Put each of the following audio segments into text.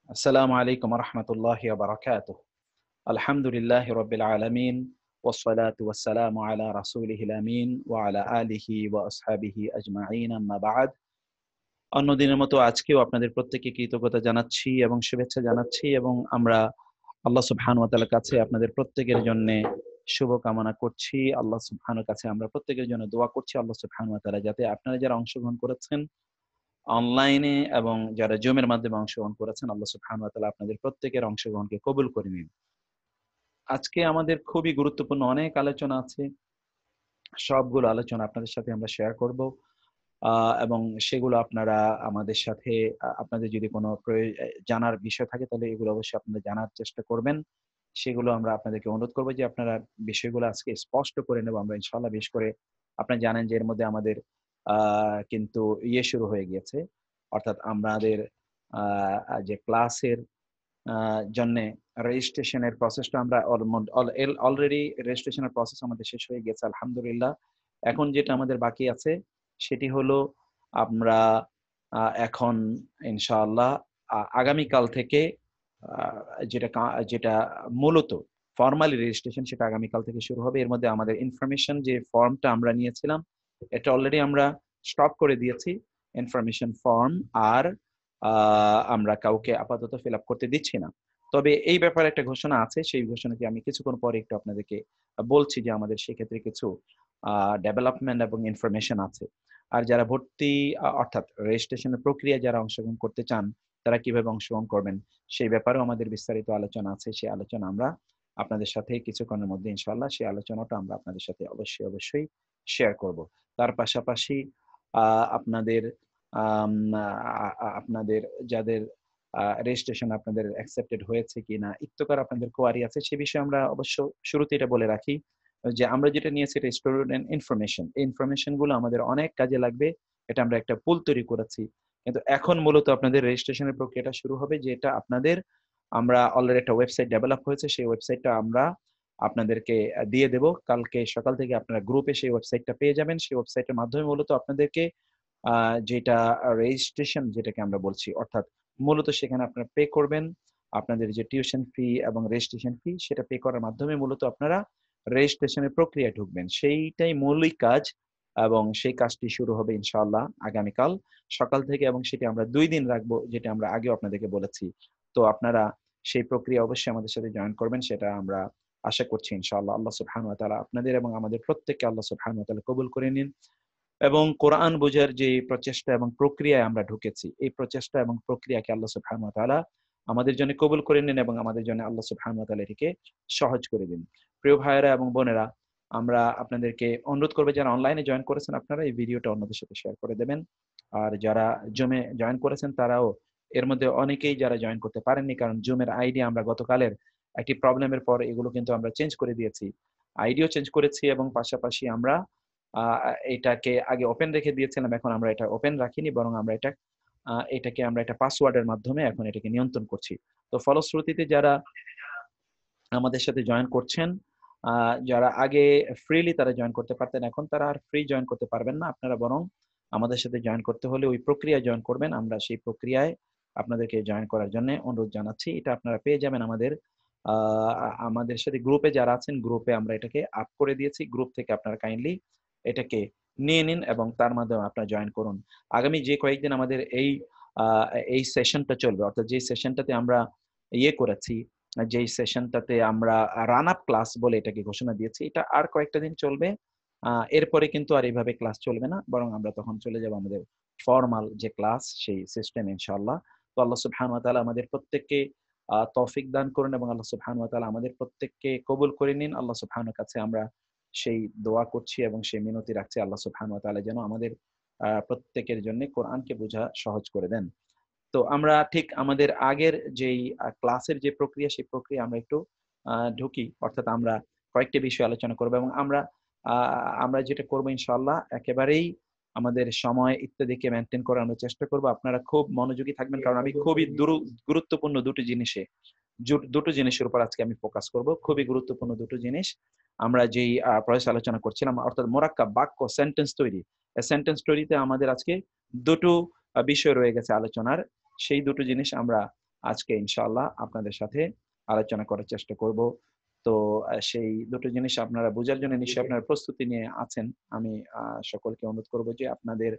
السلام عليكم ورحمة الله وبركاته. الحمد لله رب العالمين والصلاة والسلام على رسوله الأمين وعلى آله وأصحابه أجمعين أما بعد. অন্যদিনের মতো আজকেও আপনাদের প্রত্যেককে কৃতজ্ঞতা জানাচ্ছি এবং শুভেচ্ছা জানাচ্ছি এবং আমরা আল্লাহ সুবহানাহু ওয়া তাআলার কাছে আপনাদের প্রত্যেকের জন্য শুভ কামনা করছি। আল্লাহ সুবহানাহুর কাছে আমরা প্রত্যেকের জন্য দোয়া করছি আল্লাহ সুবহানাহু ওয়া তাআলা যাতে আপনারা যারা অংশগ্রহণ করেছেন অনলাইনে এবং যারা জুমের মাধ্যমে অংশগ্রহণ করেছেন আল্লাহ সুবহানাহু ওয়া তাআলা আপনাদের প্রত্যেকের অংশগ্রহণকে কবুল করে নিন। আজকে আমাদের খুবই গুরুত্বপূর্ণ অনেক আলোচনা আছে। সবগুলো আলোচনা আপনাদের সাথে আমরা শেয়ার করব। এবং সেগুলো আপনারা আমাদের সাথে আপনাদের যদি কোনো জানার বিষয় থাকে তাহলে এগুলো অবশ্যই আপনারা জানার চেষ্টা করবেন। সেগুলো আমরা আপনাদেরকে অনুরোধ করব যে আপনারা বিষয়গুলো আজকে স্পষ্ট করে নেব আমরা ইনশাআল্লাহ। বিশেষ করে আপনারা জানেন যে এর মধ্যে আমাদের কিন্তু শুরু হয়ে গিয়েছে। অর্থাৎ আমাদের যে ক্লাসের জন্যে রেজিস্ট্রেশনের প্রসেসটা আমরা অলরেডি রেজিস্ট্রেশনের প্রসেস আমাদের শেষ হয়ে গেছে আলহামদুলিল্লাহ। এখন যেটা আমাদের বাকি আছে সেটি হলো আমরা এখন ইনশাআল্লাহ আগামীকাল থেকে যেটা যেটা মূলত ফর্মালি রেজিস্ট্রেশন সেটা আগামীকাল থেকে শুরু হবে। এর মধ্যে আমাদের ইনফরমেশন যে ফর্মটা আমরা নিয়েছিলাম এটা অলরেডি আমরা স্টপ করে দিয়েছি ইনফরমেশন ফর্ম। আর আমরা কাউকে আপাতত ফিল আপ করতে দিচ্ছি না। তবে এই ব্যাপারে একটা ঘোষণা আছে, সেই ঘোষণাটি আমি কিছুক্ষণ পরে একটু আপনাদেরকে বলছি যে আমাদের সেক্ষেত্রে কিছু ডেভেলপমেন্ট এবং ইনফরমেশন আছে। আর যারা ভর্তি অর্থাৎ রেজিস্ট্রেশনের প্রক্রিয়া যারা অংশগ্রহণ করতে চান তারা কিভাবে অংশগ্রহণ করবেন সেই ব্যাপারেও আমাদের বিস্তারিত আলোচনা আছে। সেই আলোচনা আমরা আপনাদের সাথে কিছুক্ষণের মধ্যে ইনশাআল্লাহ সেই আলোচনাটা আমরা আপনাদের সাথে অবশ্যই শেয়ার করব। তার পাশাপাশি আপনাদের আপনাদের যাদের রেজিস্ট্রেশন আপনাদের অ্যাকসেপ্টেড হয়েছে কিনা ইত্তকার আপনাদের কোয়ারি আছে সে বিষয়ে আমরা অবশ্য শুরুতে এটা বলে রাখি যে আমরা যেটা নিয়েছি এটা স্টুডেন্ট ইনফরমেশন। এই ইনফরমেশন গুলো আমাদের অনেক কাজে লাগবে। এটা আমরা একটা পুল তৈরি করেছি। কিন্তু এখন মূলত আপনাদের রেজিস্ট্রেশনের প্রক্রিয়াটা শুরু হবে যেটা আপনাদের আমরা অলরেডি একটা ওয়েবসাইট ডেভেলপ হয়েছে সেই ওয়েবসাইটটা আমরা আপনাদেরকে দিয়ে দেব। কালকে সকাল থেকে আপনারা গ্রুপে সেই ওয়েবসাইটটা পেয়ে যাবেন। সেই ওয়েবসাইটের মাধ্যমে মূলত আপনাদেরকে যেটা রেজিস্ট্রেশন যেটাকে আমরা বলছি অর্থাৎ মূলত সেখানে আপনারা পে করবেন আপনাদের যে টিউশন ফি এবং রেজিস্ট্রেশন ফি সেটা পে করার মাধ্যমে মূলত আপনারা রেজিস্ট্রেশনের প্রক্রিয়ায় ঢুকবেন। সেইটাই মৌলিক কাজ এবং সেই কাজটি শুরু হবে ইনশাআল্লাহ আগামীকাল সকাল থেকে এবং সেটি আমরা ২ দিন রাখবো যেটা আমরা আগেও আপনাদেরকে বলেছি। তো আপনারা সেই প্রক্রিয়া অবশ্যই আমাদের সাথে জয়েন করবেন সেটা আমরা আশা করছি ইনশাআল্লাহ। আল্লাহ সুবহানাহু ওয়া তাআলা আপনাদের এবং আমাদের প্রত্যেককে আল্লাহ সুবহানাহু ওয়া তাআলা কবুল করে নিন। এবং কোরআন বোঝার যে প্রচেষ্টা এবং প্রক্রিয়ায় আমরা ঢুকেছি এই প্রচেষ্টা এবং প্রক্রিয়াকে আল্লাহ সুবহানাহু ওয়া তাআলা আমাদের জন্য কবুল করে নিন এবং আমাদের জন্য আল্লাহ সুবহানাহু ওয়া তাআলা এটিকে সহজ করে দিন। প্রিয় ভাইয়েরা এবং বোনেরা, আমরা আপনাদেরকে অনুরোধ করব যারা অনলাইনে জয়েন করেছেন আপনারা এই ভিডিওটা অন্যদের সাথে শেয়ার করে দেবেন। আর যারা জুমে জয়েন করেছেন তারাও এর মধ্যে অনেকেই যারা জয়েন করতে পারেননি কারণ জুমের আইডি আমরা গতকালের একটি প্রবলেমের পর এগুলো কিন্তু আমরা চেঞ্জ করে দিয়েছি। আইডিও চেঞ্জ করেছি এবং পাশাপাশি আমরা এটাকে আগে ওপেন রেখে দিয়েছিলাম। এখন আমরা এটা ওপেন রাখিনি বরং আমরা এটাকে আমরা একটা পাসওয়ার্ডের মাধ্যমে এখন এটাকে নিয়ন্ত্রণ করছি। তো ফলশ্রুতিতে যারা আমাদের সাথে জয়েন করছেন, যারা আগে ফ্রিলি তারা জয়েন করতে পারতেন, এখন তারা আর ফ্রি জয়েন করতে পারবেন না। আপনারা বরং আমাদের সাথে জয়েন করতে হলে ওই প্রক্রিয়ায় জয়েন করবেন। আমরা সেই প্রক্রিয়ায় আপনাদেরকে জয়েন করার জন্য অনুরোধ জানাচ্ছি। এটা আপনারা পেয়ে যাবেন আ আমাদের সাথে গ্রুপে যারা আছেন গ্রুপে আমরা এটাকে আপ করে দিয়েছি। গ্রুপ থেকে আপনারা কাইন্ডলি এটাকে নিয়ে নিন এবং তার মাধ্যমে আপনারা জয়েন করুন। আগামী যে কয়েকদিন আমাদের আ এই সেশনটা চলবে অর্থাৎ যে সেশনটাতে আমরা করেছি যেই সেশনটাতে আমরা রান আপ ক্লাস বলে এটাকে ঘোষণা দিয়েছি। এটা আর কয়েকটা দিন চলবে। এরপরে কিন্তু আর এভাবে ক্লাস চলবে না। বরং আমরা তখন চলে যাব আমাদের ফরমাল যে ক্লাস সেই সিস্টেমে ইনশাআল্লাহ। তো আল্লাহ সুবহানাহু ওয়া তাআলা আমাদের প্রত্যেককে তৌফিক দান করুন এবং আল্লাহ সুবহানাহু ওয়া তাআলা আমাদের প্রত্যেককে কবুল করে নিন। আল্লাহ সুবহানাহুর কাছে আমরা সেই দোয়া করছি এবং সেই মিনতি রাখছি আল্লাহ সুবহানাহু ওয়া তাআলা যেন আমাদের প্রত্যেকের জন্য কোরআনকে বোঝা সহজ করে দেন। তো আমরা ঠিক আমাদের আগের যেই ক্লাসের যে প্রক্রিয়া সেই প্রক্রিয়া আমরা একটু ঢুকি। অর্থাৎ আমরা কয়েকটি বিষয় আলোচনা করব এবং আ আমরা যেটা করব ইনশাআল্লাহ একেবারেই আমাদের সময় ইত্যাদিকে মেইনটেইন করার আমরা চেষ্টা করব। আপনারা খুব মনোযোগী থাকবেন কারণ আমি খুবই গুরুত্বপূর্ণ দুটো জিনিসের উপর আজকে আমি ফোকাস করব। খুবই গুরুত্বপূর্ণ দুটো জিনিস। আমরা যেই প্রসেস আলোচনা করছিলাম অর্থাৎ মোরাক্কাব বাক্য সেন্টেন্স তৈরি। সেন্টেন্স তৈরিতে আমাদের আজকে দুটো বিষয় রয়ে গেছে আলোচনার। সেই দুটো জিনিস আমরা আজকে ইনশাআল্লাহ আপনাদের সাথে আলোচনা করার চেষ্টা করব। তো সেই দুটো জিনিস আপনারা বোঝার জন্য নিশ্চয়ই আপনারা প্রস্তুতি নিয়ে আছেন। আমি সকলকে অনুরোধ করব যে আপনাদের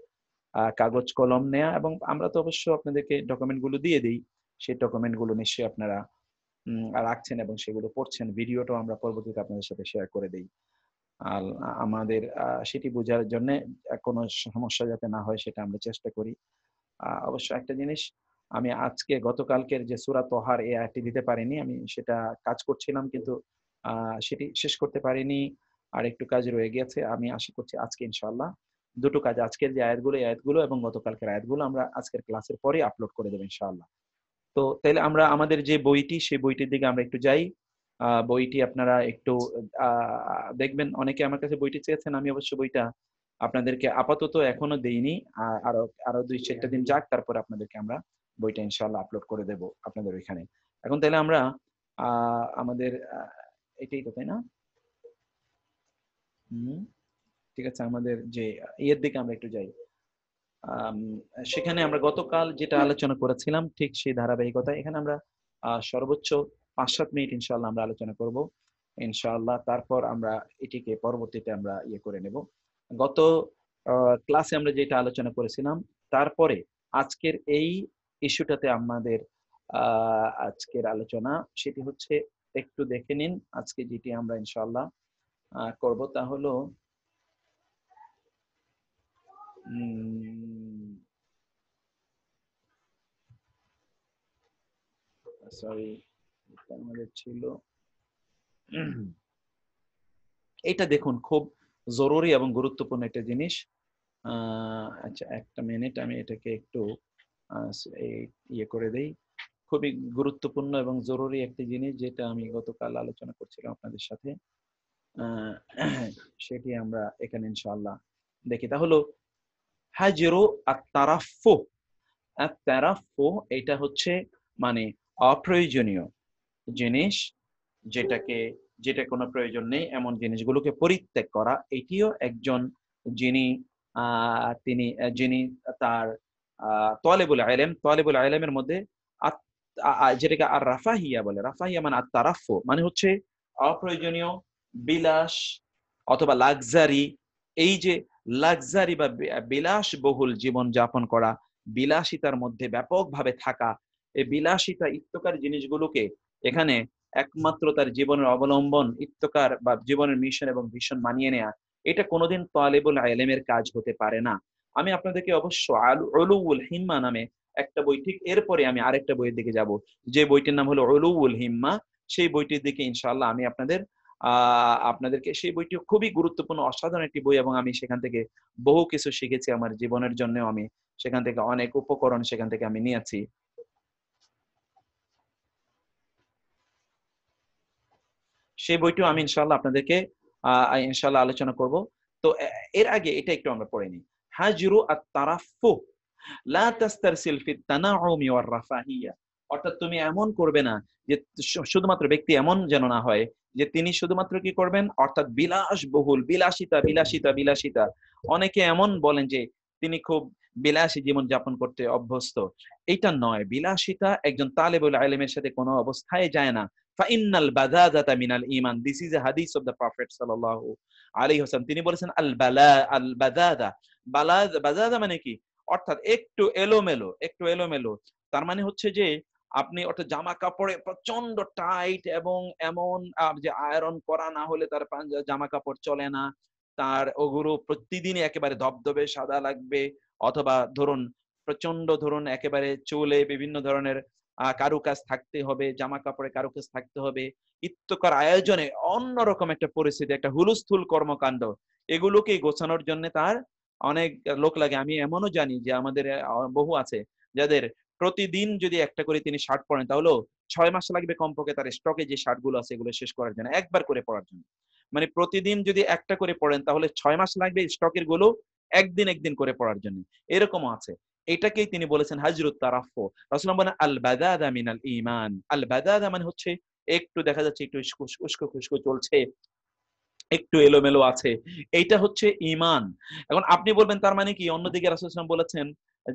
কাগজ কলম নেয়া, এবং আমরা তো অবশ্য আপনাদেরকে ডকুমেন্ট গুলো দিয়ে দেই। সেই ডকুমেন্ট গুলো নিশ্চয়ই আপনারা রাখছেন এবং সেগুলো পড়ছেন। ভিডিওটাও আমরা পরবর্তীতে আপনাদের সাথে শেয়ার করে দেই। আর আমাদের সেটি বোঝার জন্যে কোনো সমস্যা যাতে না হয় সেটা আমরা চেষ্টা করি। অবশ্য একটা জিনিস, আমি আজকে গতকালকের যে সূরা তোহার এই আয়াতটি দিতে পারিনি। আমি সেটা কাজ করছিলাম, কিন্তু সেটি শেষ করতে পারিনি। আরেকটু কাজ রয়ে গিয়েছে। আমি আশা করছি আজকে ইনশাআল্লাহ দুটো কাজ, আজকের যে আয়াতগুলো, এই আয়াতগুলো এবং গতকালকের আয়াতগুলো আমরা আজকের ক্লাসের পরেই আপলোড করে দেব ইনশাআল্লাহ। তো তাইলে আমরা আমাদের যে বইটি, সেই বইটির দিকে আমরা একটু যাই। বইটি আপনারা একটু আ দেখবেন। অনেকে আমার কাছে বইটি চেয়েছেন। আমি অবশ্য বইটা আপনাদেরকে আপাতত এখনো দেইনি। আরো আরো ২-৪ টা দিন যাক, তারপর আপনাদেরকে আমরা বইটা ইনশাআল্লাহ আপলোড করে দেব আপনাদের ওইখানে। এখন তাইলে আমরা আ আমাদের এটাই তো, তাই না? হুম, ঠিক আছে। আমাদের যে ইয়ের দিকে আমরা একটু যাই। আম সেখানে আমরা গতকাল যেটা আলোচনা করেছিলাম, ঠিক সেই ধারাবাহিকতায় এখানে আমরা সর্বোচ্চ ৫-৭ মিনিট ইনশাআল্লাহ আমরা আলোচনা করব। ইনশাআল্লাহ তারপর আমরা এটিকে পরবর্তীতে আমরা ইয়ে করে নেব। গত আ ক্লাসে আমরা যেটা আলোচনা করেছিলাম, তারপরে আজকের এই ইস্যুটাতে আমাদের আ আজকের আলোচনা সেটি হচ্ছে, একটু দেখে নিন আজকে যেটি আমরা ইনশাআল্লাহ করব, তা হলো উম সরি, এটা আমাদের ছিল এটা দেখুন, খুব জরুরি এবং গুরুত্বপূর্ণ একটা জিনিস। আ আচ্ছা, একটা মিনিট, আমি এটাকে একটু আ এই ইয়ে করে দেই। খুবই গুরুত্বপূর্ণ এবং জরুরি একটি জিনিস, যেটা আমি গতকাল আলোচনা করছিলাম আপনাদের সাথে। আ সেটি আমরা এখানে ইনশাআল্লাহ দেখি। তা হলো হাজরু আত-তারাফফু। আত-তারাফফু এটা হচ্ছে মানে অপ্রয়োজনীয় জিনিস, যেটাকে যেটা কোনো প্রয়োজন নেই এমন জিনিসগুলোকে পরিত্যাগ করা। এটিও একজন যিনি আ তিনি যিনি তার তলেবুল ইলম, তলেবুল ইলমের মধ্যে আত আ আ যেটাকে আর-রাফাহিয়া বলে। রাফাহিয়া মানে আত-তারাফফু, মানে হচ্ছে অপ্রয়োজনীয় বিলাস অথবা লাক্সারি। এই যে লাক্সারি বা বিলাসবহুল জীবন যাপন করা, বিলাসিতার মধ্যে ব্যাপকভাবে থাকা, এই বিলাসিতা ইত্যকার জিনিসগুলোকে এখানে একমাত্র তার জীবনের অবলম্বন, ইত্যকার বা জীবনের মিশন এবং ভিশন মানিয়ে নেয়া, এটা কোনোদিন তালেবুল ইলমের কাজ হতে পারে না। আমি আপনাদেরকে অবশ্য উলুউল হিম্মা নামে একটা বই, ঠিক এরপরে আমি আরেকটা বইয়ের দিকে যাব, যে বইটির নাম হলো উলুউল হিম্মা। সেই বইটির দিকে ইনশাআল্লাহ আমি আ আপনাদেরকে, সেই বইটিও খুবই গুরুত্বপূর্ণ, অসাধারণ একটি বই, এবং আমি সেখান থেকে বহু কিছু শিখেছি আমার জীবনের জন্যেও। আমি সেখান থেকে অনেক উপকরণ সেখান থেকে আমি নিয়েছি। সেই বইটিও আমি ইনশাআল্লাহ আপনাদেরকে ইনশাআল্লাহ আলোচনা করব। তো এর আগে এটা একটু আমরা পড়ে নিই। হাজরু আত-তারাফফু লা তাস্তারসিল ফিত তানাউমি ওয়ার রাফাহিয়া। অর্থাৎ তুমি এমন করবে না যে শুধুমাত্র ব্যক্তি এমন যেন না হয় যে তিনি শুধুমাত্র কি করবেন, অর্থাৎ বিলাসবহুল, বিলাসিতা, বিলাসিতা, বিলাসিতা। অনেকে এমন বলেন যে তিনি খুব বিলাসী জীবন যাপন করতে অভ্যস্ত। এইটা নয়। বিলাসিতা একজন তালেবুল ইলমের সাথে কোনো অবস্থায় যায় না। ফাইন্নাল বাযাযাতা মিনাল ঈমান। দিস ইস এ হাদিস অফ দ্য প্রফেট সাল্লাল্লাহু আলাইহি ওয়াসাল্লাম। তিনি বলেছেন আল বাযাদা। বাযাদা মানে কি? অর্থাৎ একটু এলোমেলো, একটু এলোমেলো। তার মানে হচ্ছে যে আপনি অর্থাৎ জামা কাপড়ে প্রচন্ড টাইট এবং এমন যে আয়রন করা না হলে তার জামা কাপড় চলে না। তার ওগুলো প্রতিদিনই একেবারে ধবধবে সাদা লাগবে, অথবা ধরুন প্রচন্ড, ধরুন একেবারে চুলে বিভিন্ন ধরনের কারুকাজ থাকতে হবে, জামা কাপড়ে কারুকাজ থাকতে হবে। ইত্যকার আয়োজনে অন্যরকম একটা পরিস্থিতি, একটা হুলস্থুল কর্মকাণ্ড। এগুলোকেই গোছানোর জন্য তার অনেক লোক লাগে। আমি এমনও জানি যে আমাদের বহু আছে যাদের প্রতিদিন যদি একটা করে তিনি শার্ট পরেন, তাহলেও ৬ মাস লাগবে কমপক্ষে তার স্টকে যে শার্ট গুলো আছে এগুলো শেষ করার জন্য, একবার করে পড়ার জন্য। মানে প্রতিদিন যদি একটা করে পড়েন তাহলে ৬ মাস লাগবে স্টকের গুলো একদিন একদিন করে পড়ার জন্য। এরকমও আছে। এটাকেই তিনি বলেছেন হাজরুত তারাফফু। রাসূলুল্লাহ বলেন আল বাদাদা মিনাল ঈমান। আল বাদাদা মানে হচ্ছে একটু দেখা যাচ্ছে একটু উস্কো খুস্কো চলছে, একটু এলোমেলো আছে। এইটা হচ্ছে ঈমান। এখন আপনি বলবেন তার মানে কি? অন্যদিকে রাসূল সাল্লাল্লাহু আলাইহি ওয়াসাল্লাম বলেছেন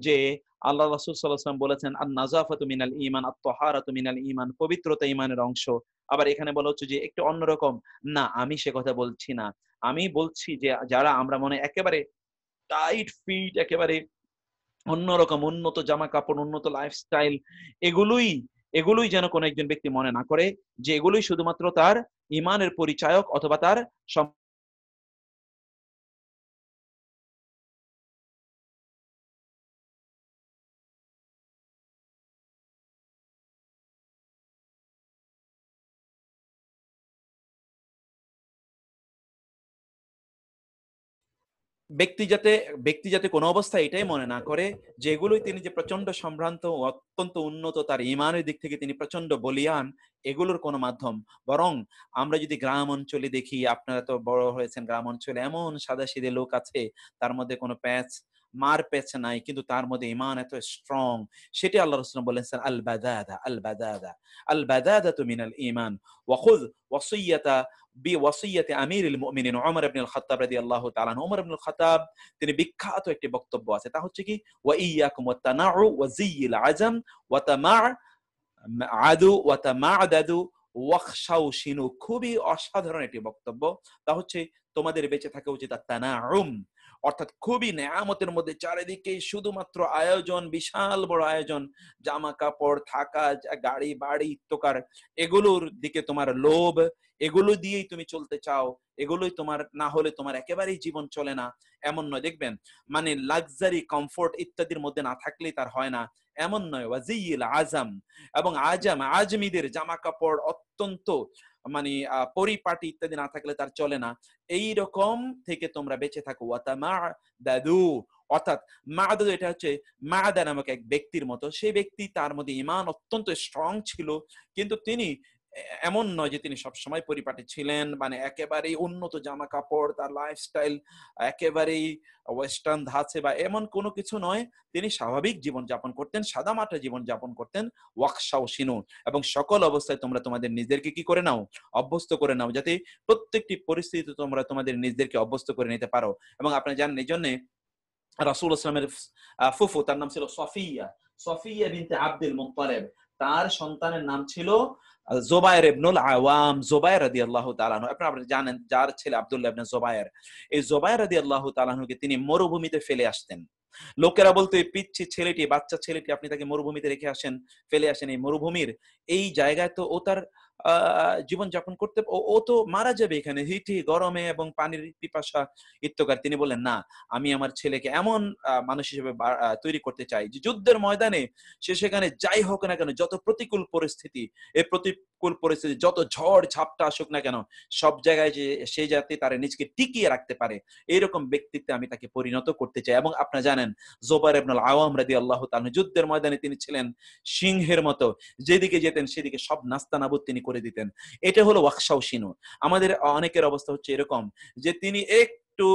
যে আল্লাহ রাসূল সাল্লাল্লাহু আলাইহি ওয়াসাল্লাম বলেছেন আন-নাযাফাতু মিনাল ঈমান, আত-তাহারাতু মিনাল ঈমান, পবিত্রতা ঈমানের অংশ। আবার এখানে বলা হচ্ছে যে একটু অন্যরকম, না আমি সে কথা বলছি না। আমি বলছি যে যারা আমরা মনে একেবারে টাইট ফিট, একেবারে অন্যরকম উন্নত জামা-কাপড়, উন্নত লাইফস্টাইল, এগুলোই এগুলোই যেন কোন একজন ব্যক্তি মনে না করে যে এগুলোই শুধুমাত্র তার ঈমানের পরিচায়ক অথবা তার ব্যক্তি যাতে ব্যক্তি যাতে কোনো অবস্থায় এটাই মনে না করে যে এগুলোই তিনি যে প্রচন্ড সম্ভ্রান্ত ও অত্যন্ত উন্নত, তার ঈমানের দিক থেকে তিনি প্রচন্ড বলীয়ান, এগুলোর কোনো মাধ্যম। বরং আমরা যদি গ্রাম অঞ্চলে দেখি, আপনারা তো বড় হয়েছেন গ্রাম অঞ্চলে, এমন সাদাসিধে লোক আছে তার মধ্যে কোনো মার প্যাচ নাই, কিন্তু তার মধ্যে ঈমান এত স্ট্রং। সেটি আল্লাহ রাসূল বলেছেন আল বাদাদা, আল বাদাদা, আল বাদাদাতু মিনাল ঈমান ওয়া খুয ওয়াসিয়াতা বিওয়াসিয়াতি আমিরুল মুমিনিন ওমর ইবনে আল খাত্তাব রাদিয়াল্লাহু তাআলা আনহু। ওমর ইবনে আল খাত্তাব তিনি বিখ্যাত একটি বক্তব্য আছে, তা হচ্ছে কি ওয়া ইয়াকুম ওয়াত তানাউ ওয়া যিল আজম ওয়া তামাআদু ওয়াখশাওশিনু। খুবই অসাধারণ একটি বক্তব্য। তা হচ্ছে তোমাদের বেঁচে থাকা উচিত আত-তানাউম, অর্থাৎ খুবই নেয়ামতের মধ্যে চারিদিকে শুধুমাত্র আয়োজন, বিশাল বড় আয়োজন, জামা কাপড়, থাকা, গাড়ি বাড়ি ইত্তকার, এগুলোর দিকে তোমার লোভ, এগুলো দিয়েই তুমি চলতে চাও, এগুলোই তোমার না হলে তোমার একেবারেই জীবন চলে না, এমন নয়। দেখবেন মানে লাক্সারি, কমফোর্ট ইত্যাদির মধ্যে না থাকলেই তার হয় না, এমন নয়। ওয়াজিল আজম, এবং আজমিদের জামা কাপড় অত্যন্ত মানে পরিপাটি ইত্যাদি না থাকলে তার চলে না। এই রকম থেকে তোমরা বেঁচে থাকো। ওয়াতামা দাদু, অর্থাৎ মাদাদু, এটা হচ্ছে মাদা নামক এক ব্যক্তির মতো। সেই ব্যক্তি, তার মধ্যে ঈমান অত্যন্ত স্ট্রং ছিল, কিন্তু তিনি এমন নয় যে তিনি সবসময় পরিপাটি ছিলেন, মানে একেবারেই উন্নত জামা কাপড়, তার লাইফস্টাইল একেবারেই ওয়েস্টার্ন ধাঁচে বা এমন কোনো কিছু নয়। তিনি স্বাভাবিক জীবন যাপন করতেন, সাদামাটা জীবন যাপন করতেন। ওয়াকশাও শিনু, এবং সকল অবস্থায় তোমরা তোমাদের নিজেদেরকে কি করে নাও, অভ্যস্ত করে নাও, যাতে প্রত্যেকটি পরিস্থিতিতে তোমরা তোমাদের নিজেদেরকে অভ্যস্ত করে নিতে পারো। এবং আপনারা জানেন এই জন্য রাসূল ইসলামের ফুফু, তার নাম ছিল সফিয়া, সফিয়া বিনতে আব্দুল মুত্তালিব। তার সন্তানের নাম ছিল জুবায়ের ইবনুল আওয়াম, জুবায়ের রাদিয়াল্লাহু তাআলা আনহু। আপনারা জানেন যার ছেলে আব্দুল্লাহ ইবনে জুবায়ের। এই জুবায়ের রাদিয়াল্লাহু তাআলা আনহুকে তিনি মরুভূমিতে ফেলে আসতেন। লোকেরা বলতো এই পিচ্ছি ছেলেটি, বাচ্চা ছেলেটি, আপনি তাকে মরুভূমিতে রেখে আসেন, ফেলে আসেন। এই মরুভূমির এই জায়গায় তো ও তার জীবন যাপন করতে, ও তো মারা যাবে এখানে হিটি গরমে এবং পানির পিপাসা ইত্তকার। তিনি বললেন, না, আমি আমার ছেলেকে এমন মানুষ হিসেবে তৈরি করতে চাই যে যুদ্ধের ময়দানে সে সেখানে যাই হোক না কেন, যত প্রতিকূল পরিস্থিতি, এই প্রতিকূল পরিস্থিতি যত ঝড় ঝাপটা আসুক না কেন, সব জায়গায় যে সে যাতে তার নিজকে টিকিয়ে রাখতে পারে, এইরকম ব্যক্তিত্বে আমি তাকে পরিণত করতে চাই। এবং আপনারা জানেন জুবায়ের ইবনুল আওয়াম রাদিয়াল্লাহু তাআলা যুদ্ধের ময়দানে তিনি ছিলেন সিংহের মতো, যেদিকে যেতেন সেদিকে সব নাস্তানাবুদ তিনি করে দিতেন। এটা হলো ওয়াকশাও শিনু। আমাদের অনেকের অবস্থা হচ্ছে এরকম যে তিনি একটু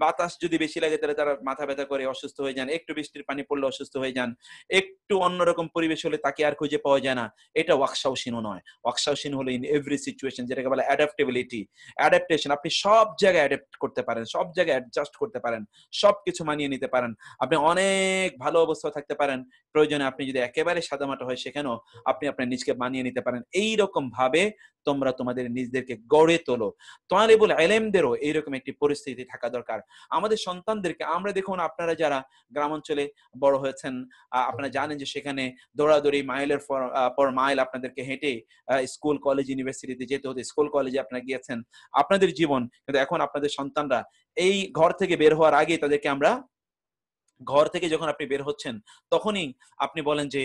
বাতাস যদি বেশি লাগে তাহলে তারা মাথা ব্যথা করে অসুস্থ হয়ে যান, একটু বৃষ্টির পানি পড়লে অসুস্থ হয়ে যান, একটু অন্যরকম পরিবেশ হলে তাকে আর খুঁজে পাওয়া যায় না। এটা ওয়াকশাও শিনু নয়। ওয়াকশাও শিনু হলো ইন এভরি সিচুয়েশন, যেটাকে বলে অ্যাডাপ্টেবিলিটি, অ্যাডাপ্টেশন। আপনি সব জায়গায় অ্যাডাপ্ট করতে পারেন, সব জায়গায় অ্যাডজাস্ট করতে পারেন, সবকিছু মানিয়ে নিতে পারেন। আপনি অনেক ভালো অবস্থায় থাকতে পারেন, প্রয়োজনে আপনি যদি একেবারে সাদামাটা হয় সেখানেও আপনি আপনার নিজকে মানিয়ে নিতে পারেন। এইরকম ভাবে তোমরা তোমাদের নিজদেরকে গড়ে তোলো। তালিবুল ইলমদেরও এইরকম একটি পরিস্থিতি থাকা দরকার। আমাদের সন্তানদেরকে আমরা, দেখুন আপনারা যারা গ্রাম অঞ্চলে বড় হয়েছেন, আপনারা জানেন যে সেখানে দৌড়াদৌড়ি, মাইলের পর মাইল আপনাদেরকে হেঁটে স্কুল কলেজ ইউনিভার্সিটিতে যেতে হতো। স্কুল কলেজে আপনারা গিয়েছেন, আপনাদের জীবন। কিন্তু এখন আপনাদের সন্তানরা এই ঘর থেকে বের হওয়ার আগে তাদেরকে আমরা, ঘর থেকে যখন আপনি বের হচ্ছেন তখনই আপনি বলেন যে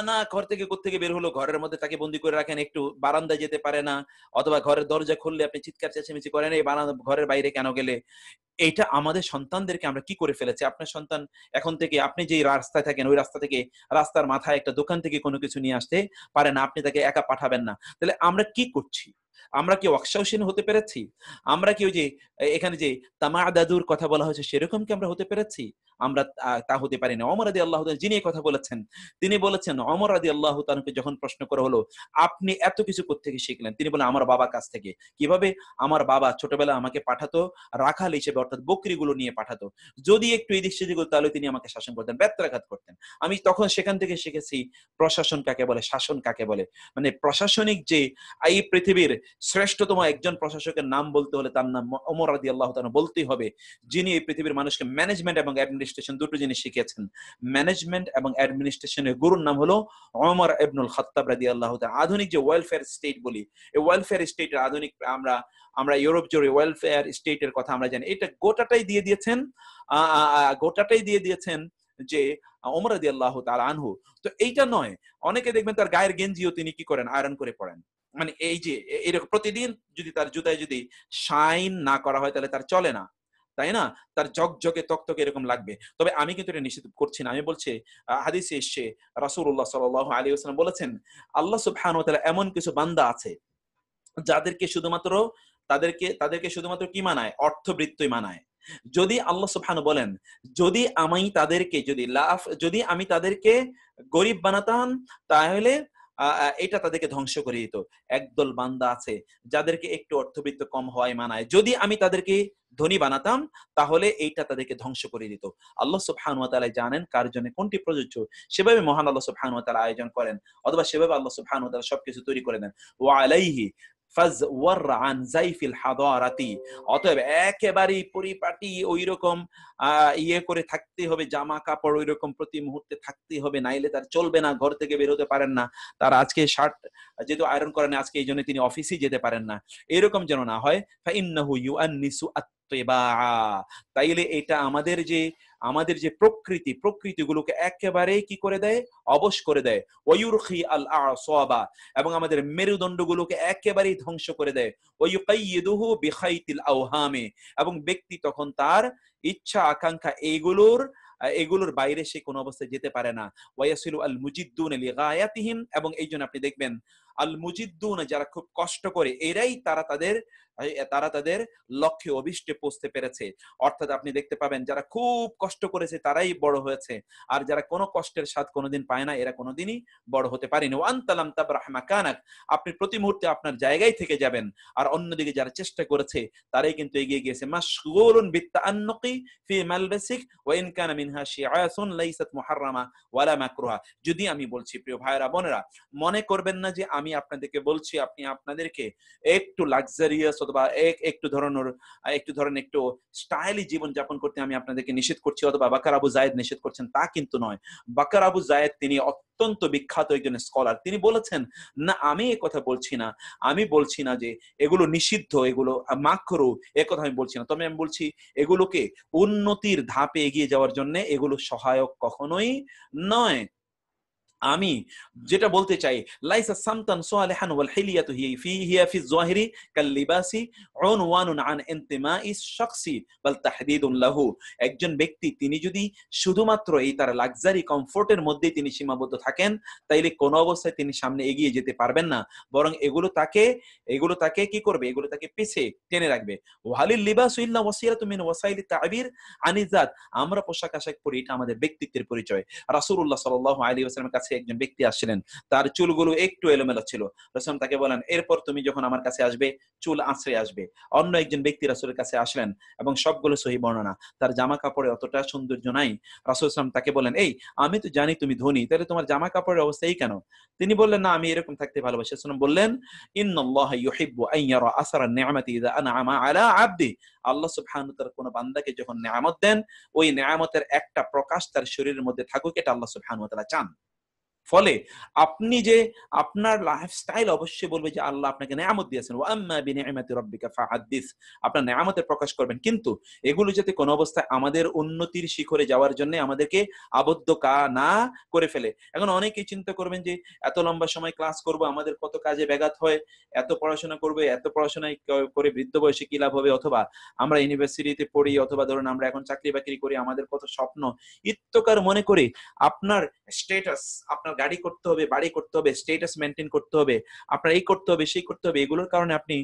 না, ঘর থেকে কোত্থেকে বের হলো, ঘরের মধ্যে তাকে বন্দি করে রাখেন, একটু বারান্দায় যেতে পারে না, অথবা ঘরের দরজা খুললে আপনি চিৎকার চেঁচামেচি করেন, এই বারান্দা ঘরের বাইরে কেন গেলে। এইটা আমাদের সন্তানদেরকে আমরা কি করে ফেলেছি। আপনার সন্তান এখন থেকে, আপনি যে রাস্তায় থাকেন ওই রাস্তা থেকে রাস্তার মাথায় একটা দোকান থেকে কোনো কিছু নিয়ে আসতে পারে না, আপনি তাকে একা পাঠাবেন না। তাহলে আমরা কি করছি? আমরা কি ওয়াকশাওশীন হতে পেরেছি? আমরা কি ওই যে এখানে যে তামা দাদুর কথা বলা হয়েছে সেরকম কি আমরা হতে পেরেছি? আমরা তা হতে পারি না। ওমর রাদিয়াল্লাহু তাআলা যিনি এই কথা বলেছেন, তিনি বলেছেন বলেছেন ওমর রাদিয়াল্লাহু তাআলাকে যখন প্রশ্ন করা হলো, আপনি এত কিছু কোত্থেকে শিখলেন? তিনি বলেন, আমার বাবার কাছ থেকে। কিভাবে? আমার বাবা ছোটবেলায় আমাকে পাঠাতো রাখাল হিসেবে, অর্থাৎ বকরিগুলো নিয়ে পাঠাতো। যদি একটু এদিক সেদিক হতো তাহলে তিনি আমাকে শাসন করতেন, ব্যত্রাঘাত করতেন। আমি তখন সেখান থেকে শিখেছি প্রশাসন কাকে বলে, শাসন কাকে বলে। মানে প্রশাসনিক যে এই পৃথিবীর শ্রেষ্ঠতম একজন প্রশাসকের নাম বলতে হলে তার নাম ওমর রাদিয়াল্লাহু তাআলা বলতেই হবে, যিনি এই পৃথিবীর মানুষকে ম্যানেজমেন্ট এবং অ্যাডমিনিস্ট্রেশন দুটো জিনিস শিখিয়েছেন। ম্যানেজমেন্ট এবং অ্যাডমিনিস্ট্রেশনের গুরুর নাম হলো ওমর ইবনুল খাত্তাব রাদিয়াল্লাহু তাআলা। আধুনিক যে ওয়েলফেয়ার স্টেট বলি, এই ওয়েলফেয়ার স্টেটের আধুনিক আমরা আমরা ইউরোপ জুড়ে ওয়েলফেয়ার স্টেটের কথা আমরা জানি, এটা গোটাটাই দিয়ে দিয়েছেন গোটাটাই দিয়ে দিয়েছেন যে ওমর রাদিয়াল্লাহু তাআলা আনহু। তো এইটা নয়, অনেকে দেখবেন তার গায়ের গেঞ্জিও তিনি কি করেন, আয়রন করে পড়েন। মানে এই যে এরকম প্রতিদিন যদি তার জুতায় যদি শাইন না করা হয় তাহলে তার চলে না, তাই না? তার ঝকঝকে তকতকে এরকম লাগবে। তবে আমি কিন্তু এটা নিষেধ করছি না। আমি বলছি হাদিসে এসছে রাসূলুল্লাহ সাল্লাল্লাহু আলাইহি ওয়াসাল্লাম বলেছেন, আল্লাহ সুবহানাহু ওয়া তাআলা এমন কিছু বান্দা আছে যাদেরকে শুধুমাত্র তাদেরকে শুধুমাত্র কি মানায়? অর্থবৃত্তই মানায়। যদি আল্লাহ সুবহানাহু বলেন, যদি আমি তাদেরকে গরীব বানাতাম তাহলে এটা তাদেরকে ধ্বংস করে দিত। একদল বান্দা আছে যাদেরকে একটু অর্থবৃত্ত কম হওয়ায় মানায়। যদি আমি তাদেরকে ধনী বানাতাম তাহলে এইটা তাদেরকে ধ্বংস করে দিত। আল্লাহ সুবহানাহু ওয়া তাআলা জানেন কার জন্য কোনটি প্রযোজ্য। সেভাবে মহান আল্লাহ সুবহানাহু ওয়া তাআলা আয়োজন করেন, অথবা সেভাবে আল্লাহ সুবহানাহু ওয়া তাআলা সবকিছু তৈরি করে দেন। ওয়া আলাইহি ফাজওয়ার আন যাইফিল হাদারাতি, অতএব একেবারেই পরিপাটি ওইরকম ইয়ে করে থাকতে হবে, জামা কাপড় ওইরকম প্রতি মুহূর্তে থাকতে হবে, নাইলে তার চলবে না, ঘর থেকে বের হতে পারেন না। তার আজকে শার্ট যেহেতু আয়রন করেন আজকে, এই জন্য তিনি অফিসেই যেতে পারেন না, এরকম যেন না হয়। ফাইন্নাহু ইউআন্নিসু আত-তিবা, তাইলে এটা আমাদের যে প্রকৃতিগুলোকে একেবারেই কি করে দেয়? অবশ করে দেয়। ওয়ুরখি আল আসাবা, এবং আমাদের মেরুদণ্ডগুলোকে একেবারেই ধ্বংস করে দেয়। ওয়ুকাইয়িদুহু বিখাইতিল আওহামে, এবং ব্যক্তি তখন তার ইচ্ছা আকাঙ্ক্ষা এগুলোর বাইরে সে কোনো অবস্থায় যেতে পারে না। ওয়ায়াসিলু আল মুজিদ্দুন লিগায়াতিহিম, এবং এইজন্য আপনি দেখবেন আল মুজিদ্দুন, যারা খুব কষ্ট করে, এরাই তারা তাদের লক্ষ্যে অভিষ্টে পৌঁছতে পেরেছে। অর্থাৎ আপনি দেখতে পাবেন যারা খুব কষ্ট করেছে তারাই বড় হয়েছে, আর যারা কোনো কষ্টের স্বাদ কোনোদিন পায় না এরা কোনোদিনই বড় হতে পারেনি। ওয়া আনতা লাম তাবরাহ মাকানাক, আপনি প্রতি মুহূর্তে আপনার জায়গায় থেকে যাবেন, আর অন্যদিকে যারা চেষ্টা করেছে তারাই কিন্তু এগিয়ে গিয়েছে। মাশগুলুন বিত্তাআন্নুকি ফি মালবাসিক ওয়া ইন কানা মিনহা শিআসুন লাইসাত মুহাররামা ওয়ালা মাকরুহা। যদি আমি বলছি প্রিয় ভাইরা বোনেরা, মনে করবেন না যে আমি আপনাদেরকে বলছি আপনি আপনাদেরকে একটু লাক্সারিয়াস অথবা একটু ধরনের একটু স্টাইলি জীবন যাপন করতে আমি আপনাদেরকে নিষেধ করছি, অথবা বাকার আবু জায়েদ নিষেধ করছেন, তা কিন্তু নয়। বাকার আবু জায়েদ তিনি অত্যন্ত বিখ্যাত একজন স্কলার, তিনি বলেছেন, না আমি এ কথা বলছি না, আমি বলছি না যে এগুলো নিষিদ্ধ, এগুলো মাকরু, এ কথা আমি বলছি না। তবে আমি বলছি এগুলোকে উন্নতির ধাপে এগিয়ে যাওয়ার জন্য এগুলো সহায়ক কখনোই নয়। আমি যেটা বলতে চাই, লাইসা সামতান সালিহান ওয়াল হিলিয়াতু হিয়া ফি যাহিরি কাল লিবাসি উনওয়ানুন আন ইনতিমাইস শাখসি বাল তাহদিদুন লাহু। একজন ব্যক্তি তিনি যদি শুধুমাত্র এই তার লাক্সারি কমফোর্টের মধ্যেই তিনি সীমাবদ্ধ থাকেন, তাইলে কোন অবস্থায় তিনি সামনে এগিয়ে যেতে পারবেন না, বরং এগুলো তাকে কি করবে? এগুলো তাকে পিছে টেনে রাখবে। ওয়ালিল লিবাসু ইল্লা ওয়াসিলাতুম মিন ওয়াসাইলিত তা'বির আনিজ জাত, আমরা পোশাক আশাক পরি, এটা আমাদের ব্যক্তিত্বের পরিচয়। রাসূলুল্লাহ সাল্লাল্লাহু আলাইহি ওয়াসাল্লামের কাছে একজন ব্যক্তি আসছিলেন, তার চুলগুলো একটু এলোমেলো ছিল। রাসূল তাকে বলেন, এরপর তুমি যখন আমার কাছে আসবে চুল আঁচড়ে আসবে। অন্য একজন ব্যক্তি রাসূলের কাছে আসলেন, এবং সবগুলো সহিহ বর্ণনা, তার জামা কাপড়ে অতটা সৌন্দর্য নাই। রাসূল সাল্লাল্লাহু আলাইহি ওয়াসাল্লাম তাকে বলেন, এই আমি তো জানি তুমি ধনী, তাহলে তোমার জামা কাপড়ের অবস্থা এই কেন? তিনি বললেন, না আমি এরকম থাকতে ভালোবাসি। রাসূল সাল্লাল্লাহু আলাইহি ওয়াসাল্লাম বললেন, ইন্নাল্লাহা ইউহিব্বু আন ইয়ারা আসারা নি'মাতি ইযা আনআমা আলা আবদি, আল্লাহ সুবহানাহু ওয়া তাআলা কোন বান্দাকে যখন নিয়ামত দেন, ওই নিয়ামতের একটা প্রকাশ তার শরীরের মধ্যে থাকুক, এটা আল্লাহ সুবহানাহু ওয়া তাআলা চান। ফলে আপনি যে আপনার লাইফস্টাইল অবশ্যই বলবে যে আল্লাহ আপনাকে নিয়ামত দিয়েছেন, ওয়া আম্মা বিনি'মাতি রাব্বিকা ফাহাদ্দিস, আপনার নিয়ামতের প্রকাশ করবেন। কিন্তু এগুলো যাতে কোনো অবস্থায় আমাদের উন্নতির শিখরে যাওয়ার জন্য আমাদেরকে আবদ্ধ না করে ফেলে। এখন অনেকেই চিন্তা করবেন যে এত লম্বা সময় ক্লাস করব, আমাদের কত কাজে ব্যাঘাত হয়, এত পড়াশোনা করবে, এত পড়াশোনায় করে বৃদ্ধ বয়সে কি লাভ হবে, অথবা আমরা ইউনিভার্সিটিতে পড়ি, অথবা ধরুন আমরা এখন চাকরি বাকরি করি, আমাদের কত স্বপ্ন ইত্যকার মনে করে আপনার স্ট্যাটাস, আপনার আপনার গাড়ি করতে হবে, বাড়ি করতে হবে, স্ট্যাটাস মেইনটেইন করতে হবে, আপনার এই করতে হবে, সেই করতে হবে, এগুলোর কারণে আপনি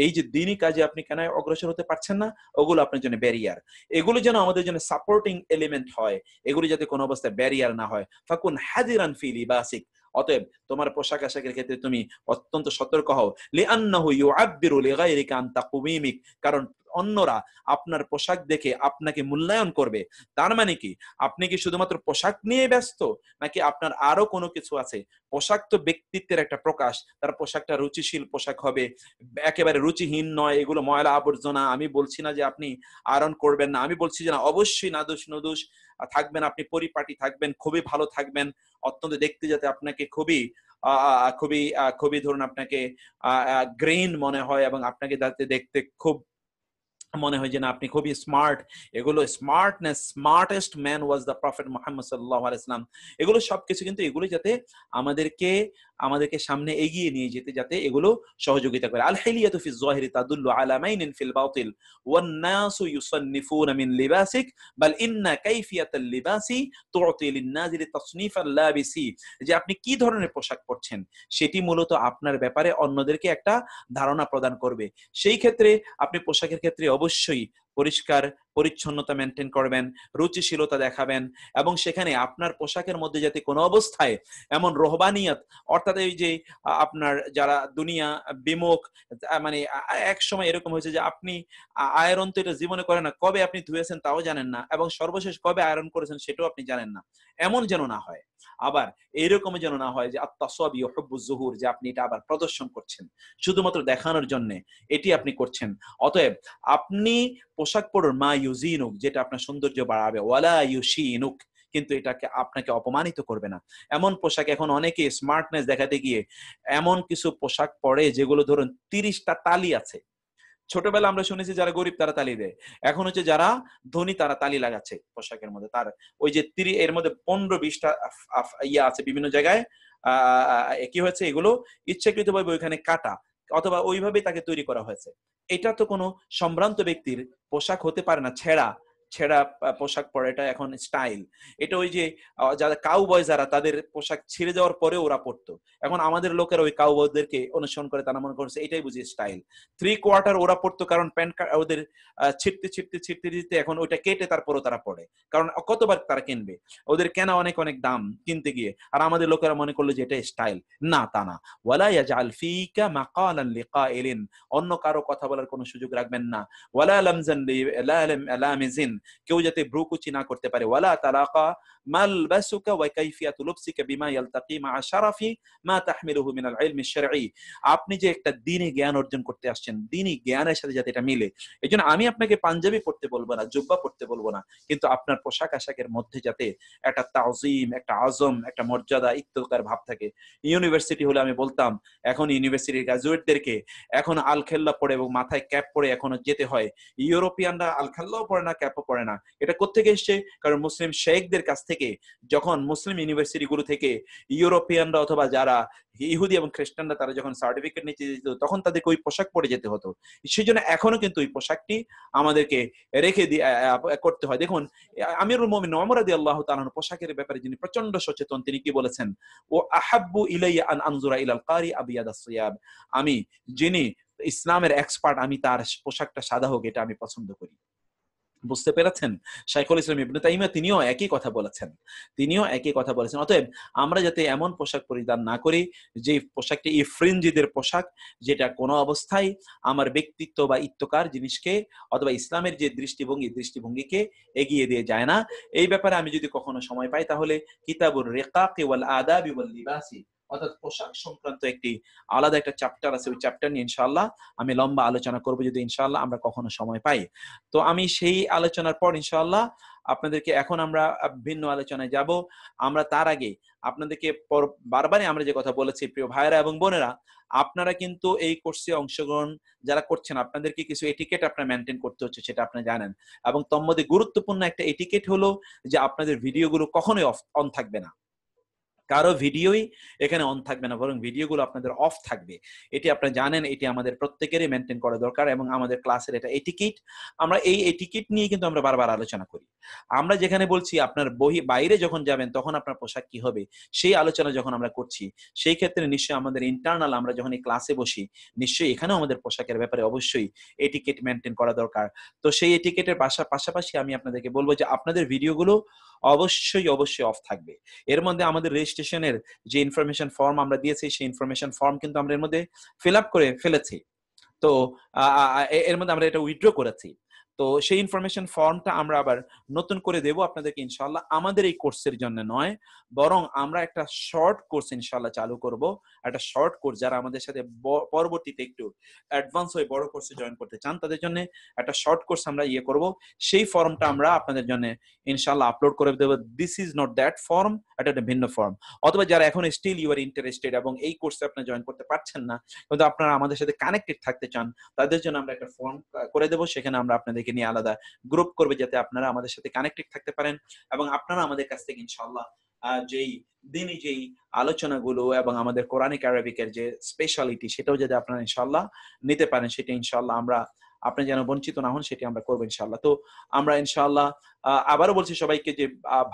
এই যে দ্বীনি কাজে আপনি কেন অগ্রসর হতে পারছেন না, ওগুলো আপনার জন্য ব্যারিয়ার। এগুলো যেন আমাদের জন্য সাপোর্টিং এলিমেন্ট হয়, এগুলো যাতে কোনো অবস্থায় ব্যারিয়ার না হয়। ফাকুন হাদিরান ফি লিবাসিক, অতএব তোমার পোশাক আশাকের ক্ষেত্রে তুমি অত্যন্ত সতর্ক হও। লিআন্নাহু ইউআব্বিরু লিগায়রিকা আন তাকওয়িমিক, কারণ অন্যরা আপনার পোশাক দেখে আপনাকে মূল্যায়ন করবে। তার মানে কি, আপনি কি শুধুমাত্র পোশাক নিয়ে ব্যস্ত, নাকি আপনার আরো কোনো কিছু আছে? পোশাক তো ব্যক্তিত্বের একটা প্রকাশ, তার পোশাকটা রুচিশীল পোশাক হবে, একেবারে রুচিহীন নয়, এগুলো ময়লা আবর্জনা। আমি বলছি না যে আপনি আয়রন করবেন না, আমি বলছি যে না, অবশ্যই নাদুস নুদুস থাকবেন, আপনি পরিপাটি থাকবেন, খুবই ভালো থাকবেন, অত্যন্ত দেখতে যাতে আপনাকে খুবই খুবই খুবই ধরুন আপনাকে গ্রেইন মনে হয়, এবং আপনাকে যাতে দেখতে খুব মনে হয় যে না আপনি খুবই স্মার্ট। এগুলো smartness, smartest man was the prophet Muhammad সাল্লাল্লাহু আলাইহি ওয়াসাল্লাম। এগুলো সবকিছু কিন্তু এগুলো যাতে আমাদেরকে আমাদেরকে সামনে এগিয়ে নিয়ে যেতে, যাতে এগুলো সহযোগিতা করে। আল হিলিয়াতু ফি যাহিরি তাদুল্লু আলা মাইনিন ফিল বাতিল ওয়ান নাসু ইউসান্নিফুনা মিন লিবাসিক বাল ইন্না কাইফিয়াতাল লিবাসি তু'তি লিন নাজিরি তাসনিফাল লাবিসি, যে আপনি কি ধরনের পোশাক পরছেন সেটি মূলত আপনার ব্যাপারে অন্যদেরকে একটা ধারণা প্রদান করবে। সেই ক্ষেত্রে আপনি পোশাকের ক্ষেত্রে অবশ্যই পরিষ্কার পরিচ্ছন্নতা মেনটেন করবেন, রুচিশীলতা দেখাবেন, এবং সেখানে আপনার পোশাকের মধ্যে যাতে কোনো অবস্থায় এমন রহবানিয়ত, অর্থাৎ এই যে আপনার যারা দুনিয়া বিমুখ, মানে এক সময় এরকম হয়েছে যে আপনি আয়রন তো এটা জীবনে করেন না, কবে আপনি ধুয়েছেন তাও জানেন না, এবং সর্বশেষ কবে আয়রন করেছেন সেটাও আপনি জানেন না, এমন যেন না হয়। আবার এইরকম যেন না হয় যে আত-তাসাবি ওয়া হুব্বুজ যুহুর, যে আপনি এটা আবার প্রদর্শন করছেন শুধুমাত্র দেখানোর জন্য, এটি আপনি করছেন। অতএব আপনি পোশাক পরুন মা ইউজিনুক, যেটা আপনার সৌন্দর্য বাড়াবে, ওয়ালা ইউশিনুক, কিন্তু এটাকে আপনাকে অপমানিত করবে না। এমন পোশাক, এখন অনেকে স্মার্টনেস দেখাতে গিয়ে এমন কিছু পোশাক পরে যেগুলো ধরুন 30টা তালি আছে। ছোটবেলা আমরা শুনেছি যারা গরিব তারা তালি দেয়, এখন হচ্ছে যারা ধনী তারা তালি লাগাচ্ছে পোশাকের মধ্যে। তার ওই যে এর মধ্যে 15-20টা ইয়া আছে বিভিন্ন জায়গায়। কি হয়েছে, এগুলো ইচ্ছাকৃতভাবে ওইখানে কাটা, অথবা ওইভাবেই তাকে তৈরি করা হয়েছে। এটা তো কোনো সম্ভ্রান্ত ব্যক্তির পোশাক হতে পারে না। ছেঁড়া ছেঁড়া পোশাক পরে, এটা এখন স্টাইল। এটা ওই যে যারা কাউবয়, যারা তাদের পোশাক ছিঁড়ে যাওয়ার পরে ওরা পড়তো, এখন আমাদের লোকেরা ওই কাউবয়দেরকে অনুসরণ করে, তারা মনে করছে এটাই বুঝি স্টাইল। 3/4 ওরা পড়তো, কারণ প্যান্ট ওদের ছিঁড়তে ছিঁড়তে ছিঁড়তে দিতে এখন ওইটা কেটে তারপরও তারা পড়ে, কারণ কতবার তারা কিনবে, ওদের কেনা অনেক অনেক দাম কিনতে গিয়ে। আর আমাদের লোকেরা মনে করলো যে এটা স্টাইল। না, তা না। ওয়ালা ইয়াজআল ফীকা মাকালান লিকাইলিন, অন্য কারো কথা বলার কোনো সুযোগ রাখবেন না। ওয়ালা লামজান লামিজিন, কেউ যাতে ভ্রুকুচি না করতে পারে। ওয়ালা তালাকা মালবাসুকা ওয়া কাইফিয়াতু লুবসিকা বিমা ইয়ালতাকি মা শারাফি মা তাহমিলুহু মিনাল ইলমি শারঈ, আপনি যে একটা দ্বীনি জ্ঞান অর্জন করতে আসছেন, দ্বীনি জ্ঞানের সাথে যাতে এটা মিলে। এইজন্য আমি আপনাকে পাঞ্জাবি পড়তে বলবো না, জুব্বা পড়তে বলবো না, কিন্তু আপনার পোশাক আশাকের মধ্যে যাতে একটা তাওজিম, একটা আজম, একটা মর্যাদা, ইত্তকার ভাব থাকে। ইউনিভার্সিটি হলে আমি বলতাম, এখন ইউনিভার্সিটির গ্রাজুয়েটদেরকে এখন আলখেল্লা পরে এবং মাথায় ক্যাপ পরে এখনো যেতে হয়। ইউরোপিয়ানরা আলখেল্লাও পরে না, ক্যাপও পরে না। এটা কোত্থেকে এসছে? কারণ মুসলিম শেখদের কাছ থেকে, যখন মুসলিম ইউনিভার্সিটিগুলো থেকে ইউরোপিয়ানরা অথবা যারা ইহুদি এবং খ্রিস্টানরা তারা যখন সার্টিফিকেট নিতে যেত, তখন তাদেরকে ওই পোশাক পরে যেতে হতো। সেই জন্য এখনো কিন্তু ওই পোশাকটি আমাদেরকে রেখে দিয়ে করতে হয়। দেখুন, আমিরুল মুমিনিন ওমর রাদিয়াল্লাহু তাআলা আনহু পোশাকের ব্যাপারে যিনি প্রচন্ড সচেতন, তিনি কি বলেছেন? ও আহাব্বু ইলাইয়া আন আনজুরা ইলাল কারি আবিয়াদাস সিয়াব, আমি যিনি ইসলামের এক্সপার্ট, আমি তার পোশাকটা সাদা হোক, এটা আমি পছন্দ করি। বুঝতে পেরেছেন? শাইখুল ইসলাম ইবনে তাইমিয়া তিনিও একই কথা বলেছেন। তিনিও একই কথা বলেছেন। অতএব আমরা যাতে এমন পোশাক পরিধান না করি যে পোশাকটি ইফরিনজিদের পোশাক, যেটা কোনো অবস্থায় আমার ব্যক্তিত্ব বা ইত্তকার জিনিসকে অথবা ইসলামের যে দৃষ্টিভঙ্গিকে এগিয়ে দিয়ে যায় না। এই ব্যাপারে আমি যদি কখনো সময় পাই, তাহলে কিতাবুর রিকাকি ওয়াল আদাবি ওয়াল লিবাসি, অর্থাৎ পোশাক সংক্রান্ত একটি আলাদা একটা চ্যাপ্টার আছে, ওই চ্যাপ্টার নিয়ে ইনশাআল্লাহ আমি লম্বা আলোচনা করব, যদি ইনশাআল্লাহ আমরা কখনো সময় পাই। তো আমি সেই আলোচনার পর ইনশাআল্লাহ আপনাদেরকে, এখন আমরা ভিন্ন আলোচনায় যাব। আমরা তার আগে আপনাদেরকে বারবারই আমরা যে কথা বলেছি, প্রিয় ভাইরা এবং বোনেরা, আপনারা কিন্তু এই কোর্সে অংশগ্রহণ যারা করছেন, আপনাদেরকে কিছু এটিকেট আপনারা মেনটেন করতে হচ্ছে, সেটা আপনারা জানেন। এবং তোর মধ্যে গুরুত্বপূর্ণ একটা এটিকেট হলো যে আপনাদের ভিডিওগুলো কখনোই অন থাকবে না। কারো ভিডিওই এখানে অন থাকবে না, বরং ভিডিওগুলো আপনাদের অফ থাকবে। এটি আপনারা জানেন, এটি আমাদের প্রত্যেকেরই মেনটেন করা দরকার এবং আমাদের ক্লাসের এটা এটিকেট। আমরা এই এটিকেট নিয়ে কিন্তু আমরা বারবার আলোচনা করি। আমরা যেখানে বলছি আপনার বাইরে যখন যাবেন তখন আপনার পোশাক কি হবে, সেই আলোচনা যখন আমরা করছি, সেই ক্ষেত্রে নিশ্চয়ই আমাদের ইন্টারনাল আমরা যখন এই ক্লাসে বসি, নিশ্চয়ই এখানেও আমাদের পোশাকের ব্যাপারে অবশ্যই এটিকেট মেনটেন করা দরকার। তো সেই এটিকেটের পাশাপাশি আমি আপনাদেরকে বলবো যে আপনাদের ভিডিওগুলো অবশ্যই অফ থাকবে। এর মধ্যে আমাদের রেজিস্ট্রেশনের যে ইনফরমেশন ফর্ম আমরা দিয়েছি, সেই ইনফরমেশন ফর্ম কিন্তু আমরা এর মধ্যে ফিল আপ করে ফেলেছি। তো এর মধ্যে আমরা এটা উইথড্র করেছি। তো সেই ইনফরমেশন ফর্মটা আমরা আবার নতুন করে দেব আপনাদেরকে ইনশাআল্লাহ। আমাদের এই কোর্সের জন্য নয়, বরং আমরা একটা শর্ট কোর্স ইনশাআল্লাহ চালু করব। একটা শর্ট কোর্স যারা আমাদের সাথে পরবর্তীতে একটু অ্যাডভান্স হয়ে বড় কোর্সে জয়েন করতে চান, তাদের জন্য একটা শর্ট কোর্স আমরা করব। সেই ফর্মটা আমরা আপনাদের জন্য ইনশাআল্লাহ আপলোড করে দেব। This is not that form, এটা একটা ভিন্ন ফর্ম। অথবা যারা এখন স্টিল ইউ আর ইন্টারেস্টেড এবং এই কোর্সে আপনি জয়েন করতে পারছেন না, কিন্তু আপনারা আমাদের সাথে কানেক্টেড থাকতে চান, তাদের জন্য আমরা একটা ফর্ম করে দেব। সেখানে আমরা আপনাদেরকে নিয়ে আলাদা গ্রুপ করবে, যাতে আপনারা আমাদের সাথে কানেক্টেড থাকতে পারেন এবং আপনারা আমাদের কাছ থেকে ইনশাআল্লাহ যেই দিনই যেই আলোচনাগুলো এবং আমাদের কোরআনিক আরবিকের যে স্পেশালিটি, সেটাও যদি আপনারা ইনশাআল্লাহ নিতে পারেন, সেটা ইনশাআল্লাহ আমরা, আপনি যেন বঞ্চিত না হন, সেটি আমরা করবো ইনশাআল্লাহ। তো আমরা ইনশাআল্লাহ আবারও বলছি সবাইকে যে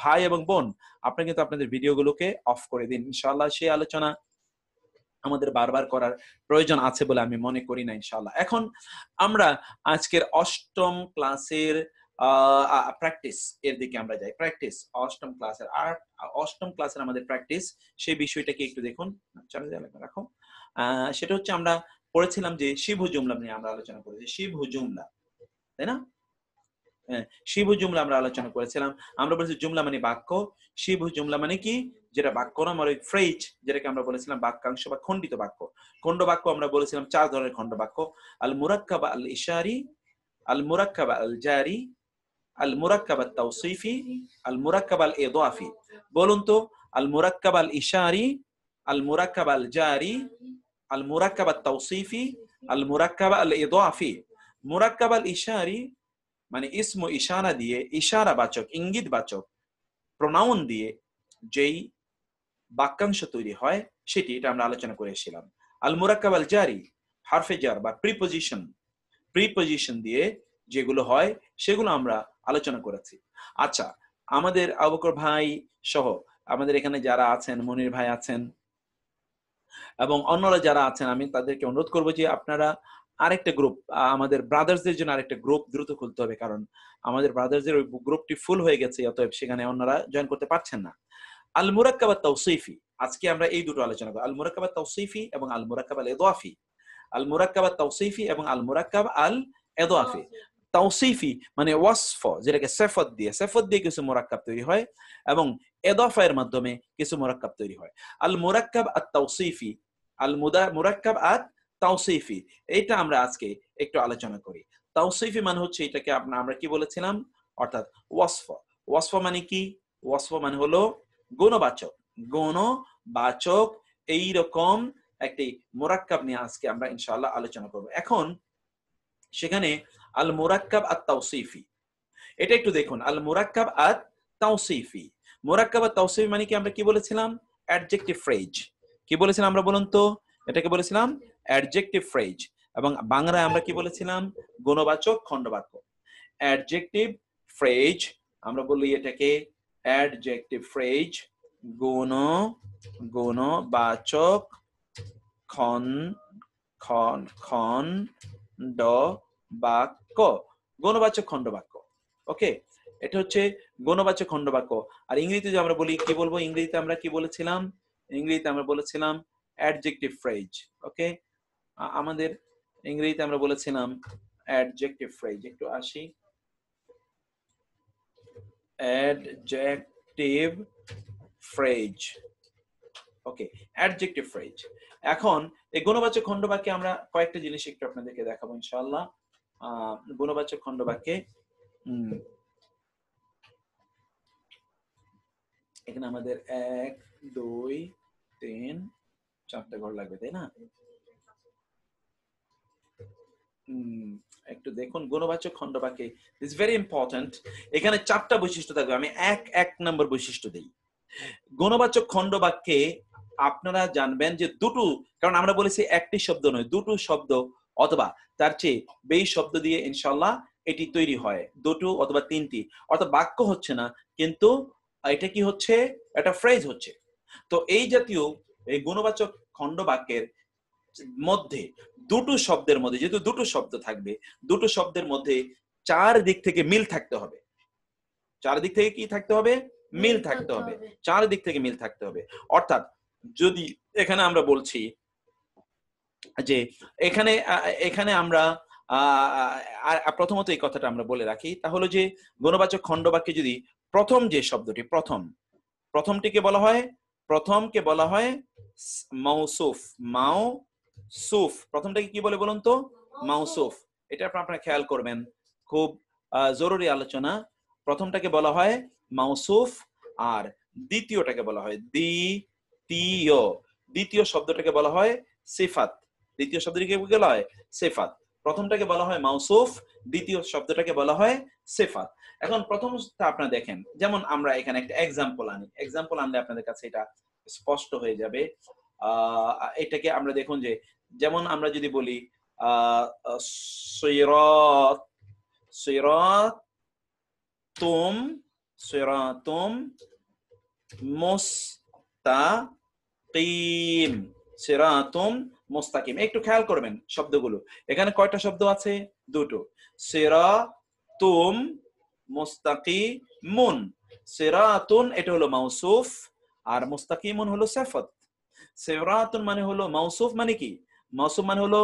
ভাই এবং বোন, আপনি কিন্তু আপনাদের ভিডিওগুলোকে অফ করে দিন ইনশাআল্লাহ। সেই আলোচনা আমাদের বারবার করার প্রয়োজন আছে বলে আমি মনে করি না ইনশাআল্লাহ। এখন আমরা আজকের অষ্টম ক্লাসের প্র্যাকটিস এর দিকে আমরা যাই। প্র্যাকটিস অষ্টম ক্লাসের অষ্টম ক্লাসের আমাদের প্র্যাকটিস, সেই বিষয়টাকে একটু দেখুন, রাখো। সেটা হচ্ছে আমরা পড়েছিলাম যে শিবহু জুমলা নিয়ে আমরা আলোচনা করেছি। শিবহু জুমলা, তাই না? শিবহু জুমলা আমরা আলোচনা করেছিলাম। আমরা বলেছি জুমলা মানে বাক্য, শিবহু জুমলা মানে কি, যেটা বাক্য না, মানে ফ্রেজ, যেটাকে আমরা বলেছিলাম বাক্যাংশ বা খণ্ডিত বাক্য। খণ্ড বাক্য আমরা বলেছিলাম 4 ধরনের খণ্ড বাক্য: আল মুরাক্কাব আল ইশারি, আল মুরাক্কাব আল জারি, আল মুরাক্কাব আত তাওসিফি, আল মুরাক্কাব আল ইদাফি। বলুন তো, আল মুরাক্কাব আল ইশারি, আল মুরাক্কাব আল জারি, আল মুরাক্কাব আত তাওসিফি, আল মুরাক্কাব আল ইদাফি। মুরাক্কাব আল ইশারি মানে ইসমু ইশারা দিয়ে, ইশারা বাচক, ইঙ্গিত বাচক প্রোনাউন দিয়ে যেই বাক্যাংশ তৈরি হয়, সেটি এটা আমরা আলোচনা করে এসেছিলাম। আল মুরাক্কাব আল জারি, হারফে জার বা প্রিপজিশন দিয়ে যেগুলো হয়, সেগুলো আমরা আলোচনা করেছি। আচ্ছা, আমাদের আবু বকর ভাই সহ আমাদের এখানে যারা আছেন, মনির ভাই আছেন এবং অন্যরা যারা আছেন, আমি তাদেরকে অনুরোধ করবো যে আপনারা আরেকটা গ্রুপ, আমাদের ব্রাদার্সদের জন্য আরেকটা গ্রুপ দ্রুত খুলতে হবে, কারণ আমাদের ব্রাদার্সদের ওই গ্রুপটি ফুল হয়ে গেছে, অতএব সেখানে অন্যরা জয়েন করতে পারছেন না। আল মুরাক্কাব আত তাওসিফি, আজকে আমরা এই দুটো আলোচনা করব, আল মুরাক্কাব আত তাওসিফি এবং আল মুরাক্কাব আল ইদাফি। আল মুরাক্কাব আত তাওসিফি এবং আল মুরাক্কাব আল ইদাফি। তাওসিফি মানে ওয়াসফ, যেটাকে সিফাত দিয়ে কিছু মুরাক্কাব তৈরি হয় এবং ইদাফা এর মাধ্যমে কিছু মুরাক্কাব তৈরি হয়। আল মুরাক্কাব আত তাওসিফি, আল মুরাক্কাব আত তাওসিফি, এটা আমরা আজকে একটু আলোচনা করি। তাওসিফি মানে হচ্ছে এটাকে আমরা কি বলেছিলাম, অর্থাৎ ওয়াসফ। ওয়াসফ মানে কি? ওয়াসফ মানে হলো গুণবাচক এইরকম একটি মুরাক্কাব নিয়ে আজকে আমরা ইনশাআল্লাহ আলোচনা করব। এখন সেখানে আল মুরাক্কাব আত তাওসিফি, এটা একটু দেখুন। আল মুরাক্কাব আত তাওসিফি, মুরাক্কাব আত তাওসিফি মানে কি? আমরা কি বলেছিলাম? Adjective phrase. কি বলেছিলাম আমরা, বলুন তো? এটাকে বলেছিলাম অ্যাডজেক্টিভ ফ্রেজ, এবং বাংলায় আমরা কি বলেছিলাম? গুণবাচক খণ্ডবাক্য। অ্যাডজেক্টিভ ফ্রেজ আমরা বলি এটাকে অ্যাডজেক্টিভ ফ্রেজ, গুণবাচক খণ্ডবাক্য, গুণবাচক খণ্ডবাক্য। ওকে, এটা হচ্ছে গুণবাচক খণ্ডবাক্য। আর ইংরেজিতে আমরা বলি, কি বলবো ইংরেজিতে? আমরা কি বলেছিলাম? ইংরেজিতে আমরা বলেছিলাম অ্যাডজেক্টিভ ফ্রেজ। ওকে, আমাদের ইংরেজিতে আমরা বলেছিলাম অ্যাডজেক্টিভ ফ্রেজ। একটু আসি, অ্যাডজেক্টিভ ফ্রেজ। ওকে, অ্যাডজেক্টিভ ফ্রেজ। এখন এই গুণবাচক খণ্ডবাক্যে আমরা কয়েকটা জিনিস একটু আপনাদেরকে দেখাবো ইনশাআল্লাহ। গুণবাচক খণ্ডবাক্যে এখানে আমাদের 1 2 3 4টা ঘর লাগবে, তাই না? একটু দেখুন গুণবাচক খণ্ডবাক্যে, ইটস ভেরি ইম্পর্টেন্ট। এখানে 4টা বৈশিষ্ট্য থাকবে। আমি এক নম্বর বৈশিষ্ট্য দেই। গুণবাচক খণ্ডবাক্যে আপনারা জানবেন যে দুটো, কারণ আমরা বলেছি একটি শব্দ নয়, দুটো শব্দ অথবা তার চেয়ে বেশি শব্দ দিয়ে ইনশাআল্লাহ এটি তৈরি হয়, দুটো অথবা তিনটি, অর্থাৎ বাক্য হচ্ছে না, কিন্তু এটা কি হচ্ছে, একটা ফ্রেজ হচ্ছে। তো এই জাতীয় এই গুণবাচক খণ্ডবাক্যের মধ্যে দুটো শব্দের মধ্যে, যেহেতু দুটো শব্দ থাকবে, দুটো শব্দের মধ্যে চার দিক থেকে মিল থাকতে হবে। চারদিক থেকে কি থাকতে হবে? মিল থাকতে হবে। চারদিক থেকে মিল থাকতে হবে। অর্থাৎ যদি এখানে আমরা বলছি যে এখানে এখানে আমরা প্রথমত এই কথাটা আমরা বলে রাখি, তাহলে যে গুণবাচক খণ্ডবাক্যে যদি প্রথম যে শব্দটি, প্রথমটিকে বলা হয়, প্রথমকে বলা হয় মাউসুফ। মাউসুফ প্রথমটাকে কি বলে বলুন তো? মাউসুফ। এটা আপনারা খেয়াল করবেন, খুব জরুরি আলোচনা। প্রথমটাকে বলা হয় মাউসুফ, আর দ্বিতীয়টাকে বলা হয় দ্বিতীয়। দ্বিতীয় শব্দটাকে বলা হয় সিফাত। দ্বিতীয় শব্দটিকে বলা হয় সিফাত। প্রথমটাকে বলা হয় মাউসুফ, দ্বিতীয় শব্দটাকে বলা হয় সিফাত। এখন প্রথমটা আপনারা দেখেন, যেমন আমরা এখানে একটা এক্সাম্পল আনি, এক্সাম্পল আনলে আপনাদের কাছে এটা স্পষ্ট হয়ে যাবে। এটাকে আমরা দেখুন যে, যেমন আমরা যদি বলি সিরাত, সিরাতুম, সিরাতুম মুস্তাকিম, সিরাতুম মুস্তাকিম। একটু খেয়াল করবেন শব্দগুলো, এখানে কয়টা শব্দ আছে? দুটো। সিরাতুম মুস্তাকিমুন। সিরাতুন এটা হলো মাউসুফ, আর মুস্তাকিমুন হলো সিফাত। সিরাতুন মানে হলো মাউসুফ, মানে কি? মাউসুফ মানে হলো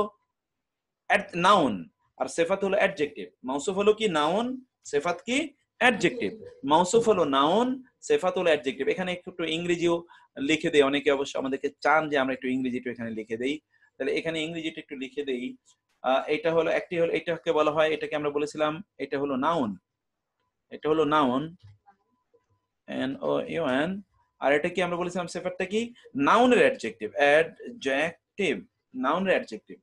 নাউন, আর সিফাত হলো অ্যাডজেক্টিভ। মাউসুফ হলো কি? নাউন। সিফাত কি? অ্যাডজেক্টিভ। মাউসুফ হলো নাউন, সিফাত হলো অ্যাডজেক্টিভ। এখানে একটু ইংরেজিও লিখে দেই, অনেকে অবশ্য আমাদেরকে চান যে আমরা একটু ইংরেজিটা এখানে লিখে দেই, তাহলে এখানে ইংরেজিটা একটু লিখে দেই। এটা হলো একটি, হলো এটাকে বলা হয়, এটাকে আমরা বলেছিলাম এটা হলো নাউন, এটা হলো নাউন, NOUN। আর এটা কি আমরা বলেছিলাম? সিফাতটা কি? নাউনের অ্যাডজেক্টিভ, অ্যাডজেক্টিভ, নাউনের অ্যাডজেক্টিভ।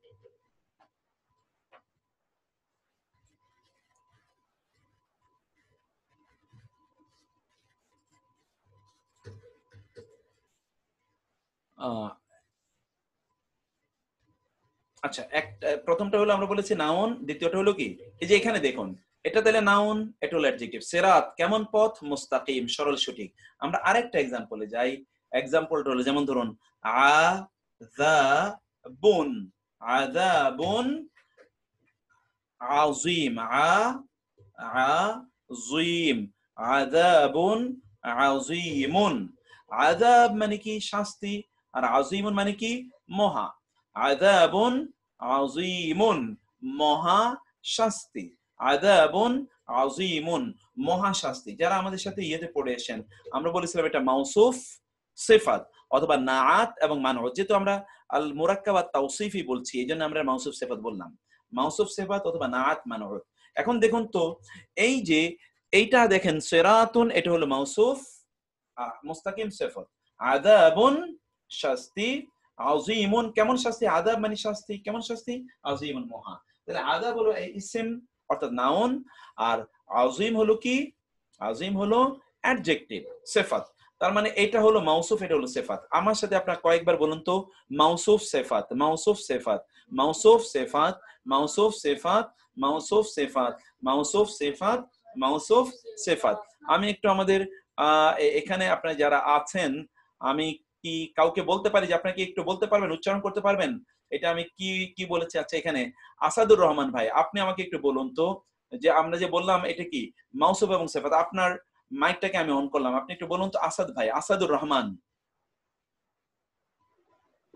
আচ্ছা, প্রথমটা হলো আমরা বলেছি নাউন, দ্বিতীয়টা হলো কি? এই যে এখানে দেখুন, এটা তাহলে নাউন, এটা হলো অ্যাডজেক্টিভ। সিরাত কেমন পথ? মুস্তাকিম সরল সঠিক। আমরা আরেকটা এক্সাম্পলে যাই। এক্সাম্পলটা হলো, যেমন ধরুন আযাবুন, আযাবুন আযীম, আযীম, আযাবুন আযীমুন। আযাব মানে কি? শাস্তি, আর আযীমুন মানে কি? মহা। আযাবুন আযীমুন, মহা শাস্তি। আযাবুন আযীমুন, মহা শাস্তি। যারা আমাদের সাথে ইয়েতে পড়ে এসেছেন, আমরা বলেছিলাম এটা মাউসুফ, সিফাত অথবা নাআত এবং মানউত। যেহেতু আমরা আল মুরাক্কাবাত তাওসিফি বলছি, এইজন্য আমরা মাউসুফ সিফাত বললাম। মাউসুফ সিফাত অথবা নাআত মানউত। এখন দেখুন তো, এই যে এইটা দেখেন, সিরাতুন এটা হলো মাউসুফ, মুস্তাকিম সিফাত। আযাবুন শাস্তি, আযীমুন কেমন শাস্তি? আযাব মানে শাস্তি, কেমন শাস্তি? আযীমুন মহা। তাহলে আযাব হলো ইসম অর্থাৎ নাউন, আর আযীম হলো কি? আযীম হলো অ্যাডজেক্টিভ, সিফাত। তার মানে এটা হলো মাউসুফ, এটা হলো সিফাত। আমার সাথে আপনারা কয়েকবার বলুন তো, মাউসুফ সিফাত, মাউসুফ সিফাত, মাউসুফ সিফাত, মাউসুফ সিফাত, মাউসুফ সিফাত, মাউসুফ সিফাত, মাউসুফ সিফাত। আমি একটু আমাদের এখানে আপনারা যারা আছেন, আমি কি কাউকে বলতে পারি যে আপনারা কি একটু বলতে পারবেন, উচ্চারণ করতে পারবেন এটা আমি কি কি বলেছি? আচ্ছা, এখানে আসাদুর রহমান ভাই, আপনি আমাকে একটু বলুন তো, যে আমরা যে বললাম এটা কি মাউসুফ এবং সিফাত। আপনার মাইকটাকে আমি অন করলাম, আপনি একটু বলুন তো আসাদ ভাই, আসাদুর রহমান,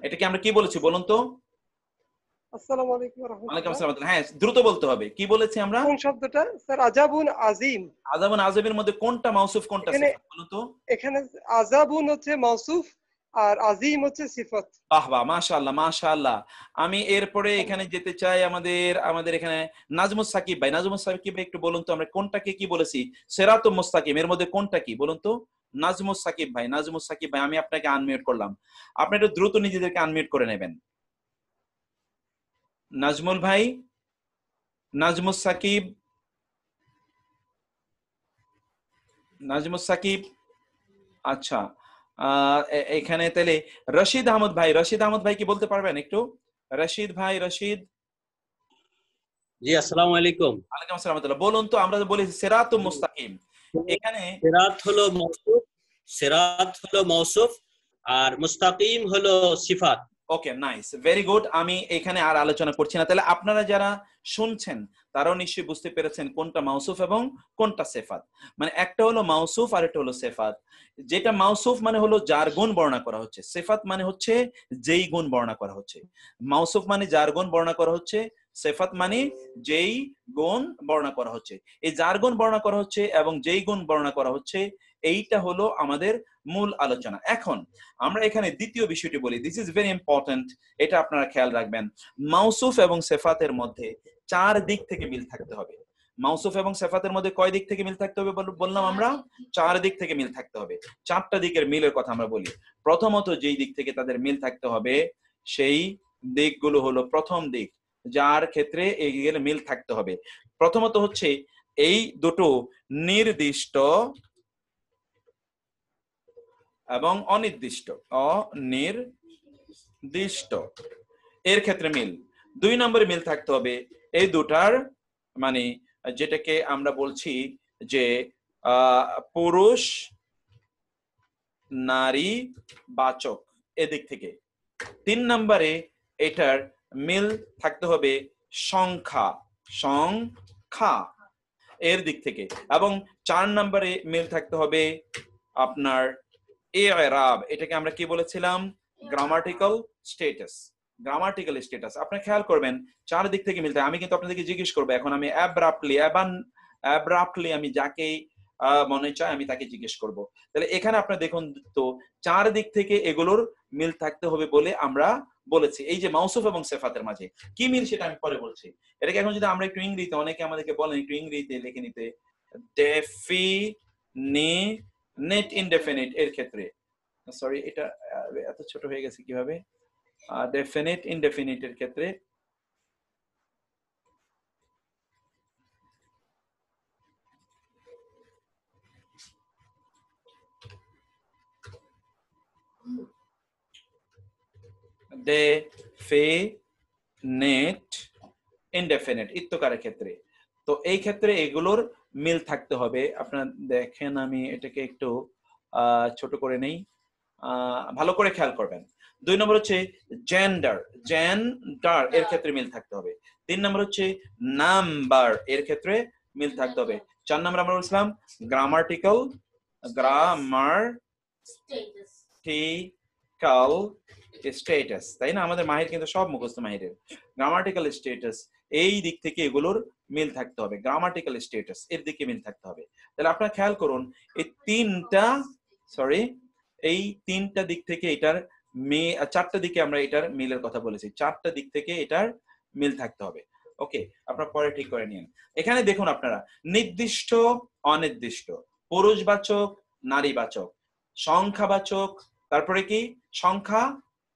এটা কি আমরা কি বলেছি বলুন তো? আসসালামু আলাইকুম ওয়া ওয়ালাইকুম রাহমাতুল্লাহ। আসসালাম। হ্যাঁ, দ্রুত বলতে হবে, কি বলেছি আমরা? কোন শব্দটা স্যার? আযাবুন আযীম। আযাবুন আযীমের মধ্যে কোনটা মাউসুফ, কোনটা এখানে সিফাত বলুন তো? এখানে আযাবুন হচ্ছে মাউসুফ আর আযীম হচ্ছে সিফাত। বাহ বাহ, মাশাআল্লাহ মাশাআল্লাহ। আমি এরপরে এখানে যেতে চাই, আমাদের এখানে নাজমুস সাকিব ভাই। নাজমুস সাকিব ভাই, একটু বলুন তো আমরা কোনটাকে কি বলেছি? সিরাতুম মুস্তাকিম এর মধ্যে কোনটা কি বলুন তো? নাজমুস সাকিব ভাই, নাজমুস সাকিব ভাই, আমি আপনাকে আনমিউট করলাম, আপনি একটু দ্রুত নিজেদেরকে আনমিউট করে নেবেন। নাজমুল ভাই, নাজমুস সাকিব, নাজমুস সাকিব, আচ্ছা, এখানে তাহলে রশিদ আহমদ ভাই কি বলতে পারবেন একটু? রশিদ ভাই, রশিদ। জি, আসসালামু আলাইকুম। ওয়ালাইকুম আসসালাম। বলুন তো, আমরা বলি সিরাতুল মুস্তাকিম, এখানে সিরাত হলো মওসুফ আর মুস্তাকিম হলো সিফাত। ওকে, নাইস, ভেরি গুড। আমি এখানে আর আলোচনা করছি না। তাহলে আপনারা যারা শুনছেন তারাও নিশ্চয়ই বুঝতে পেরেছেন কোনটা মাউসুফ এবং কোনটা সিফাত। মানে একটা হলো মাউসুফ আর একটা হলো সিফাত। যেটা মাউসুফ মানে হলো যার গুণ বর্ণনা করা হচ্ছে, সিফাত মানে হচ্ছে যেই গুণ বর্ণনা করা হচ্ছে। মাউসুফ মানে যার গুণ বর্ণনা করা হচ্ছে, সিফাত মানে যেই গুণ বর্ণনা করা হচ্ছে। এই যার গুণ বর্ণনা করা হচ্ছে এবং যেই গুণ বর্ণনা করা হচ্ছে, এইটা হলো আমাদের মূল আলোচনা। এখন আমরা এখানে দ্বিতীয় বিষয়টি বলি, দিস ইজ ভেরি ইম্পর্টেন্ট, এটা আপনারা খেয়াল রাখবেন। মাউসুফ এবং সিফাতের মধ্যে চার দিক থেকে মিল থাকতে হবে। মাউসুফ এবং সিফাতের মধ্যে কয় দিক থেকে মিল থাকতে হবে বললাম আমরা? চার দিক থেকে মিল থাকতে হবে। চারটা দিকের মিলের কথা আমরা বলি। প্রথমত যেই দিক থেকে তাদের মিল থাকতে হবে সেই দিকগুলো হলো, প্রথম দিক যার ক্ষেত্রে এগুলো মিল থাকতে হবে, প্রথমত হচ্ছে এই দুটো নির্দিষ্ট এবং অনির্দিষ্ট এর ক্ষেত্রে মিল। দুই নম্বরে মিল থাকতে হবে এই দুটার, মানে যেটাকে আমরা বলছি যে পুরুষ নারী বাচক এদিক থেকে। তিন নম্বরে এটার মিল থাকতে হবে সংখ্যা এর দিক থেকে। এবং চার নম্বরে মিল থাকতে হবে আপনার ইরাব, এটাকে আমরা কি বলেছিলাম? Grammatical status. আপনারা খেয়াল করবেন চার দিক থেকে মিলতে। আমি কিন্তু আপনাদেরকে জিজ্ঞেস করবো এখন, আমি অ্যাব্রাপ্টলি আমি যাকে মনে চায় আমি তাকে জিজ্ঞেস করব। তাহলে এখানে আপনারা দেখুন তো চার দিক থেকে এগুলোর মিল থাকতে হবে বলে আমরা বলেছি। এই যে মাউসুফ এবং সিফাতের মাঝে কি মিল সেটা আমি পরে বলছি। এটাকে এখন যদি আমরা একটু ইংরেজিতে, অনেকে আমাদেরকে বলেন একটু ইংরেজিতে লিখে নিতে, ডেফিনিট ইনডেফিনিট এর ক্ষেত্রে, সরি এটা এত ছোট হয়ে গেছে কিভাবে, ডেফিনিট ইনডেফিনিট এর ক্ষেত্রে ডেফিনিট ইনডেফিনিট ইত্যকারের ক্ষেত্রে। তো এই ক্ষেত্রে এগুলোর মিল থাকতে হবে। আপনারা দেখেন আমি এটাকে একটু ছোট করে নেই, ভালো করে খেয়াল করবেন। দুই নম্বর হচ্ছে জেন্ডার এর ক্ষেত্রে মিল থাকতে হবে। তিন নম্বর হচ্ছে নাম্বার এর ক্ষেত্রে মিল থাকতে হবে। চার নম্বর আমরা বলছিলাম গ্রামাটিক্যাল স্ট্যাটাস, তাই না? আমাদের মাহির কিন্তু সব মুখস্থ মাহিরের। গ্রামাটিক্যাল স্ট্যাটাস এই দিক থেকে এগুলোর মিল থাকতে হবে, গ্রামাটিক্যাল স্ট্যাটাস এর দিকে মিল থাকতে হবে। তাহলে আপনারা খেয়াল করুন এই তিনটা দিক থেকে এটার চারটা দিকে আমরা এটার মিলের কথা বলেছি, চারটা দিক থেকে এটার মিল থাকতে হবে। ওকে, আপনারা পরে ঠিক করে নিন। এখানে দেখুন আপনারা নির্দিষ্ট অনির্দিষ্ট, পুরুষবাচক নারীবাচক, সংখ্যাবাচক, তারপরে কি সংখ্যা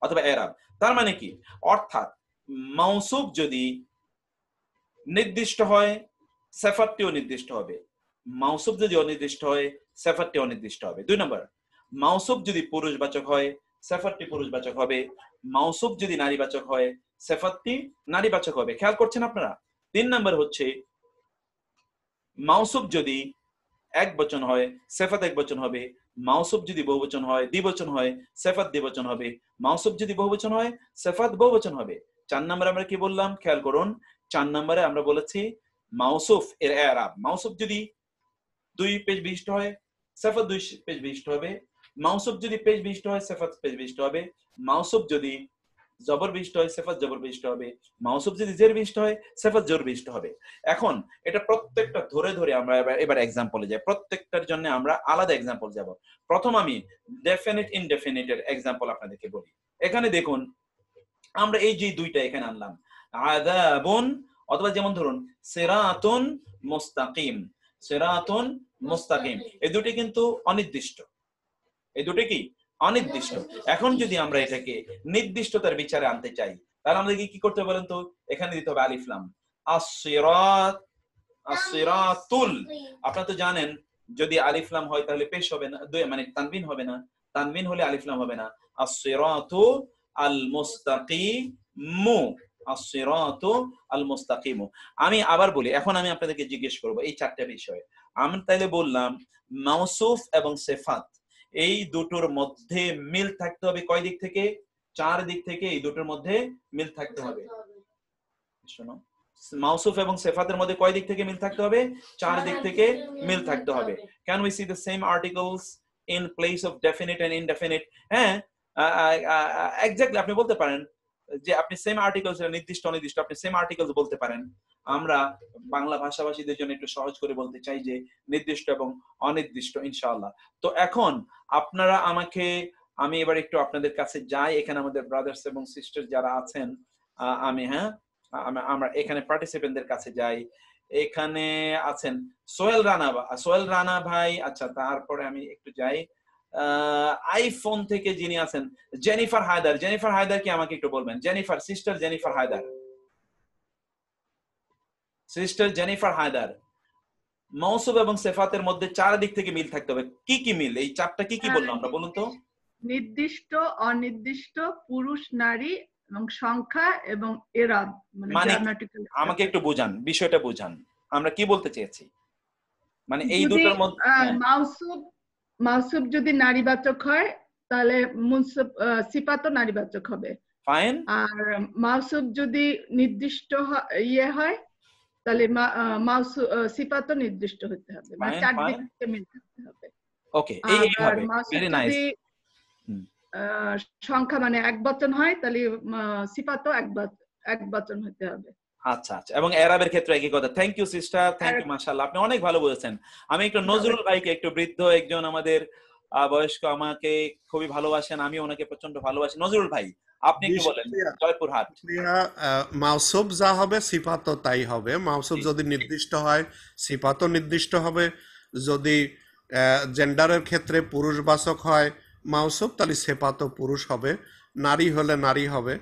অথবা এরাব। তার মানে কি? অর্থাৎ মাউসুফ যদি নির্দিষ্ট হয় সিফাতটিও নির্দিষ্ট হবে, মাউসুফ যদি অনির্দিষ্ট হয় সিফাতটি অনির্দিষ্ট হবে। দুই নম্বর, মাউসুফ যদি পুরুষবাচক হয় সিফাতটি পুরুষবাচক হবে, মাউসুফ যদি নারীবাচক হয় সিফাতটি নারীবাচক হবে। খেয়াল করছেন আপনারা? তিন নম্বর হচ্ছে মাউসুফ যদি একবচন হয় সিফাত একবচন হবে, মাউসুফ যদি বহুবচন হয় দ্বিবচন হয় সিফাত দ্বিবচন হবে, মাউসুফ যদি বহুবচন হয় সিফাত বহুবচন হবে। চার নম্বরে আমরা কি বললাম খেয়াল করুন, চার নম্বরে আমরা বলেছি মাউসুফ এর ইরাব। মাউসুফ যদি 2 পেজ বিশিষ্ট হয় সিফাত 2 পেজ বিশিষ্ট হবে, মাউসুফ যদি পেজ বিশিষ্ট হয় সিফাত পেজ বিশিষ্ট হবে, মাউসুফ যদি জবর বিশিষ্ট হয় সিফাত জবর বিশিষ্ট হবে, মাউসুফ যদি জের বিশিষ্ট হয় সিফাত জের বিশিষ্ট হবে। এখন এটা প্রত্যেকটা ধরে ধরে আমরা এবার एग्जांपले যাই, প্রত্যেকটার জন্য আমরা আলাদা एग्जांपल যাব। প্রথম আমি ডেফিনিট ইনডেফিনিট এর एग्जांपल আপনাদেরকে বলি। এখানে দেখুন আমরা এই যে দুইটা এখানে আনলাম, আযাবুন অথবা যেমন ধরুন সিরাতুন মুস্তাকিম, এই দুটি কিন্তু অনির্দিষ্ট, এই দুটি কি অনির্দিষ্ট। এখন যদি আমরা এটাকে নির্দিষ্টতার বিচারে আনতে চাই তাহলে আমাদেরকে কি করতে হবে বলেন তো? এখানে দিতে হবে আলিফ লাম। আসিরাতুল, আপনারা তো জানেন যদি আলিফ লাম হয় তাহলে পেশ হবে না, মানে তানবিন হবে না, তানবিন হলে আলিফ লাম হবে না। আস-সিরাতু আল মুস্তাকিমু, আস-সিরাতু আল মুস্তাকিমু। আমি আবার বলি, এখন আমি আপনাদেরকে জিজ্ঞেস করব এই চারটা বিষয়। আমি তাইলে বললাম মাউসুফ এবং সিফাত এই দুটোর মধ্যে মিল থাকতে হবে কয় দিক থেকে? চার দিক থেকে এই দুটোর মধ্যে মিল থাকতে হবে। শোনো, মাউসুফ এবং সিফাতের মধ্যে কয় দিক থেকে মিল থাকতে হবে? চার দিক থেকে মিল থাকতে হবে। Can we see the same articles in place of definite and indefinite? হ্যাঁ, এক্স্যাক্টলি আপনি বলতে পারেন যে আপনি সেম আর্টিকেলস নির্দিষ্ট অনির্দিষ্ট, আপনি সেম আর্টিকেলস বলতে পারেন। আমরা বাংলা ভাষাভাষীদের জন্য একটু সহজ করে বলতে চাই যে নির্দিষ্ট এবং অনির্দিষ্ট, ইনশাআল্লাহ। তো এখন আপনারা আমাকে, আমি এবার একটু আপনাদের কাছে যাই। এখানে আমাদের ব্রাদার্স এবং সিস্টার যারা আছেন, আমি আমরা এখানে পার্টিসিপেন্টদের কাছে যাই। এখানে আছেন সোহেল রানা ভাই, আচ্ছা তারপরে আমি একটু যাই আইফোন থেকে যিনি আছেন জেনিফার হায়দার কি আমাকে একটু বলবেন? সিস্টার জেনিফার হায়দার, মৌসুফ এবং সিফাতের মধ্যে চার দিক থেকে মিল থাকতে হবে। কি কি মিল? এই চারটা কি কি বললাম আমরা, বলুন তো। নির্দিষ্ট, অনির্দিষ্ট, পুরুষ নারী এবং সংখ্যা এবং এরাব, মানে আমাকে একটু বোঝান, বিষয়টা বোঝান, আমরা কি বলতে চেয়েছি। মানে এই দুটোর মধ্যে মাউসুফ যদি নারীবাচক হয় তাহলে সিফাতও নারীবাচক হবে। ফাইন। আর মাউসুফ যদি নির্দিষ্ট হয় তাহলে সিফাতও নির্দিষ্ট হতে হবে, মানে চার দিক থেকে মিল থাকতে হবে। ওকে, এইভাবে ভেরি নাইস। সংখ্যা মানে এক বচন হয় তাহলে সিফাতও এক বচন হতে হবে। আচ্ছা আচ্ছা, এবং এরাবের ক্ষেত্রে একই কথা। Thank you sister, thank you, মাশাআল্লাহ, আপনি অনেক ভালো বলেছেন। আমি একটু নজরুল ভাইকে, একটু বৃদ্ধ একজন আমাদের বয়স্ক, আমাকে খুবই ভালোবাসেন, আমি ওনাকে প্রচন্ড ভালোবাসি। নজরুল ভাই আপনি একটু বলেন। জয়পুরহাট। মাউসুফ যা হবে সিফাতও তাই হবে। মাউসুফ যদি নির্দিষ্ট হয় সিফাতও নির্দিষ্ট হবে। যদি জেন্ডারের ক্ষেত্রে পুরুষবাচক হয় মাউসুফ তাহলে সিফাতও পুরুষ হবে, নারী হলে নারী হবে।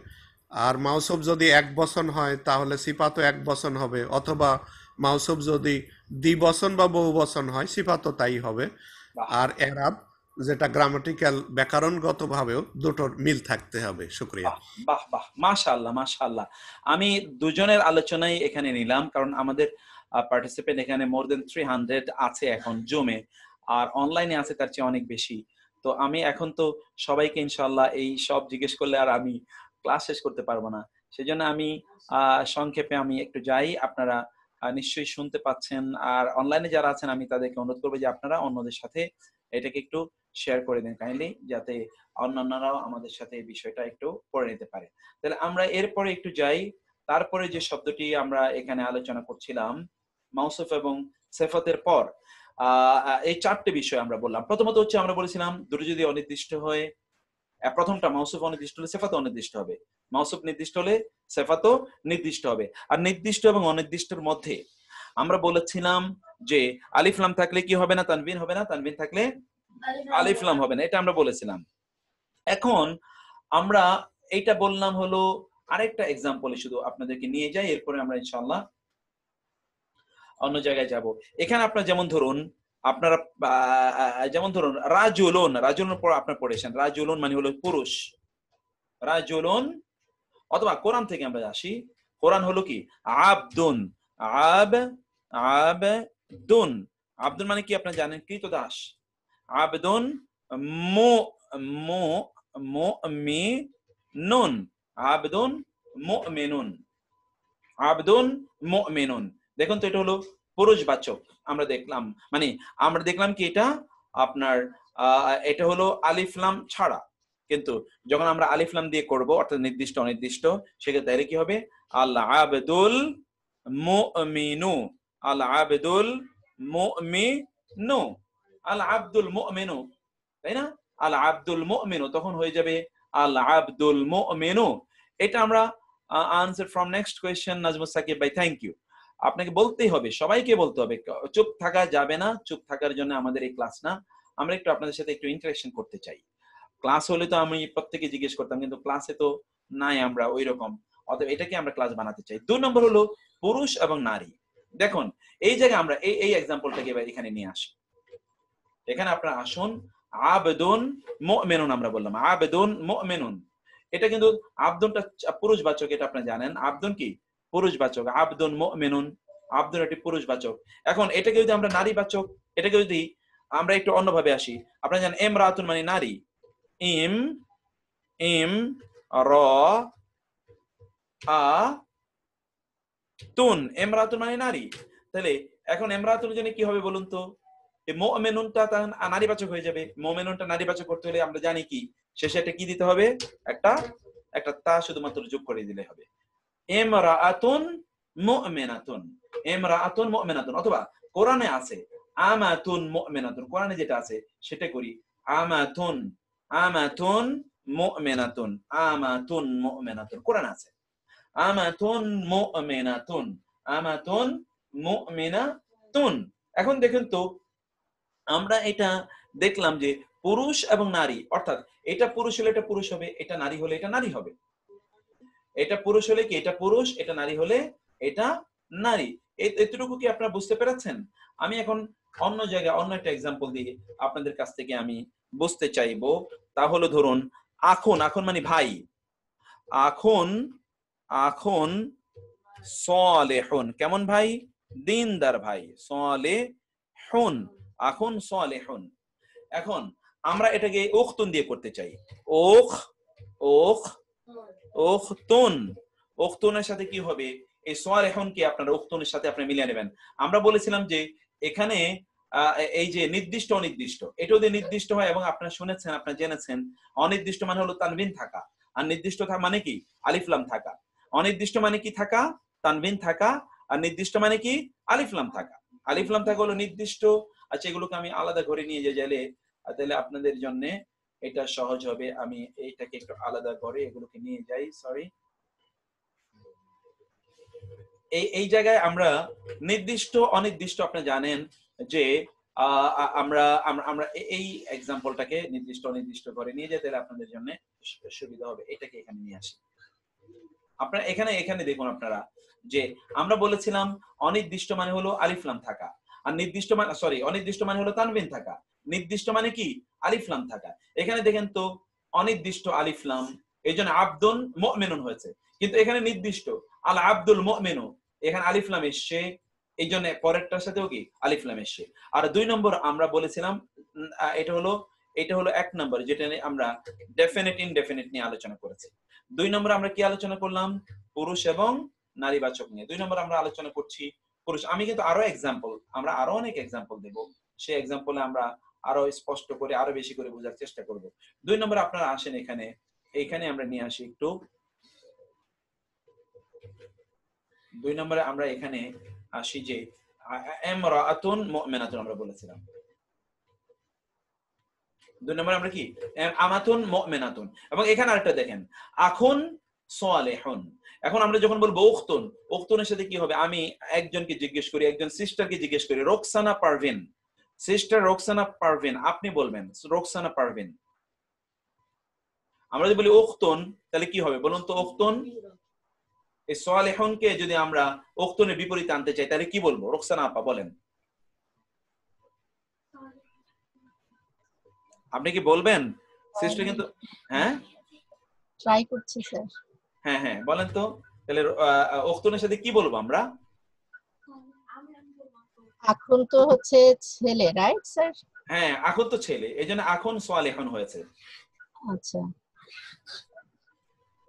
আর মাউসুফ যদি এক বচন হয় তাহলে সিফাতও এক বচন হবে, অথবা মাউসুফ যদি দ্বিবচন বা বহু বচন হয় সিফাতও তাই হবে। আর এরাব যেটা গ্রামাটিক্যাল ব্যাকরণগতভাবেও দুটোর মিল থাকতে হবে। শুকরিয়া। বাহ বাহ, মাশাআল্লাহ। আমি দুজনের আলোচনাই এখানে নিলাম, কারণ আমাদের পার্টিসিপেন্ট এখানে মোর দেন 300 আছে এখন জুমে, আর অনলাইনে আছে তার চেয়ে অনেক বেশি। তো আমি এখন তো সবাইকে ইনশাআল্লাহ এই সব জিজ্ঞেস করলে আর আমি ক্লাস শেষ করতে পারবো না, সেজন্য আমি সংক্ষেপে আমি একটু যাই। আপনারা নিশ্চয়ই শুনতে পাচ্ছেন, আর অনলাইনে যারা আছেন আমি তাদেরকে অনুরোধ করবো যে আপনারা অন্যদের সাথে এটাকে একটু শেয়ার করে দেন কাইন্ডলি, যাতে অন্যান্যরাও আমাদের সাথে এই বিষয়টা একটু পড়ে নিতে পারে। তাহলে আমরা এরপরে একটু যাই। তারপরে যে শব্দটি আমরা এখানে আলোচনা করছিলাম মাউসুফ এবং সিফাতের পর, এই চারটি বিষয় আমরা বললাম। প্রথমত হচ্ছে আমরা বলেছিলাম দুটো যদি অনির্দিষ্ট হয়, প্রথমটা মাউসুফ অনির্দিষ্ট হলে সিফাতও অনির্দিষ্ট হবে, মাউসুফ নির্দিষ্ট হলে সিফাতও নির্দিষ্ট হবে। আর নির্দিষ্ট এবং অনির্দিষ্টর মধ্যে আমরা বলেছিলাম যে আলিফ লাম থাকলে কি হবে না? তানবিন হবে না, তানবিন থাকলে আলিফ লাম হবে না, এটা আমরা বলেছিলাম। এখন আমরা এইটা বললাম হলো, আরেকটা এক্সাম্পলে শুধু আপনাদেরকে নিয়ে যাই, এরপরে আমরা ইনশাআল্লাহ অন্য জায়গায় যাব। এখানে আপনারা যেমন ধরুন, আপনারা যেমন ধরুন রাজুলুন পর আপনারা পড়েছেন, রাজুলুন মানে হলো পুরুষ, রাজুলুন। অথবা কোরআন থেকে আমরা আসি, কোরআন হলো কি? আবদুন, আবদুন মানে কি আপনারা জানেন? কৃতদাস। আবদুন মুমিনুন, আবদুন মুমিনুন, আবদুন মুমিনুন। দেখুন তো এটা হলো পুরুষবাচক। আমরা দেখলাম কি এটা আপনার এটা হলো আলিফ লাম ছাড়া, কিন্তু যখন আমরা আলিফ লাম দিয়ে করব অর্থাৎ নির্দিষ্ট অনির্দিষ্ট, সেক্ষেত্রে কি হবে? আল আবদুল মুমিনু, আল আবদুল মুমিনু, আল আবদুল মুমিনু, তাই না? আল আবদুল মুমিনু তখন হয়ে যাবে আল আবদুল মুমিনু। এটা আমরা answer from next question Nazmus Sakib ভাই, থ্যাংক ইউ। আপনাকে বলতেই হবে, সবাইকে বলতে হবে, চুপ থাকা যাবে না। চুপ থাকার জন্য আমাদের এই ক্লাস না, আমরা একটু আপনাদের সাথে একটু ইন্টারেকশন করতে চাই। ক্লাস হলে তো আমি প্রত্যেকে জিজ্ঞেস করতাম, কিন্তু ক্লাসে তো নাই আমরা ওই রকম, অতএব এটাকে আমরা ক্লাস বানাতে চাই। 2 নম্বর হলো পুরুষ এবং নারী। দেখুন এই জায়গায় আমরা এই এক্সাম্পলটাকে এবার এখানে নিয়ে আসি। এখানে আপনারা আসুন, আবদুন মুমিনুন আমরা বললাম, আবদুন মুমিনুন। এটা কিন্তু আবদুনটা পুরুষবাচক, এটা আপনারা জানেন। আবদুন কি পুরুষবাচক, আবদুন মুমিনুন, আবদুন একটি পুরুষবাচক। এখন এটাকে যদি আমরা নারীবাচক, এটাকে যদি আমরা একটু অন্যভাবে আসি, আপনারা জানেন ইমরাতুন মানে নারী, ইম র আ তুন, ইমরাতুন মানে নারী। তাহলে এখন ইমরাতুনের জন্য কি হবে বলুন তো? এই মুমিনুনটা নারীবাচক হয়ে যাবে। মুমিনুনটা নারীবাচক করতে হলে আমরা জানি কি শেষে একটা কি দিতে হবে, একটা তা শুধুমাত্র যোগ করে দিলে হবে। ইমরাআতুন মুমিনাতুন, ইমরাআতুন মুমিনাতুন। অথবা কোরআনে আছে আমাতুন মুমিনাতুন, কোরআনে যেটা আছে সেটা করি, আমাতুন মুমিনাতুন, আমাতুন মুমিনাতুন, কোরআন আছে আমাতুন মুমিনাতুন। এখন দেখুন তো, আমরা এটা দেখলাম যে পুরুষ এবং নারী, অর্থাৎ এটা পুরুষ হলে এটা পুরুষ হবে, এটা নারী হলে এটা নারী হবে। এটা পুরুষ হলে কি এটা পুরুষ, এটা নারী হলে এটা নারী। এতটুকু কি আপনারা বুঝতে পেরেছেন? আমি এখন অন্য জায়গায় অন্য একটা এক্সাম্পল দিয়ে আপনাদের কাছ থেকে আমি বুঝতে চাইবো। তাহলে ধরুন আখুন, আখুন মানে ভাই, আখুন সালেহুন, কেমন ভাই? দিনদার ভাই, সালেহুন, আখুন সালেহুন। এখন আমরা এটাকে উখতুন দিয়ে করতে চাই, উখতুনের সাথে কি হবে? এই সালেহুন কে আপনারা উখতুনের সাথে আপনি মিলিয়ে নেবেন। আমরা বলেছিলাম যে এখানে এই যে নির্দিষ্ট অনির্দিষ্ট, এটা যদি নির্দিষ্ট হয়, এবং আপনারা শুনেছেন, আপনারা জেনেছেন, অনির্দিষ্ট মানে হলো তানবিন থাকা, আর নির্দিষ্ট মানে কি আলিফ লাম থাকা। অনির্দিষ্ট মানে কি থাকা, তানবিন থাকা, আর নির্দিষ্ট মানে কি আলিফ লাম থাকা। আলিফ লাম থাকা হলো নির্দিষ্ট। আচ্ছা, এগুলোকে আমি আলাদা ঘরে নিয়ে গেলে তাহলে আপনাদের জন্য এটা সহজ হবে। আমি এইটাকে একটু আলাদা করে এগুলোকে নিয়ে যাই, সরি। এই জায়গায় আমরা নির্দিষ্ট অনির্দিষ্ট, আপনি জানেন যে আমরা এই এক্সাম্পলটাকে নির্দিষ্ট অনির্দিষ্ট করে নিয়ে যেতে হলে আপনাদের জন্য সুবিধা হবে। এটাকে এখানে নিয়ে আসি। আপনারা এখানে দেখুন, আপনারা যে আমরা বলেছিলাম অনির্দিষ্ট মানে হলো আলিফ লাম থাকা, আর নির্দিষ্ট মানে অনির্দিষ্ট মানে হলো তানবিন থাকা, নির্দিষ্ট মানে কি আলিফ লাম থাকা। এখানে দেখেন তো অনির্দিষ্ট আলিফ লাম, এই জন্য আব্দুন মুমিনুন হয়েছে, কিন্তু এখানে নির্দিষ্ট আল আব্দুল মুমিনু, এখানে আলিফ লাম এসছে, এই জন্য পরেরটার সাথেও কি আলিফ লাম এসছে। আর 2 নম্বর আমরা বলেছিলাম এটা হলো 1 নম্বর, যেটা আমরা ডেফিনিট ইনডেফিনিট নিয়ে আলোচনা করেছি। 2 নম্বর আমরা কি আলোচনা করলাম? পুরুষ এবং নারীবাচক নিয়ে 2 নম্বর আমরা আলোচনা করছি পুরুষ। আমি কিন্তু আমরা আরো অনেক এক্সাম্পল দেব, সেই এক্সাম্পলে আমরা আরো স্পষ্ট করে আরো বেশি করে বোঝার চেষ্টা করব। 2 নম্বর আপনারা আসেন এখানে আমরা নিয়ে আসি একটু। 2 নম্বরে আমরা এখানে আসি যে ইমরাআতুন মুমিনাতুন আমরা বলেছিলাম। 2 নম্বরে আমরা কি আমাতুন মুমিনাতুন। এবং এখানে আরেকটা দেখেন আখুন সালেহুন। এখন আমরা যখন বলবো উখতুনের সাথে কি হবে? আমি একজনকে জিজ্ঞেস করি, একজন সিস্টারকে জিজ্ঞেস করি, রোকসানা পারভিন, সিস্টার রোকসানা পারভিন, আপনি বলবেন রোকসানা পারভিন। আমরা যদি বলি উখতুন, তাহলে কি হবে বলুন তো? উখতুন, এই সালেহুনকে যদি আমরা উখতুনের বিপরীতে আনতে চাই, তাহলে কি বলবো? রোকসানা আপা বলেন, আপনি কি বলবেন? সিস্টার কিন্তু হ্যাঁ ট্রাই করছি স্যার। হ্যাঁ বলেন তো, তাহলে উখতুনের সাথে কি বলবো আমরা? আখুন তো হচ্ছে ছেলে, রাইট স্যার? হ্যাঁ, আখুন তো ছেলে, এইজন্য আখুন সালেহুন হয়েছে। আচ্ছা,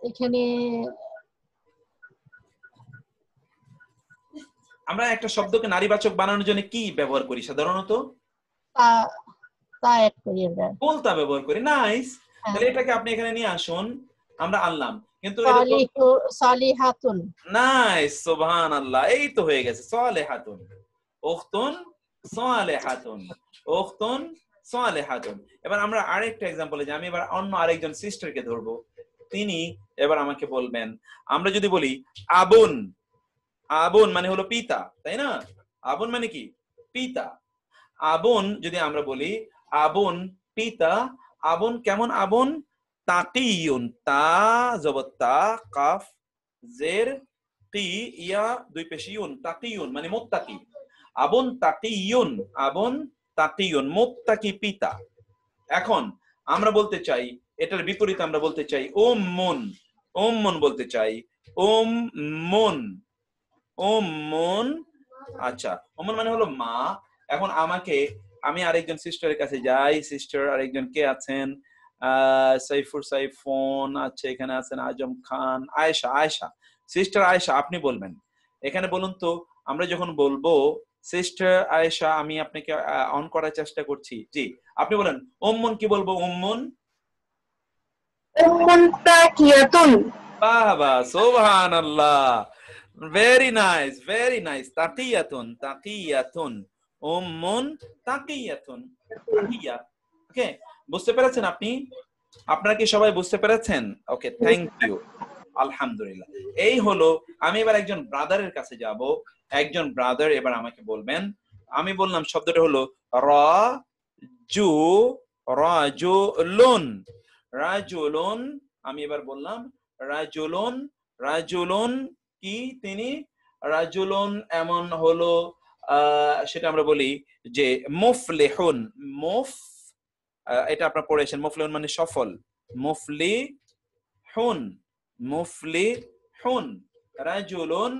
এখানে আমরা একটা শব্দকে নারীবাচক বানানোর জন্য কি ব্যবহার করি সাধারণত? তা অ্যাড করি আমরা, বলতা ব্যবহার করি। নাইস। তাহলে এটাকে আপনি এখানে নিয়ে আসুন, আমরা আনলাম। কিন্তু সালিহাতুন, নাইস, সুবহানাল্লাহ, এই তো হয়ে গেছে, সালেহাতুন, উখতুন সালেহাতুন, উখতুন সালেহাতুন। এবার আমরা আরেকটা এক্সাম্পলে যাই। আমি এবার অন্য আরেকজন সিস্টারকে ধরবো, তিনি এবার আমাকে বলবেন। আমরা যদি বলি আবুন, আবুন মানে হলো পিতা, তাই না? আবুন মানে কি পিতা। আবুন যদি আমরা বলি আবুন পিতা, আবুন কেমন? আবুন তাকিয়ুন, তা জবর তা, কাফ জের কি, ইয়া দুই পেশ ইউন, তাকিয়ুন মানে মুত্তাকি। আবুন তাকিয়ুন, আবুন তাকিয়ুন, মুত্তাকি পিতা। এখন আমরা বলতে চাই এটার বিপরীতে, আমরা বলতে চাই উম্মুন, উম্মুন বলতে চাই, উম্মুন, উম্মুন। আচ্ছা, উম্মুন মানে হলো মা। এখন আমি আরেকজন সিস্টারের কাছে যাই। সিস্টার আরেকজন কে আছেন? সাইফোন, আচ্ছা এখানে আছেন আজম খান, আয়েশা। আয়েশা, সিস্টার আয়েশা আপনি বলবেন। এখানে বলুন তো, আমরা যখন বলবো সিস্টার আয়েশা, আমি আপনাকে অন করার চেষ্টা করছি। জি, আপনি বলেন উম্মুন কি বলবো? উম্মুন, উম্মুন তাকিয়াতুন। বাহ বাহ, সুবহানাল্লাহ, ভেরি নাইস, ভেরি নাইস। তাকিয়াতুন, তাকিয়াতুন, উম্মুন তাকিয়াতুন, তাকিয়া। ওকে, বুঝতে পেরেছেন আপনি? আপনারা কি সবাই বুঝতে পেরেছেন? ওকে, থ্যাংক ইউ, আলহামদুলিল্লাহ। এই হলো, আমি এবার একজন ব্রাদারের কাছে যাব। একজন ব্রাদার এবার আমাকে বলবেন। আমি বললাম শব্দটা হলো রাজুলুন, রাজুলুন। আমি এবার বললাম রাজুলুন, রাজুলুন কি তিনি? রাজুলুন এমন হলো সেটা আমরা বলি যে মুফলিহুন, এটা আপনারা পড়েছেন, মুফলিহুন মানে সফল, মুফলিহুন, মুফলিহুন, রাজুলুন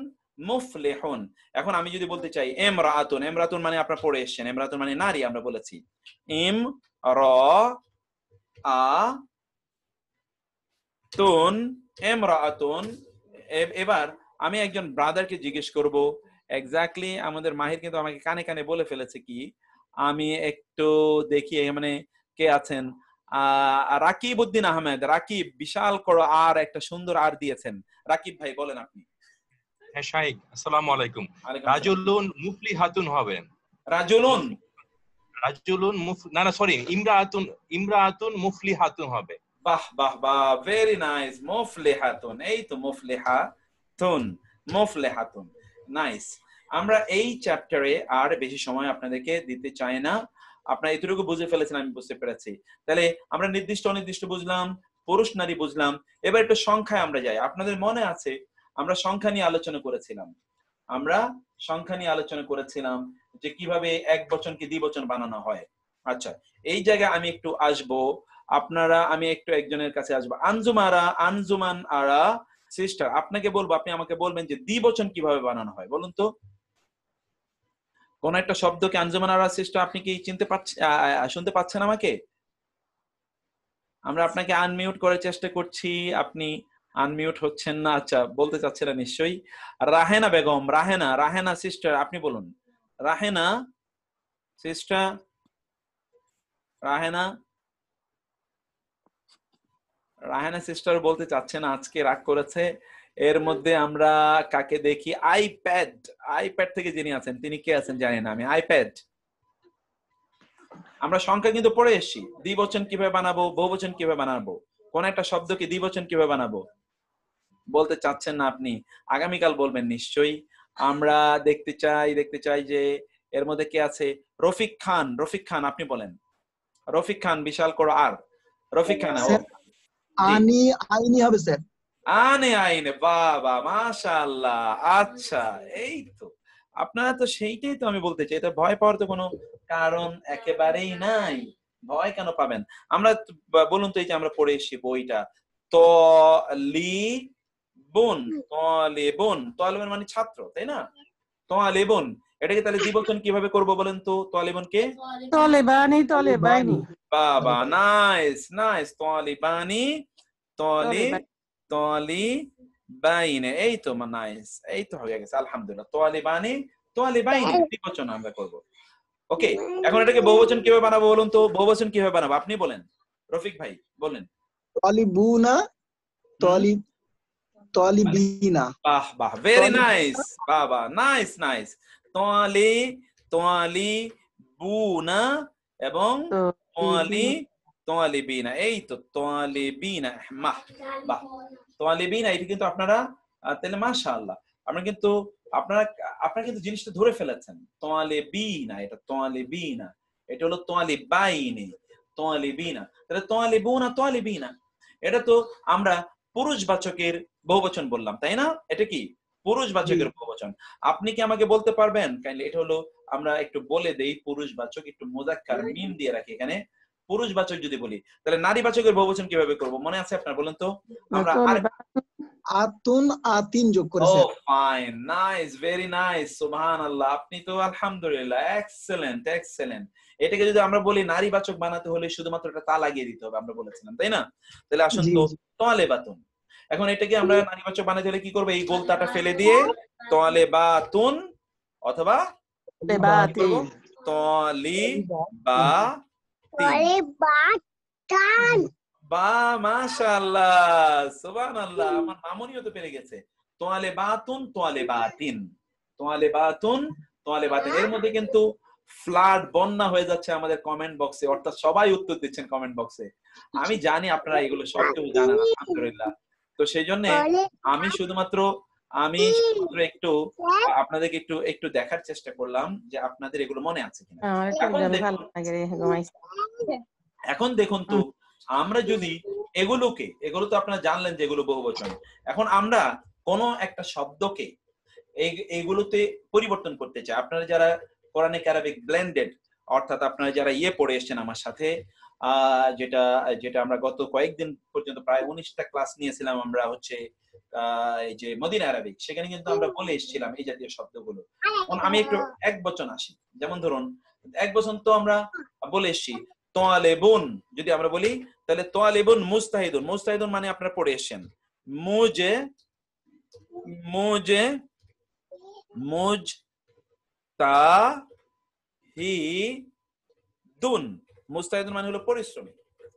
মুফলিহুন। এখন আমি যদি বলতে চাই ইমরাতুন, ইমরাতুন মানে আপনারা পড়ে এসেছেন, ইমরাতুন মানে নারী, আমরা বলেছি ইমরাতুন, ইমরাতুন। এবার আমি একজন ব্রাদারকে জিজ্ঞেস করব, এক্স্যাক্টলি আমাদের মাহির কিন্তু আমাকে কানে কানে বলে ফেলেছে কি, আমি একটু দেখি মানে কে আছেন? রাকিব উদ্দিন আহমেদ। রাকিব, বিশাল করো আর একটা সুন্দর আর দিয়েছেন। রাকিব ভাই বলেন আপনি। হ্যাঁ শাইখ, আসসালামু আলাইকুম। আলাইকুম রাজুলুন মুফলিহাতুন হবেন। রাজুলুন, রাজুলুন না না সরি, ইমরাতুন, ইমরাতুন মুফলিহাতুন হবে। বাহ বাহ বাহ, ভেরি নাইস, মুফলিহাতুন। এই তো মুফলিহাতুন, মুফলিহাতুন, নাইস। আমরা এই চ্যাপ্টারে আর বেশি সময় আপনাদেরকে দিতে চাই না। আপনারা এতটুকু বুঝে ফেলেছেন, আমি বুঝতে পেরেছি। তাহলে আমরা নির্দিষ্ট অনির্দিষ্ট বুঝলাম, পুরুষ নারী বুঝলাম। এবার একটু সংখ্যায় আমরা যাই। আপনাদের মনে আছে আমরা সংখ্যা নিয়ে আলোচনা করেছিলাম, আমরা সংখ্যা নিয়ে আলোচনা করেছিলাম যে কিভাবে এক বচনকে দ্বিবচন বানানো হয়। আচ্ছা, এই জায়গায় আমি একটু আসবো, আমি একটু একজনের কাছে আসবো। আঞ্জুমারা, আঞ্জুমান আরা সিস্টার, আপনাকে বলবো, আপনি আমাকে বলবেন যে দ্বিবচন কিভাবে বানানো হয়। বলুন তো, কোন একটা শব্দকে আঞ্জুমান আরা সিস্টার আপনি কি চিনতে পাচ্ছেন, শুনতে পাচ্ছেন আমাকে? আমরা আপনাকে আনমিউট করার চেষ্টা করছি, আপনি আনমিউট হচ্ছেন না। আচ্ছা, বলতে চাচ্ছেন না নিশ্চয়ই। রাহেনা বেগম, রাহেনা, রাহেনা সিস্টার আপনি বলুন। রাহেনা সিস্টার, রাহেনা, রাহেনা সিস্টার বলতে চাচ্ছে না, আজকে রাগ করেছে। এর মধ্যে আমরা কাকে দেখি? আইপ্যাড, আইপ্যাড থেকে যিনি আছেন তিনি কে আছেন জানি না আমি। আইপ্যাড, আমরা সংখ্যা কিন্তু পড়ে এসেছি, দ্বিবচন কিভাবে বানাবো, বহুবচন কিভাবে বানাবো, কোন একটা শব্দকে দ্বিবচন কিভাবে বানাবো বলতে চাচ্ছেন না আপনি। আগামীকাল বলবেন নিশ্চয়ই। আমরা দেখতে চাই যে এর মধ্যে কে আছে? রফিক খান, রফিক খান আপনি বলেন। রফিক খান, বিশাল করো আর। রফিক খান, আনি আইনি হবে স্যার। আনে আইনে, বাবা মাশাআল্লাহ। আচ্ছা, এই তো আপনারা তো সেইটাই তো আমি বলতে চাই, এটা ভয় পাওয়ার তো কোনো কারণ একেবারেই নাই। ভয় কেন পাবেন? আমরা বলুন তো, এই যে আমরা পড়ে এসেছি বইটা, তলিবুন, তলিবুন, তলিবুন মানে ছাত্র, তাই না? তলিবুন, এটাকে তাহলে দ্বিবচন কিভাবে করব বলেন তো? তলিবুনকে তলেবানি, তলেবানি। বাবা, নাইস নাইস। তলিবানি, তলিবাইনে, এই তো নাইস, এই তো হয়ে গেছে, আলহামদুলিল্লাহ। তলিবানি, তলিবাইনে দ্বিবচন আমরা করব। ওকে, এখন এটাকে বহুবচন কিভাবে বানাবো বলুন তো? বহুবচন কিভাবে বানাবো আপনি বলেন, রফিক ভাই বলেন। তলিবুনা, তলিবিনা। বাহ বাহ, ভেরি নাইস, বাবা, নাইস নাইস। তলিবুনা এবং তলিবিনা, এই তো তলিবিনা। বাহ, তলিবিনা, এটা কিন্তু আপনারা তাহলে মাশাআল্লাহ, আমরা কিন্তু আপনারা কিন্তু জিনিসটা ধরে ফেলেছেন। তলিবিনা, এটা তলিবিনা, এটা হলো তলিবাইনে, তলিবিনা। তাহলে তলিবুনা, তলিবিনা, এটা তো আমরা পুরুষবাচকের বহুবচন বললাম, তাই না? এটা কি পুরুষবাচকের বহুবচন। আপনি কি আমাকে বলতে পারবেন কাইন্ডলি, এটা হলো আমরা একটু বলে দেই পুরুষবাচক, একটু মুযাক্কার মিম দিয়ে রাখি এখানে। পুরুষবাচক যদি বলি তাহলে নারীবাচকের বহুবচন কিভাবে করব মনে আছে আপনার? বলেন তো। আমরা আতুন আতিন যোগ করে ও sir. Fine, nice, very nice, সুবহানাল্লাহ, আপনি তো আলহামদুলিল্লাহ, এক্সেলেন্ট এক্সেলেন্ট। এটাকে যদি আমরা বলি নারীবাচক বানাতে হলে শুধুমাত্র একটা তা লাগিয়ে দিতে হবে, আমরা বলেছিলাম তাই না? তাহলে আসুন তো তোয়ালেবাতুন। এখন এটাকে আমরা নারীবাচক বানাতে হলে কি করব? এই গোলতাটা ফেলে দিয়ে তোয়ালেবাতুন অথবা তোয়ালিবাতিন। বা মাশাআল্লাহ, সুবহানাল্লাহ, আমার মামুনিও তো পেরে গেছে। তোয়ালেবাতুন তোয়ালেবাতিন, তোয়ালেবাতুন তোয়ালেবাতিন। এর মধ্যে কিন্তু ফ্লাড, বন্যা হয়ে যাচ্ছে আমাদের কমেন্ট বক্সে, অর্থাৎ সবাই উত্তর দিচ্ছেন কমেন্ট বক্সে। আমি জানি আপনারা এগুলো সব কিছু জানেন আলহামদুলিল্লাহ। তো সেই জন্য আমি শুধুমাত্র একটু আপনাদেরকে একটু দেখার চেষ্টা করলাম যে আপনাদের এগুলো মনে আছে কিনা। এখন দেখুন তো, আমরা যদি এগুলো তো আপনারা জানলেন যে এগুলো বহুবচন। এখন আমরা কোন একটা শব্দকে এইগুলোতে পরিবর্তন করতে চাই। আপনারা যারা কোরআনিক আরবিক ব্লেন্ডেড, অর্থাৎ আপনারা যারা পড়ে এসেছেন আমার সাথে, যেটা যেটা আমরা গত কয়েকদিন পর্যন্ত প্রায় 19টা ক্লাস নিয়েছিলাম আমরা হচ্ছে এই যে মদিনা আরবিক, সেখানে কিন্তু আমরা বলে এসেছিলাম এই জাতীয় শব্দগুলো। আমি একটু এক বচন আসি, যেমন ধরুন এক বচন তো আমরা বলে এসেছি তোয়ালেবুন। যদি আমরা বলি তাহলে তোয়ালেবুন মুস্তাহিদুন। মুস্তাহিদুন মানে আপনারা পড়ে এসেছেন মুজে মুজে মুজতাহিদুন। মুস্তাহিদুন মানে হলো পরিশ্রমী।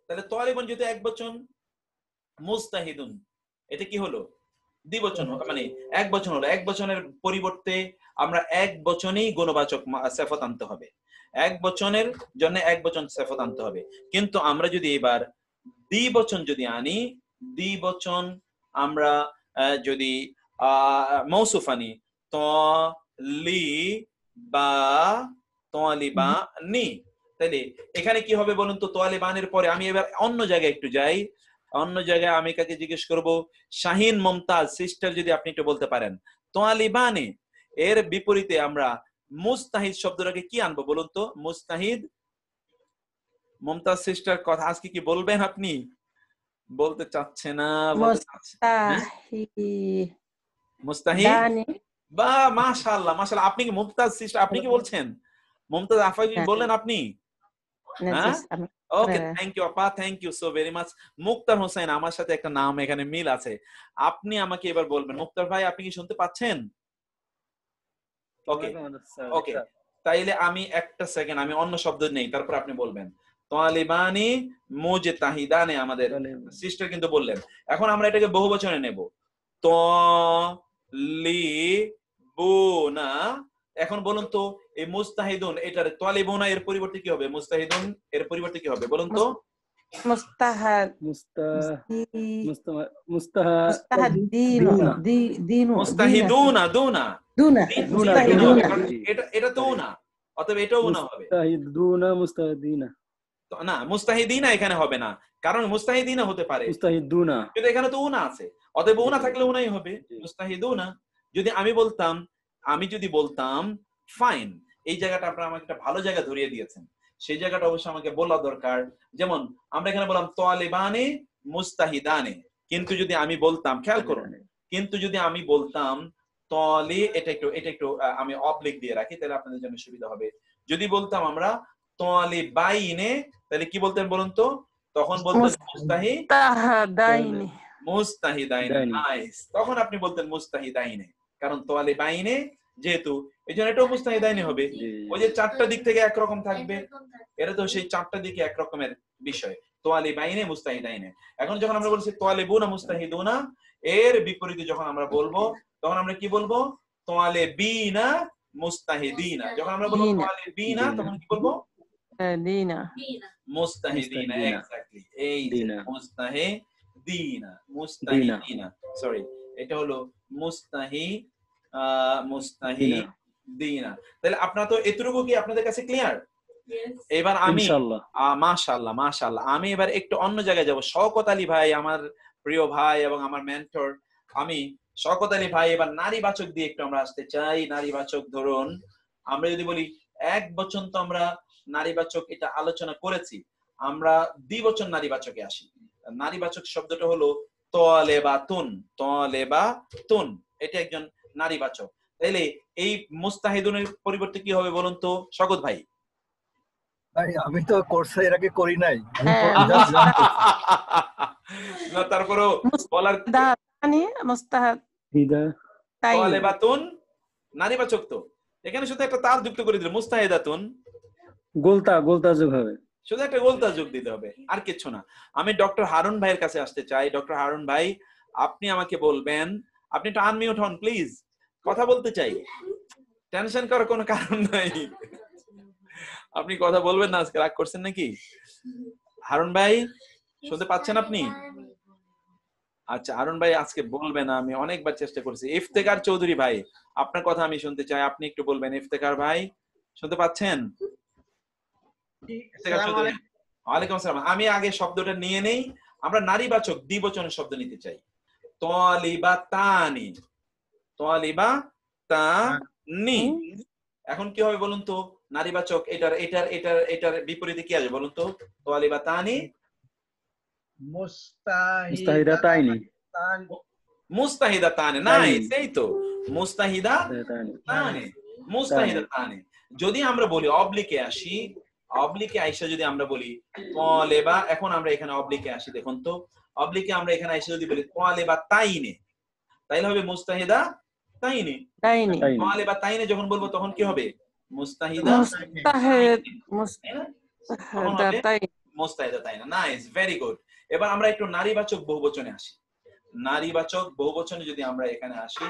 তাহলে তোয়ালেবুন যদি এক বচন, মুস্তাহিদুন এটা কি হলো? দ্বিবচন, মানে এক বচন হলো। এক বচনের পরিবর্তে আমরা এক বচনেই গুণবাচক সিফাত আনতে হবে, এক বচনের জন্য এক বচন সিফাত আনতে হবে। কিন্তু আমরা যদি এবার দ্বিবচন যদি আনি, দ্বিবচন আমরা যদি মৌসুফ আনি, তোয়ালিবানি, তাহলে এখানে কি হবে বলুন তো? তোয়ালিবানের পরে আমি এবার অন্য জায়গায় একটু যাই। অন্য জায়গায় আমি কাকে জিজ্ঞেস করব? শাহিন মুমতাজ সিস্টার, যদি আপনি একটু বলতে পারেন তোয়ালিবানি এর বিপরীতে আমরা মুস্তাহিদ শব্দটাকে কি আনবো বলুন তো? মুস্তাহিদ। মুমতাজ সিস্টার কথা আজকে কি বলবেন? আপনি বলতে চাচ্ছে না? মুস্তাহিদ। বা মাশাআল্লাহ মাশাআল্লাহ, আপনি কি মুমতাজ সিস্টার, আপনি কি বলছেন? মুমতাজ আফা কি বললেন আপনি? হ্যাঁ, ওকে, থ্যাংক ইউ আপা, thank you so very much. Mukhtar Hossain, আমার সাথে একটা নাম এখানে মিল আছে। আপনি আমাকে এবার বলবেন, মুক্তার ভাই আপনি কি শুনতে পাচ্ছেন? ওকে ওকে, তাইলে আমি একটা সেকেন্ড আমি অন্য শব্দ নেই, তারপর আপনি বলবেন। তোয়ালিবানি মুজতাহিদানে আমাদের সিস্টার কিন্তু বললেন। এখন আমরা এটাকে বহুবচনে নেব, তোয়ালিবুনা। এখন বলুন তো এই মুস্তাহিদুন, এটার তোয়ালিবুনা এর পরিবর্তে কি হবে? মুস্তাহিদুন এর পরিবর্তে কি হবে বলুন তো? মুস্তাহিদুনা দুনা, এটা তো না, অতএব এটাও না হবে না। মুস্তাহিদিনা এখানে হবে না, কারণ মুস্তাহিদিনা হতে পারে, কিন্তু এখানে তো উনা আছে, অতএব উনা থাকলে উনাই হবে মুস্তাহিদুনা। আমি যদি বলতাম ফাইন, এই জায়গাটা আপনারা আমাকে একটা ভালো জায়গা ধরিয়ে দিয়েছেন, সেই জায়গাটা অবশ্যই আমাকে বলা দরকার। যেমন আমরা এখানে বললাম তোয়ালিবানে মুস্তাহিদানে, কিন্তু যদি আমি বলতাম, খেয়াল করুন, কিন্তু যদি আমি বলতাম তলি, এটা একটু আমি অবলিক দিয়ে রাখি তাহলে আপনাদের জন্য সুবিধা হবে। যদি বলতাম আমরা তোয়ালিবাইনে, তাহলে কি বলতেন বলুন তো? তখন বলতেন মুস্তাহিদাইনে। নাইস, তখন আপনি বলতেন মুস্তাহিদাইনে, কারণ তোয়ালিবাইনে যেহেতু, এই জন্য এটাও মুস্তাহিদাইনে হবে। ওই যে চারটা দিক থেকে একরকম থাকবে, এটা তো সেই চারটা দিকে একরকমের বিষয়, তোয়ালিবাইনে মুস্তাহিদাইনে। এখন যখন আমরা বলছি তোয়ালিবুনা মুস্তাহিদুনা, এর বিপরীতে যখন আমরা বলবো তখন আমরা কি বলবো? তোয়ালিবিনা মুস্তাহিদিনা। যখন আমরা বলবো তোয়ালিবিনা তখন কি বলবো? মুস্তাহিদিনা। এক্স্যাক্টলি, এই মুস্তাহিদিনা, সরি, এটা হলো মুস্তাহিদিনা। তাহলে আপনারা তো এতটুকু কি আপনাদের কাছে ক্লিয়ার? এবার আমি মাশাআল্লাহ মাশাআল্লাহ, আমি এবার একটু অন্য জায়গায় যাব। শওকত আলী ভাই, আমার প্রিয় ভাই এবং আমার মেন্টর, আমি শওকত আলী ভাই, এবার নারীবাচক দিয়ে একটু আমরা আসতে চাই। নারীবাচক ধরুন আমরা যদি বলি এক বচন, তো আমরা নারীবাচক এটা আলোচনা করেছি, আমরা দ্বিবচন নারীবাচকে আসি। নারীবাচক শব্দটা হলো তলেবাতুন। তলেবাতুন এটা একজন নারীবাচক। তাইলে এই মুস্তাহিদুনের পরিবর্তে কি হবে বলুন তো শওকত ভাই? ভাই আমি তো কোর্সে এর আগে করি নাই, না তারপরেও বলার তলেবাতুন নারীবাচক, তো এখানে শুধু একটা তার যুক্ত করে দিলে মুস্তাহিদাতুন গোলতা যোগ হবে, শুধু একটা গোলতা যোগ দিতে হবে, আর কিছু না। আমি ডক্টর হারুন ভাইয়ের কাছে আসতে চাই। ডক্টর হারুন ভাই, আপনি আমাকে বলবেন, আপনি একটু আনমিউট হন প্লিজ, কথা বলতে চাই, টেনশন করার কোনো কারণ নাই। আপনি কথা বলবেন না, আজকে রাগ করছেন নাকি? হারুন ভাই শুনতে পাচ্ছেন আপনি? আচ্ছা, হারুন ভাই আজকে বলবে না, আমি অনেকবার চেষ্টা করেছি। ইফতেখার চৌধুরী ভাই, আপনার কথা আমি শুনতে চাই, আপনি একটু বলবেন। ইফতেখার ভাই শুনতে পাচ্ছেন? ওয়ালাইকুম আসসালাম। আমি আগে শব্দটা নিয়ে নেই, আমরা নারীবাচক দ্বিবচনের শব্দ নিতে চাই। তলিবাতানি, তলিবাতানি। এখন কি হবে বলুন তো? নারীবাচক এটার এটার এটার এটার বিপরীতে কি আসবে বলুন তো? তলিবাতানি মুস্তাহিদাতাইনি। মুস্তাহিদাতানি, নাইস, এই তো মুস্তাহিদাতানি, মুস্তাহিদাতানি। যদি আমরা বলি অবলিকে আসি, অবলিকে আইসা যদি আমরা বলি তলেবা, এখন আমরা এখানে অবলিকে আসি, দেখুন তো অবলিকে আমরা এখানে আইসা যদি বলি তলেবা তাইনে, তাইলে হবে মুস্তাহিদা তাইনে। তলেবা তাইনে যখন বলবো তখন কি হবে? মুস্তাহিদা মুস্তাহিদা তাইনা। Nice, very good. এবার আমরা একটু নারীবাচক বহুবচনে আসি। নারীবাচক বহুবচনে যদি আমরা এখানে আসি,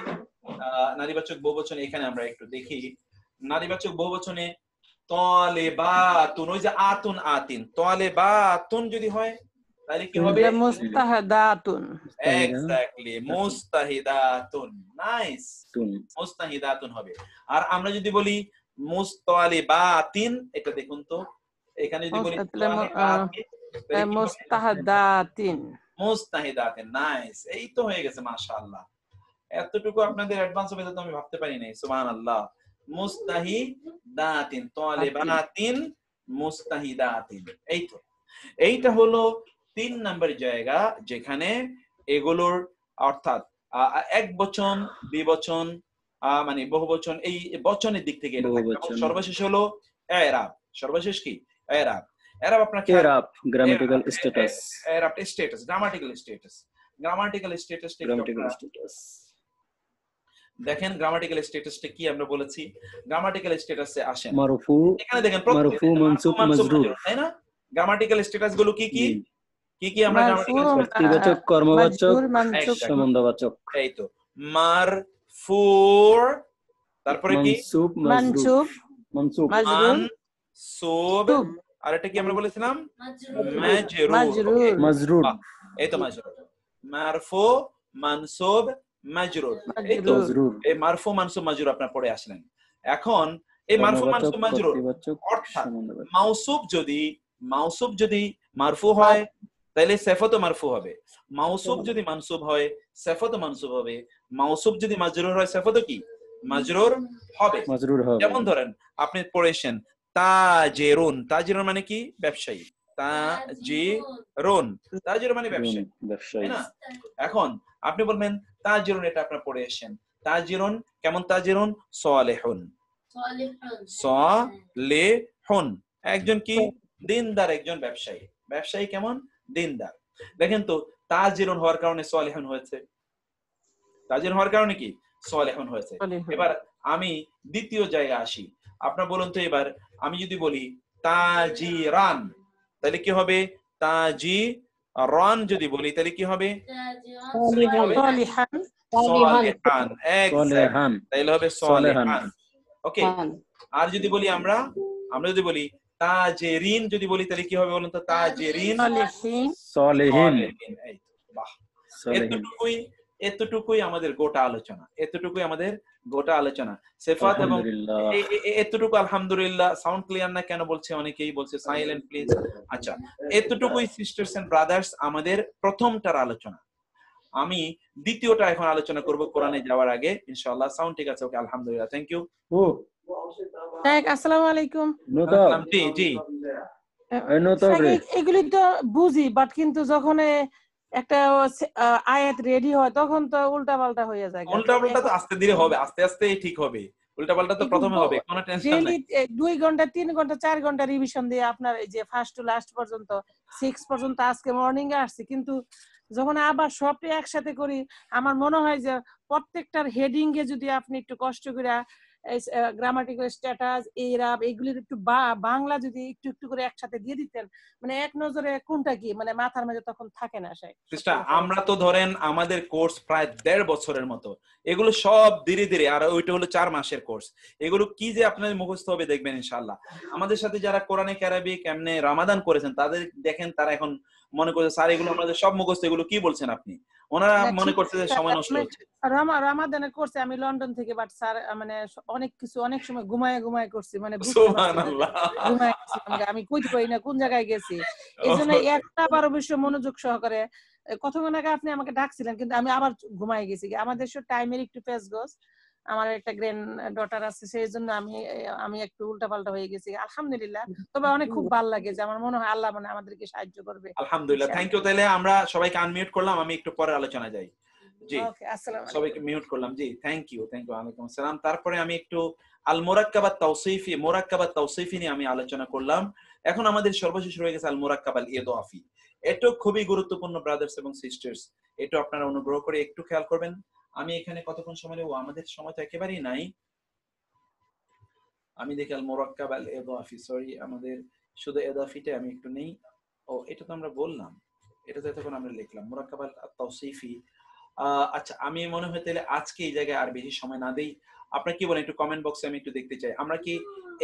নারীবাচক বহুবচনে এখানে আমরা একটু দেখি। নারীবাচক বহুবচনে তলেবাতুন, ওই যে আতুন আতিন, তলেবাতুন যদি হয় তাহলে কি হবে? মুস্তাহিদাতুন। এক্স্যাক্টলি, মুস্তাহিদাতুন। নাইস, মুস্তাহিদাতুন হবে। মুস্তাহিদাতুন হবে। আর আমরা যদি বলি মুস্তালিবাতিন, এটা দেখুন তো এখানে যদি বলি মুস্তাহিদাতিন, মুস্তাহিদাতিন। নাইস, এই তো হয়ে গেছে, মাশাআল্লাহ। এতটুকু আপনাদের অ্যাডভান্স হবে তো আমি ভাবতে পারি নাই, সুবহানাল্লাহ। মুস্তাহিদাতিন, তালিবাতিন, মুস্তাহিদাতিন। এই তো, এইটা হলো 3 নম্বর জায়গা যেখানে এগুলোর অর্থাৎ এক বচন, দ্বিবচন, মানে বহুবচন, এই বচনের দিক থেকে এটা থাকে। সর্বশেষ হলো এরাব। সর্বশেষ কি? এরাব। এরাব আপনার এরাব গ্রামাটিক্যাল স্ট্যাটাস, এরাব status, grammatical status, grammatical status. দেখেন গ্রামাটিক্যাল স্ট্যাটাসটা কি আমরা বলেছি। গ্রামাটিক্যাল স্ট্যাটাসে আসেন, মারফু, এখানে দেখেন মারফু, মানসুব, মাজরুর, তাই না? গ্রামাটিক্যাল স্ট্যাটাস গুলো কি কি কি কি আমরা গ্রামাটিক্যাল ব্যক্তিবাচক, কর্মবাচক, সম্বন্ধবাচক। এই তো মারফু, তারপরে কি? মানসুব, মানসুব, আর এটা কি আমরা বলেছিলাম? মাজরুর। এই তো মাজরুর, মারফু, মানসুব, মাজরুর। এই তো এই মারফু, মানসুব, মাজরুর আপনারা পড়ে আসলেন। এখন এই মারফু, মানসুব, মাজরুর অর্থাৎ মাউসুব যদি মারফু হয় তাহলে সিফাতও মারফু হবে, মাউসুব যদি মানসুব হয় সিফাতও মানসুব হবে, মাউসুব যদি মাজরুর হয় সিফাতও কি? মাজরুর হবে। যেমন ধরেন আপনি পড়েছেন তাজিরুন, তাজিরুন মানে কি? ব্যবসায়ী। তাজিরুন, তাজিরুন মানে ব্যবসায়ী, তাই না? এখন আপনি বলবেন তাজিরুন, এটা আপনারা পড়ে এসেছেন। তাজিরুন কেমন? তাজিরুন সালেহুন, সালেহুন একজন কি? দিনদার, একজন ব্যবসায়ী। ব্যবসায়ী কেমন? দিনদার। দেখেন তো তাজিরুন হওয়ার কারণে সালেহুন হয়েছে, তাজিরুন হওয়ার কারণে কি? সালেহুন হয়েছে। এবার আমি দ্বিতীয় জায়গায় আসি, আপনারা বলুন তো এবার আমি যদি বলি তাজিরান তাহলে কি হবে? তাজিরান যদি বলি তাহলে কি হবে? সালিহান, এক্সাক্ট, তাহলে হবে সালিহান। ওকে, আর যদি বলি আমরা যদি বলি তাজেরিন যদি বলি তাহলে কি হবে বলুন তো? তাজেরিন, সালিহিন। বাহ, এতটুকুই আমাদের গোটা আলোচনা, এতটুকুই আমাদের গোটা আলোচনা। সিফাত এবং এতটুকু আলহামদুলিল্লাহ। সাউন্ড ক্লিয়ার না কেন বলছে অনেকেই, বলছে সাইলেন্ট প্লিজ। আচ্ছা, এতটুকুই সিস্টার্স এন্ড ব্রাদার্স আমাদের প্রথমটার আলোচনা। আমি দ্বিতীয়টা এখন আলোচনা করব কোরআনে যাওয়ার আগে ইনশাআল্লাহ। সাউন্ড ঠিক আছে? ওকে, আলহামদুলিল্লাহ, থ্যাংক ইউ। আসসালামু আলাইকুম। আসসালাম, জি জি। এগুলি তো বুঝি, বাট কিন্তু যখন একটা আয়াত রেডি হয় তখন তো উল্টা পাল্টা হয়ে যায়। উল্টা পাল্টা তো আস্তে ধীরে হবে, আস্তে আস্তে ঠিক হবে। উল্টা পাল্টা তো প্রথমে হবে, কোনো টেনশন নাই। 2 ঘন্টা 3 ঘন্টা 4 ঘন্টা রিভিশন দিয়ে আপনার এই যে ফার্স্ট টু লাস্ট পর্যন্ত 6 পর্যন্ত আজকে মর্নিং এ আসছি, কিন্তু যখন আবার সবটা একসাথে করি আমার মনে হয় যে প্রত্যেকটার হেডিং এ যদি আপনি একটু কষ্ট করে গ্রামাটিক্যাল স্ট্যাটাস, এরাব, এগুলির একটু বাংলা যদি একটু একটু করে একসাথে দিয়ে দিতেন, মানে এক নজরে কোনটা কি মানে মাথার মধ্যে তখন থাকে না। সিস্টার, আমরা তো ধরেন আমাদের কোর্স প্রায় 1.5 বছরের মতো, এগুলো সব ধীরে ধীরে, আর ওইটা হলো 4 মাসের কোর্স। এগুলো কি যে আপনাদের মুখস্থ হবে দেখবেন ইনশাআল্লাহ। আমাদের সাথে যারা কোরআনে আরবিক এমনি রমাদান করেছেন তাদের দেখেন, তারা এখন মনে করছে স্যার এগুলো আমাদের সব মুখস্থ, এগুলো কি বলছেন আপনি? ওনারা মনে করছে যে সময় নষ্ট হচ্ছে। রমাদানের কোর্সে আমি লন্ডন থেকে, বাট স্যার মানে অনেক কিছু অনেক সময় ঘুমায় করছি, মানে সুবহানাল্লাহ, ঘুমায় আমি কইতে পারি না কোন জায়গায় গেছি। এইজন্য একটা আবার অবশ্য মনোযোগ সহকারে কতক্ষণ আগে আপনি আমাকে ডাকছিলেন, কিন্তু আমি আবার ঘুমায় গেছি। আমাদের সব টাইমের একটু পেস গোস, আমার একটা গ্র্যান্ড ডটার আছে, সেই জন্য আমি একটু উল্টাপাল্টা হয়ে গেছি। আলহামদুলিল্লাহ, তবে অনেক খুব ভালো লাগে যে আমার মনে হয় আল্লাহ মানে আমাদেরকে সাহায্য করবে। আলহামদুলিল্লাহ, থ্যাংক ইউ। তাহলে আমরা সবাইকে আনমিউট করলাম, আমি একটু পরে আলোচনা যাই। জি, ওকে, আসসালামু আলাইকুম। সবাইকে মিউট করলাম। জি, থ্যাংক ইউ, ওয়ালাইকুম আসসালাম। তারপরে আমি একটু আল মুরাক্কাবাত তাওসিফি নিয়ে আমি আলোচনা করলাম। এখন আমাদের সর্বশেষ রয়ে গেছে আল মুরাক্কাবাল ইদাফি। এটা খুবই গুরুত্বপূর্ণ ব্রাদার্স এবং সিস্টার্স, এটা আপনারা অনুগ্রহ করে একটু খেয়াল করবেন। আমি এখানে কতক্ষণ সময় নেব? আমাদের সময় তো একেবারেই নাই। আমি দেখি আল মুরাক্কাবাল ইদাফি, সরি, আমাদের শুধু ইদাফিটা আমি একটু নেই। ও, এটা তো আমরা বললাম, এটা তো এতক্ষণ আমরা লিখলাম মুরাক্কাবাল তাওসিফি। আচ্ছা, আমি মনে হয় তাহলে আজকে এই জায়গায় আর বেশি সময় না দেই। আপনারা কি বলেন? একটু কমেন্ট বক্সে আমি একটু দেখতে চাই। আমরা কি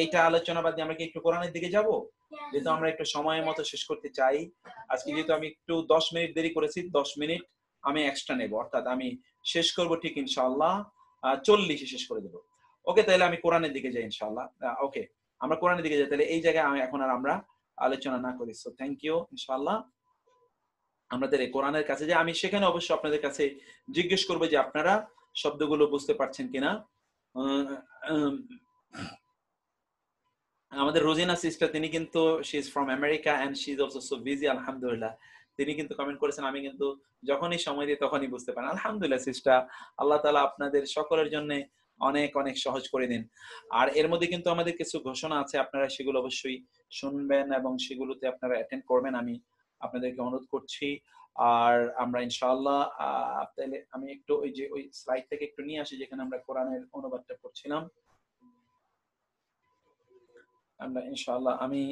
এইটা আলোচনা বাদ দিয়ে আমরা কি একটু কোরআনের দিকে যাব? যেহেতু আমরা একটু সময়ের মতো শেষ করতে চাই আজকে, যেহেতু আমি একটু 10 মিনিট দেরি করেছি, 10 মিনিট আমি এক্সট্রা নেব, অর্থাৎ আমি শেষ করব ঠিক ইনশাআল্লাহ 40-এ শেষ করে দেব। ওকে, তাহলে আমি কোরআনের দিকে যাই ইনশাআল্লাহ। ওকে, আমরা কোরআনের দিকে যাই। তাহলে এই জায়গায় এখন আর আমরা আলোচনা না করি। So thank you. ইনশাআল্লাহ আমাদের এই কোরআনের কাছে যে আমি সেখানে অবশ্যই আপনাদের কাছে জিজ্ঞেস করবো যে আপনারা শব্দগুলো বুঝতে পারছেন কিনা। আমাদের রোজিনা সিস্টার, তিনি কিন্তু she is from America and she is also so busy, আলহামদুলিল্লাহ। তিনি কিন্তু কমেন্ট করেছেন, আমি কিন্তু যখনই সময় দিই তখনই বুঝতে পারেন। আলহামদুলিল্লাহ সিস্টার, আল্লাহ তাআলা আপনাদের সকলের জন্য অনেক অনেক সহজ করে দিন। আর এর মধ্যে কিন্তু আমাদের কিছু ঘোষণা আছে, আপনারা সেগুলো অবশ্যই শুনবেন এবং সেগুলোতে আপনারা অ্যাটেন্ড করবেন, আমি আপনাদেরকে অনুরোধ করছি। আর আমরা ইনশাআল্লাহ তাহলে আমি একটু ওই স্লাইড থেকে একটু নিয়ে আসি যেখানে আমরা কোরআনের অনুবাদটা পড়ছিলাম। আমরা ইনশাআল্লাহ আমি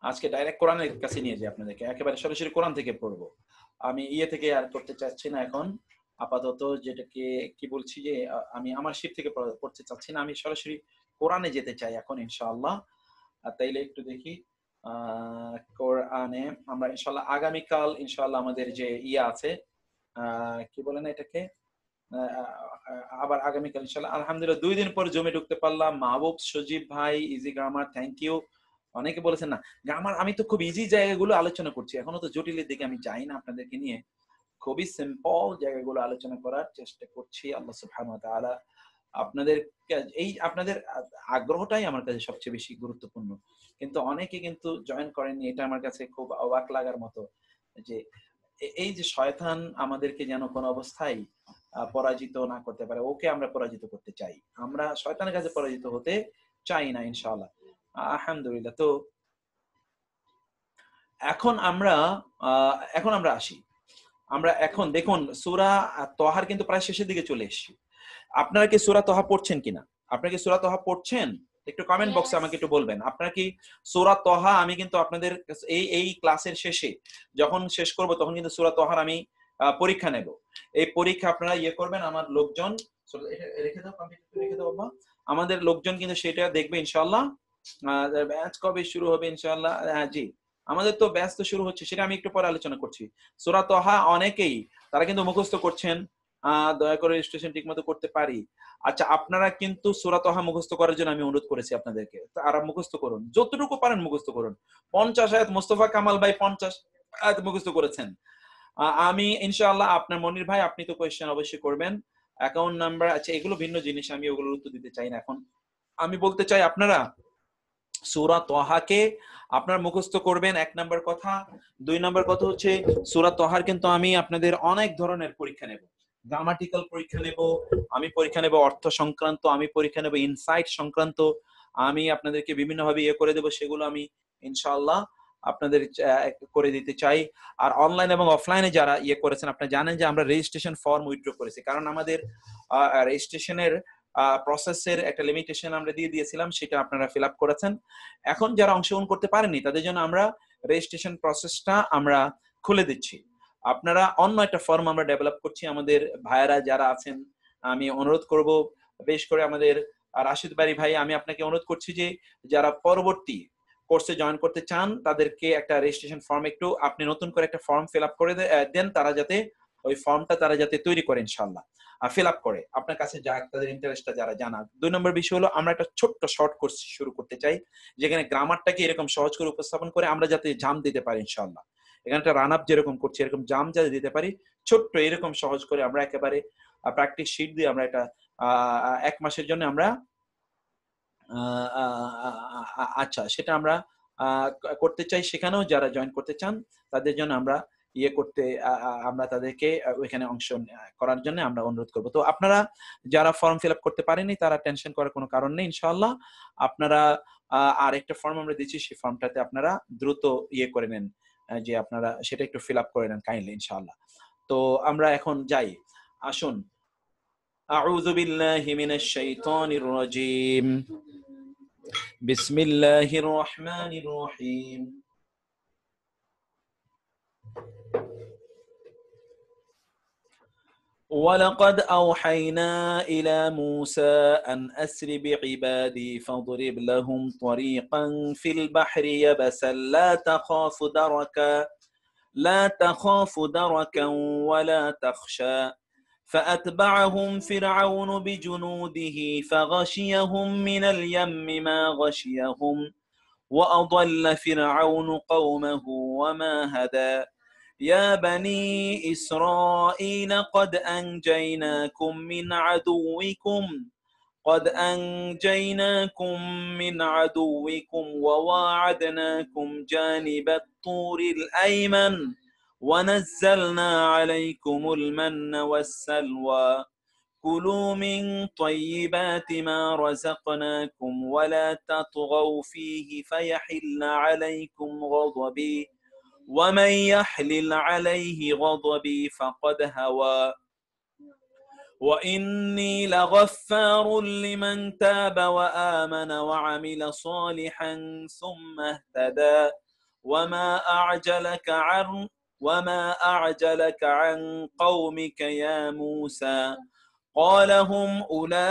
আজকে ডাইরেক্ট কোরআনের কাছে নিয়ে যাই আপনাদেরকে, একেবারে সরাসরি কোরআন থেকে পড়বো। আমি থেকে আর করতে চাচ্ছি না এখন আপাতত, যেটাকে কি বলছি যে আমি আমার শিট থেকে পড়তে চাচ্ছি না, আমি সরাসরি কোরআনে যেতে চাই এখন ইনশাআল্লাহ। তাইলে একটু দেখি কোরআনে আমরা ইনশাআল্লাহ আগামীকাল ইনশাআল্লাহ আমাদের যে আছে কি বলেন এটাকে, আবার আগামীকাল ইনশাআল্লাহ আলহামদুলিল্লাহ 2 দিন পর জমে ঢুকতে পারলাম। মাহবুব, সজীব ভাই, ইজি গ্রামার, থ্যাংক ইউ। অনেকে বলেছেন না গ্রামার, আমি তো খুব ইজি জায়গাগুলো আলোচনা করছি, এখনো তো জটিলের দিকে আমি যাই না আপনাদেরকে নিয়ে, খুবই সিম্পল জায়গাগুলো আলোচনা করার চেষ্টা করছি। আল্লাহ সুবহানাহু ওয়া তাআলা আপনাদের আগ্রহটাই আমার কাছে সবচেয়ে বেশি গুরুত্বপূর্ণ। কিন্তু অনেকে কিন্তু জয়েন করেননি, এটা আমার কাছে খুব অবাক লাগার মতো, যে এই যে শয়তান আমাদেরকে যেন কোনো অবস্থায় পরাজিত না করতে পারে, ওকে আমরা পরাজিত করতে চাই, আমরা শয়তানের কাছে পরাজিত হতে চাই না ইনশাআল্লাহ। আলহামদুলিল্লাহ। তো এখন আমরা আসি। আমরা এখন দেখুন সূরা তহার কিন্তু প্রায় শেষের দিকে চলে এসেছি। আপনারা কি সূরা তহা পড়ছেন কিনা? আপনারা কি সূরা তহা পড়ছেন? একটু কমেন্ট বক্সে আমাকে একটু বলবেন আপনারা কি সূরা তহা। আমি কিন্তু আপনাদের এই ক্লাসের শেষে যখন শেষ করব তখন কিন্তু সূরা তহার আমি পরীক্ষা নেব। এই পরীক্ষা আপনারা করবেন, আমার লোকজন রেখে দাও, কম্পিউটার রেখে দাও বাবা, আমাদের লোকজন কিন্তু সেটা দেখবে ইনশাআল্লাহ। ব্যাচ কবে শুরু হবে ইনশাআল্লাহ? জি, আমাদের তো ব্যাচ তো শুরু হচ্ছে, সেটা আমি একটু পরে আলোচনা করছি। সূরা তহা অনেকেই তারা কিন্তু মুখস্থ করছেন, দয়া করে রেজিস্ট্রেশন ঠিকমতো করতে পারি। আচ্ছা, আপনারা কিন্তু সূরা তহা মুখস্থ করার জন্য আমি অনুরোধ করেছি আপনাদেরকে, আর মুখস্থ করুন, যতটুকু পারেন মুখস্থ করুন। 50 আয়াত, মোস্তফা কামাল ভাই 50 আয়াত মুখস্থ করেছেন। আমি ইনশাআল্লাহ আপনার মনির ভাই আপনি তো কোয়েশ্চেন অবশ্যই করবেন। অ্যাকাউন্ট নাম্বার, আচ্ছা এগুলো ভিন্ন জিনিস, আমি ওগুলোর উত্তর দিতে চাই না এখন। আমি বলতে চাই আপনারা সূরা তাহাকে আপনার মুখস্থ করবেন, 1 নাম্বার কথা। 2 নাম্বার কথা হচ্ছে সূরা তাহার কিন্তু আমি আপনাদের অনেক ধরনের পরীক্ষা নেব। গ্রামাটিক্যাল পরীক্ষা নেব, আমি পরীক্ষা নেব অর্থ সংক্রান্ত, আমি পরীক্ষা নেব ইনসাইট সংক্রান্ত, আমি আপনাদেরকে বিভিন্নভাবে করে দেব, সেগুলো আমি ইনশাআল্লাহ আপনাদের করে দিতে চাই। আর অনলাইন এবং অফলাইনে যারা করেছেন, আপনারা জানেন যে আমরা রেজিস্ট্রেশন ফর্ম উইথড্র করেছি, কারণ আমাদের রেজিস্ট্রেশনের প্রসেসের একটা লিমিটেশন আমরা দিয়ে দিয়েছিলাম, সেটা আপনারা ফিল আপ করেছেন। এখন যারা অংশগ্রহণ করতে পারেননি তাদের জন্য আমরা রেজিস্ট্রেশন প্রসেসটা আমরা খুলে দিচ্ছি। আপনারা অন্য একটা ফর্ম আমরা ডেভেলপ করছি, আমাদের ভাইয়েরা যারা আছেন, আমি অনুরোধ করব বেশ করে আমাদের রাশিদ বাড়ি ভাই, আমি আপনাকে অনুরোধ করছি যে যারা পরবর্তী কোর্সে জয়েন করতে চান তাদেরকে একটা রেজিস্ট্রেশন ফর্ম একটু আপনি নতুন করে একটা ফর্ম ফিল আপ করে দেন, তারা যাতে ওই ফর্মটা তারা যাতে তৈরি করে ইনশাআল্লাহ ফিল আপ করে আপনার কাছে যাক, তাদের ইন্টারেস্টটা যারা জানা। 2 নম্বর বিষয় হলো আমরা একটা ছোট্ট শর্ট কোর্স শুরু করতে চাই, যেখানে গ্রামারটাকে এরকম সহজ করে উপস্থাপন করে আমরা যাতে জাম দিতে পারি ইনশাআল্লাহ। এখানে একটা রান আপ যেরকম করছি এরকম জাম যাতে দিতে পারি, ছোট্ট এরকম সহজ করে আমরা একেবারে প্র্যাকটিস শিট দিয়ে আমরা এটা 1 মাসের জন্য আমরা আচ্ছা সেটা আমরা করতে চাই। সেখানেও যারা জয়েন করতে চান তাদের জন্য আমরা আমরা তাদেরকে ওইখানে অংশ করার জন্য আমরা অনুরোধ করব। তো আপনারা যারা ফর্ম ফিল আপ করতে পারেননি তারা টেনশন করার কোনো কারণ নেই ইনশাআল্লাহ। আপনারা আরেকটা ফর্ম আমরা দিচ্ছি, সেই ফর্মটাতে আপনারা দ্রুত করে নেন, যে আপনারা সেটা একটু ফিল আপ করে নেন কাইন্ডলি ইনশাআল্লাহ। তো আমরা এখন যাই, আসুন। আউযু বিল্লাহি মিনাশ শাইতানির রাজীম, বিসমিল্লাহির রহমানির রহিম। ولقد أوحينا إلى موسى أن أسر بعبادي فاضرب لهم طريقا في البحر يبسا لا تخاف دركا ولا تخشى فأتبعهم فرعون بجنوده فغشيهم من اليم ما غشيهم وأضل فرعون قومه وما هدى يا بني إسرائيل قد أنجيناكم من عدوكم وواعدناكم جانب الطور الأيمن ونزلنا عليكم المن والسلوى كلوا من طيبات ما رزقناكم ولا تطغوا فيه فيحل عليكم غضبي ومن يحلل عليه غضبي فقد هوى وإني لغفار لمن تاب وآمن وعمل صالحا ثم اهتدى وما أعجلك عن قومك يا موسى قال هم أولئك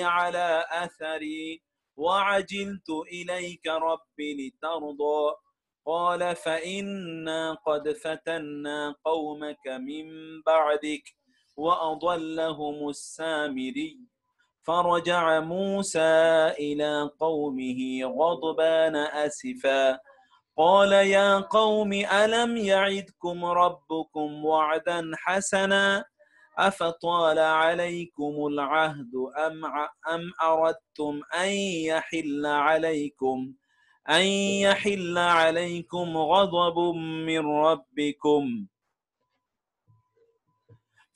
على أثري وعجلت إليك رب لترضى قال فإنا قد فتنا قومك من بعدك وأضلهم السامري فرجع موسى إلى قومه غضبان أسفا قال يا قوم ألم يعدكم ربكم وعدا حسنا أفطال عليكم العهد أم أردتم أن يحل عليكم غضب من ربكم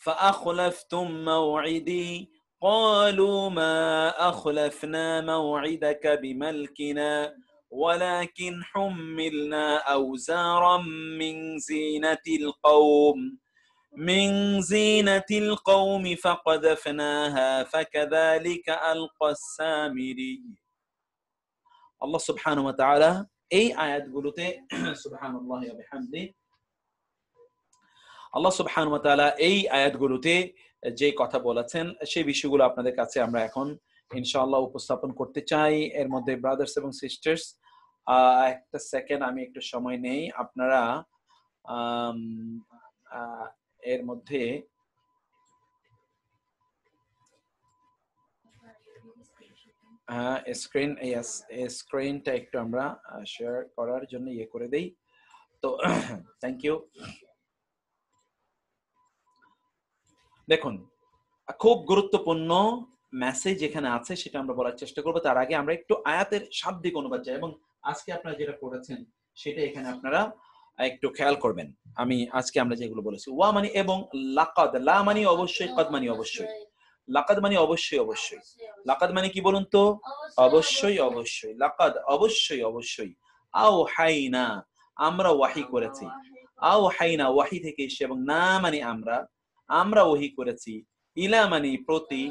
فأخلفتم موعدي قالوا ما أخلفنا موعدك بملكنا ولكن حملنا أوزارا من زينة القوم فقذفناها فكذلك ألقى السامري আল্লাহ সুবহানাহু ওয়া তাআলা এই আয়াতগুলোতে সুবহানাল্লাহ ওয়া বিহামদি, আল্লাহ সুবহানাহু ওয়া তাআলা এই আয়াতগুলোতে যে কথা বলেছেন সেই বিষয়গুলো আপনাদের কাছে আমরা এখন ইনশাআল্লাহ উপস্থাপন করতে চাই। এর মধ্যে ব্রাদার্স এবং সিস্টার্স একটা সেকেন্ড আমি একটু সময় নেই, আপনারা এর মধ্যে স্ক্রিনটা একটু আমরা শেয়ার করার জন্য করে দেই। তো থ্যাংক ইউ। দেখুন, খুব গুরুত্বপূর্ণ মেসেজ এখানে আছে, সেটা আমরা বলার চেষ্টা করবো। তার আগে আমরা একটু আয়াতের শাব্দিক অনুবাদ চাই, এবং আজকে আপনারা যেটা পড়েছেন সেটা এখানে আপনারা একটু খেয়াল করবেন। আজকে আমরা যেগুলো বলেছি, ওয়া মানে এবং, লাকাদ, লা মানে অবশ্যই, কদ মানে অবশ্যই, লাকাদ মানে অবশ্যই অবশ্যই, লাকাদ মানে কি বলুন তো? অবশ্যই অবশ্যই, লাকাদ অবশ্যই অবশ্যই, আও হাইনা আমরা ওয়াহি করেছি, আও হাইনা ওয়াহি থেকে এসে, এবং না মানে আমরা ওহি করেছি, ইলা মানে প্রতি,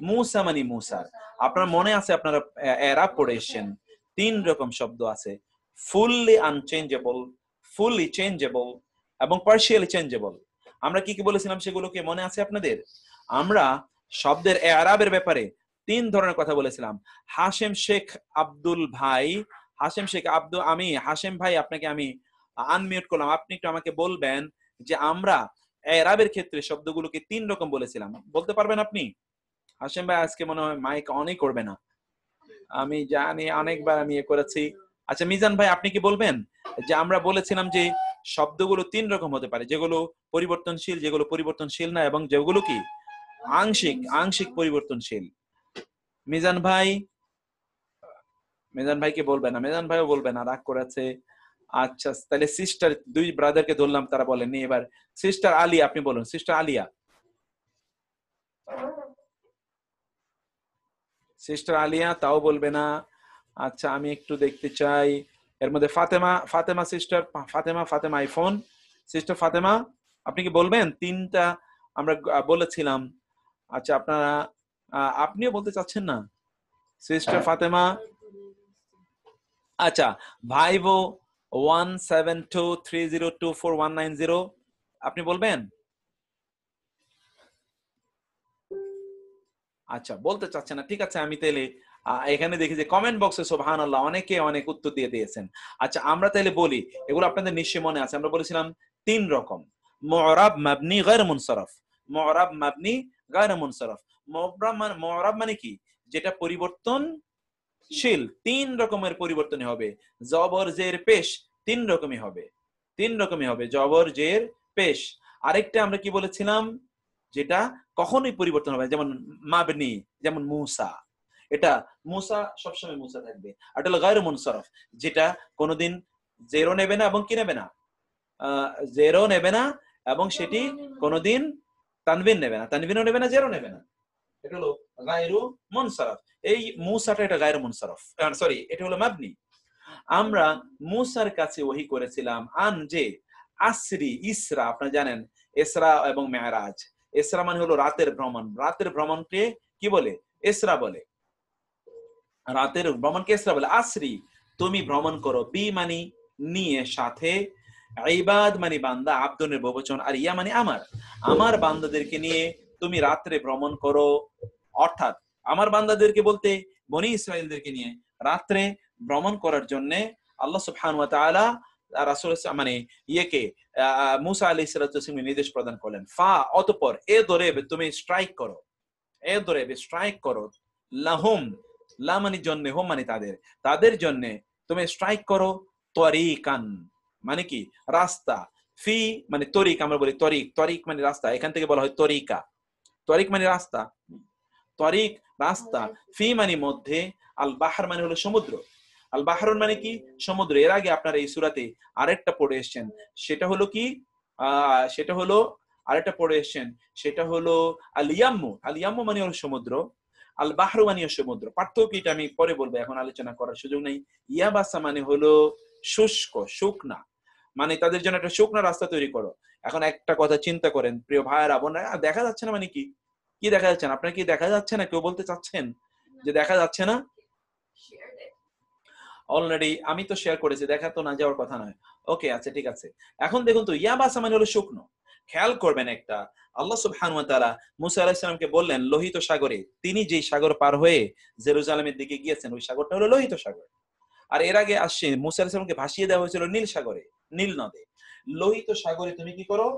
মুসা মানে মুসার। আপনার মনে আছে আপনারা এরা পড়ে এসেছেন, 3 রকম শব্দ আছে, ফুললি আনচেঞ্জেবল, ফুললি চেঞ্জেবল এবং পার্শিয়ালি চেঞ্জেবল। আমরা কি কি বলেছিলাম সেগুলোকে মনে আছে আপনাদের? আমরা শব্দের এরাবের ব্যাপারে 3 ধরনের কথা বলেছিলাম। হাশেম শেখ আব্দুল ভাই, হাশেম শেখ আব্দুল, হাশেম ভাই আপনাকে আমি আনমিউট করলাম, আপনি একটু আমাকে বলবেন যে আমরা এরাবের ক্ষেত্রে শব্দগুলোকে 3 রকম বলেছিলাম, বলতে পারবেন আপনি? হাশেম ভাই আজকে মনে হয় মাইক অনই করবে না, আমি জানি অনেকবার আমি করেছি। আচ্ছা মিজান ভাই আপনি কি বলবেন যে আমরা বলেছিলাম যে শব্দগুলো 3 রকম হতে পারে, যেগুলো পরিবর্তনশীল, যেগুলো পরিবর্তনশীল না, এবং যেগুলো কি আংশিক পরিবর্তনশীল। মিজান ভাই কি বলবে না? মিজান ভাইও বলবে না, রাগ করেছে। আচ্ছা তাহলে সিস্টার, 2 ব্রাদারকে ধরলাম, তারা বলেননি। এবার সিস্টার আলিয়া আপনি বলুন, সিস্টার আলিয়া। সিস্টার আলিয়া তাও বলবে না। আচ্ছা আমি একটু দেখতে চাই এর মধ্যে Fatema sister, Fatema iPhone, sister Fatema আপনি কি বলবেন? 3টা আমরা বলেছিলাম। আচ্ছা আপনিও বলতে চাচ্ছেন না সিস্টার ফাতেমা? আচ্ছা ভাইভো 17230249190 আপনি বলবেন? আচ্ছা বলতে চাচ্ছেন না, ঠিক আছে। আমি তাহলে এখানে দেখি যে কমেন্ট বক্সে সুবহানাল্লাহ অনেকে অনেক উত্তর দিয়ে দিয়েছেন। আচ্ছা আমরা তাহলে বলি, এগুলো আপনাদের নিশ্চয়ই মনে আছে। আমরা বলেছিলাম 3 রকম, মু'রাব, মাবনি, গায়র মুনসারফ। মু'রাব, মাবনি, গায়র মুনসারফ। মু'রাব মানে কি? যেটা পরিবর্তনশীল, 3 রকমের পরিবর্তন হবে। জবর, জের, পেশ 3 রকমই হবে, 3 রকমই হবে, জবর, জের, পেশ। আরেকটা আমরা কি বলেছিলাম? যেটা কখনোই পরিবর্তন হবে, যেমন মাবনি, যেমন মুসা, এটা মুসা সবসময় মুসা থাকবে। আর এটা হলো গায়র মুনসারফ, যেটা কোনোদিন জেরো নেবে না এবং কি নেবে না, জেরো নেবে না, এবং সেটি কোনোদিন তানবিন নেবে না, তানবিনও নেবে না, জেরো নেবে না। এটা হলো গায়রু মুনসারফ। এই মুসাটা এটা গায়রু মুনসারফ, সরি এটা হলো মাবনি। আমরা মুসার কাছে ওহী করেছিলাম যে আসরি, ইসরা, আপনারা জানেন ইসরা এবং মেরাজ। ইসরা মানে হলো রাতের ভ্রমণ, রাতের ভ্রমণকে কি বলে? ইসরা বলে। রাতের ভ্রমণকে ইসরা বলে। আসরি তুমি ভ্রমণ করো, বি মানে নিয়ে, সাথে, ইবাদ মানে বান্দা, আব্দুনের বহুবচন, আর ইয়া মানে আমার বান্দাদেরকে নিয়ে তুমি রাত্রে ভ্রমণ করো। অর্থাৎ আমার বান্দাদেরকে বলতে বনি ইসরাইলদেরকে নিয়ে রাত্রে ভ্রমণ করার জন্য আল্লাহ সুবহানাহু ওয়া তাআলা রাসূল মানে মুসা আলাইহিস সালাম নির্দেশ প্রদান করলেন। অতঃপর তুমি স্ট্রাইক করো, স্ট্রাইক করো, লাহুম, লা মানে জন্য, হুম মানে তাদের জন্য তুমি স্ট্রাইক করো, তরিকান মানে কি? রাস্তা, ফি মানে তরিক, আমরা বলি তরিক মানে রাস্তা, এখান থেকে বলা হয় তরিকা। তরিক মানে রাস্তা, তরিক রাস্তা, ফি মানে মধ্যে, আল বাহর মানে হলো সমুদ্র। আল বাহরুন মানে কি? সমুদ্র। এর আগে আপনারা এই সূরাতে আরেকটা পড়ে এসেছেন, সেটা হলো কি? আরেকটা পড়ে এসেছেন, সেটা হলো আল ইয়াম্মু। আল ইয়াম্মু মানে হলো সমুদ্র, আল বাহরু মানে সমুদ্র। পার্থক্য এটা আমি পরে বলবো, এখন আলোচনা করার সুযোগ নেই। ইয়াবাসা মানে হলো শুষ্ক, শুকনা, মানে তাদের জন্য একটা শুকনা রাস্তা তৈরি করো। এখন একটা কথা চিন্তা করেন প্রিয় ভাইয়েরা বোনেরা, দেখা যাচ্ছে না মানে কি? কি দেখা যাচ্ছে না? আপনার কি দেখা যাচ্ছে না? কেউ বলতে চাচ্ছেন যে দেখা যাচ্ছে না? অলরেডি আমি তো শেয়ার করেছি, দেখা তো না যাওয়ার কথা নয়। ওকে আচ্ছা ঠিক আছে। এখন দেখুন তো, ইয়াবাসা মানে হলো শুকনো। খেয়াল করবেন একটা, আল্লাহ সুবহানাহু ওয়া তাআলা মুসা আলাইহিস সালামকে বললেন লোহিত সাগরে। তিনি যেই সাগর পার হয়ে জেরুজালেমের দিকে গিয়েছেন, ওই সাগরটা হলো লোহিত সাগর। আর এর আগে আসছে মুসা আলাইহিস সালামকে ভাসিয়ে দেওয়া হয়েছিল নীল সাগরে, নীল নদে। লোহিত সাগরে তুমি কি করো?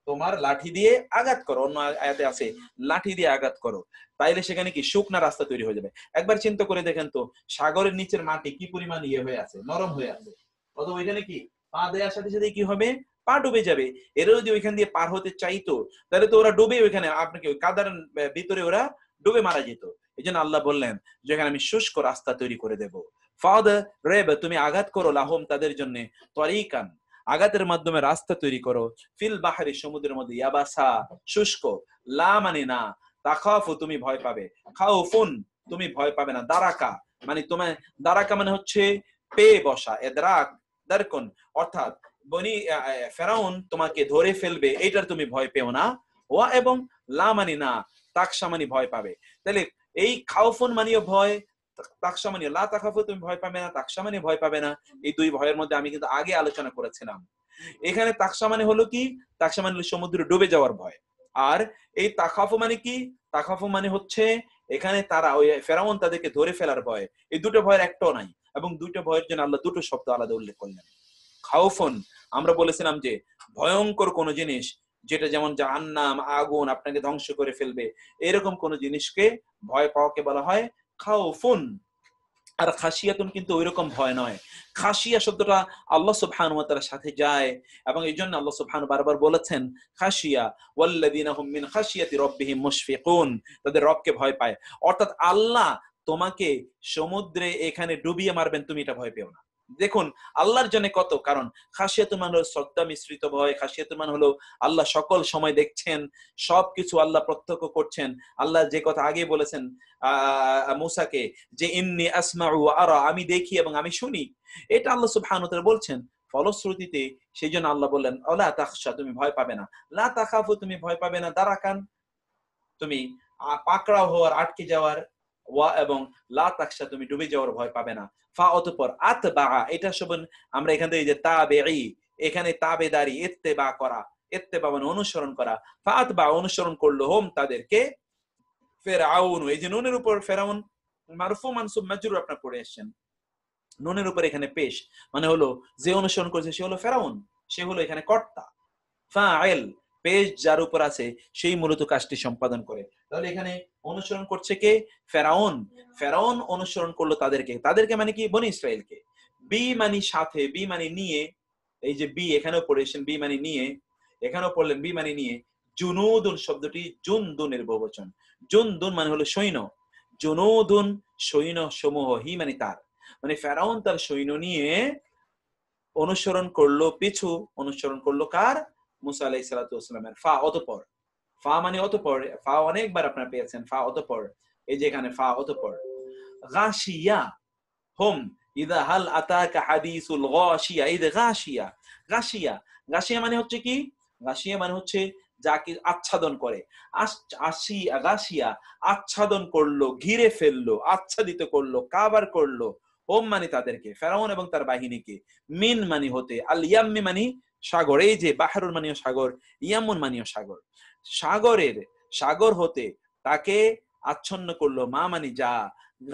তোমার লাঠি দিয়ে আঘাত করো। অন্য আয়াতে আছে লাঠি দিয়ে আঘাত করো, তাইলে সেখানে কি শুকনা রাস্তা তৈরি হয়ে যাবে। একবার চিন্তা করে দেখেন তো, সাগরের নিচের মাটি কি পরিমাণ হয়ে আছে, নরম হয়ে আছে, অথবা এখানে কি পা দেওয়ার সাথে সাথে কি হবে? পা ডুবে যাবে। এরা যদি ওইখান দিয়ে পার হতে চাইতো তাহলে তো ওরা ডুবে ওইখানে আপনাকে ওই কাদার ভিতরে ওরা ডুবে মারা যেত। এই জন্য আল্লাহ বললেন যে এখানে আমি শুষ্ক রাস্তা তৈরি করে দেব। ফাদরিব, তুমি আঘাত করো লাহুম তাদের জন্য, তরিকান আঘাতের মাধ্যমে রাস্তা তৈরি করো, ফিল বাহরি সমুদ্রের মধ্যে, ইয়াবাসা শুষ্ক, লা মানে না, তাখাফু তুমি ভয় পাবে, খাউফুন তুমি ভয় পাবে না, দারাকা মানে তোমার, দারাকা মানে হচ্ছে পেয়ে বসা, এদরাক দারকুন অর্থাৎ বনি ফেরাউন তোমাকে ধরে ফেলবে এইটার তুমি ভয় পেও না। ওয়া এবং লা মানে না, তাকসা মানে ভয় পাবে। তাহলে এই খাউফুন মানিও ভয়, তাকসা মানে লা তাখাফু তুমি ভয় পাবে না, তাকসা মানে ভয় পাবে না। এই দুই ভয়ের মধ্যে আমি কিন্তু আগে আলোচনা করেছিলাম। এখানে তাকসা মানে হলো কি? তাকসা মানে সমুদ্রে ডুবে যাওয়ার ভয়। আর এই তাখাফু মানে কি? তাখাফু মানে হচ্ছে এখানে তারা ওই ফেরাউন তাদেরকে ধরে ফেলার ভয়। এই দুটো ভয়ের একটাও নাই, এবং দুটো ভয়ের জন্য আল্লাহ দুটো শব্দ আলাদা উল্লেখ করলেন। খাউফুন আমরা বলেছিলাম যে ভয়ঙ্কর কোন জিনিস, যেটা যেমন জাহান্নাম, আগুন আপনাকে ধ্বংস করে ফেলবে, এরকম কোন জিনিসকে ভয় পাওয়াকে বলা হয় খাউফুন। আর খাসিয়াতুন কিন্তু ওইরকম ভয় নয়। খাসিয়া শব্দটা আল্লাহ সুবহানাহু ওয়া তাআলার সাথে যায়, এবং এই জন্য আল্লাহ সুবহানাহু বারবার বলেছেন খাসিয়া ওয়াল্লাযীনা হুম মিন খাশিয়াতি রাব্বিহিম মুশফিকুন, তাদের রবকে ভয় পায়। অর্থাৎ আল্লাহ তোমাকে সমুদ্রে এখানে ডুবিয়ে মারবেন, তুমি এটা ভয় পেও না। দেখুন আল্লাহর জন্য কত, কারণ খাসিয়াতুন মানে হলো শ্রদ্ধা মিশ্রিত ভয়। খাসিয়াতুন মানে হলো আল্লাহ সকল সময় দেখছেন, সবকিছু আল্লাহ প্রত্যক্ষ করছেন। আল্লাহ যে কথা আগে বলেছেন মুসাকে যে ইন্নী আসমাউ ওয়া আরা, আমি দেখি এবং আমি শুনি, এটা আল্লাহ সুবহানাহু ওয়া তাআলা বলছেন। ফলশ্রুতিতে সেই জন্য আল্লাহ বললেন আলা তাখশা, তুমি ভয় পাবে না, লা তাখাফু তুমি ভয় পাবে না, দারাকান তুমি পাকড়াও হওয়ার, আটকে যাওয়ার, ওয়া এবং লা তাখশা তুমি ডুবে যাওয়ার ভয় পাবে না। ফা অতঃপর আতবা, এটা সব আমরা এখান থেকে যে তাবেঈ, এখানে তাবেদারি ইত্তেবা করা, ইত্তেবা মানে অনুসরণ করা। ফা আতবা অনুসরণ করলো হোম তাদেরকে, ফেরাউন, এই যে নুনের উপর ফেরাউন মারফু মানসুব মাজরুর আপনারা পড়ে আসছেন, নুনের উপর এখানে পেশ মানে হলো যে অনুসরণ করেছে সে হলো ফেরাউন, সে হলো এখানে কর্তা। ফাইল পেশ যার উপর আছে সেই মূলত কাজটি সম্পাদন করে। তাহলে এখানে অনুসরণ করছে কে? ফেরাউন। ফেরাউন অনুসরণ করলো তাদেরকে, তাদেরকে মানে কি? বনি ইসরাইলকে। বি মানে সাথে, বি মানে নিয়ে, এই যে বি এখানেও পড়েছেন বি মানে নিয়ে, এখানেও পড়লেন বি মানে নিয়ে। জুনুদুন শব্দটি জুনদুনের বহুবচন, জুনদুন মানে হলো সৈন্য, জুনুদুন সৈন্য সমূহ, হি মানে তার, মানে ফেরাউন তার সৈন্য নিয়ে অনুসরণ করলো, পিছু অনুসরণ করলো কার? মুসা আলাইহিস সালাতু ওয়াস সালামের। ফা অতঃপর, ফা মানে অতঃপর, ফা অনেকবার আপনারা পেয়েছেন, ফা অতঃপর, এই যে এখানে ফা অতঃপর। গাশিয়া হুম ইদা হাল আতাকা হাদিসুল গাশিয়া, এই যে গাশিয়া, গাশিয়া, গাশিয়া মানে হচ্ছে কি? গাশিয়া মানে হচ্ছে যাকে আচ্ছাদন করে, গাশিয়া আচ্ছাদন করলো, ঘিরে ফেললো, আচ্ছাদিত করলো, কাভার করলো। হোম মানে তাদেরকে, ফেরাউন এবং তার বাহিনীকে। মিন মানে হতে, আল ইয়াম্মি মানে সাগর, এই যে বাহরুল মানিও সাগর, ইয়ামুন মানিও সাগর, সাগরের, সাগর হতে তাকে আচ্ছন্ন করলো, মা মানে যা,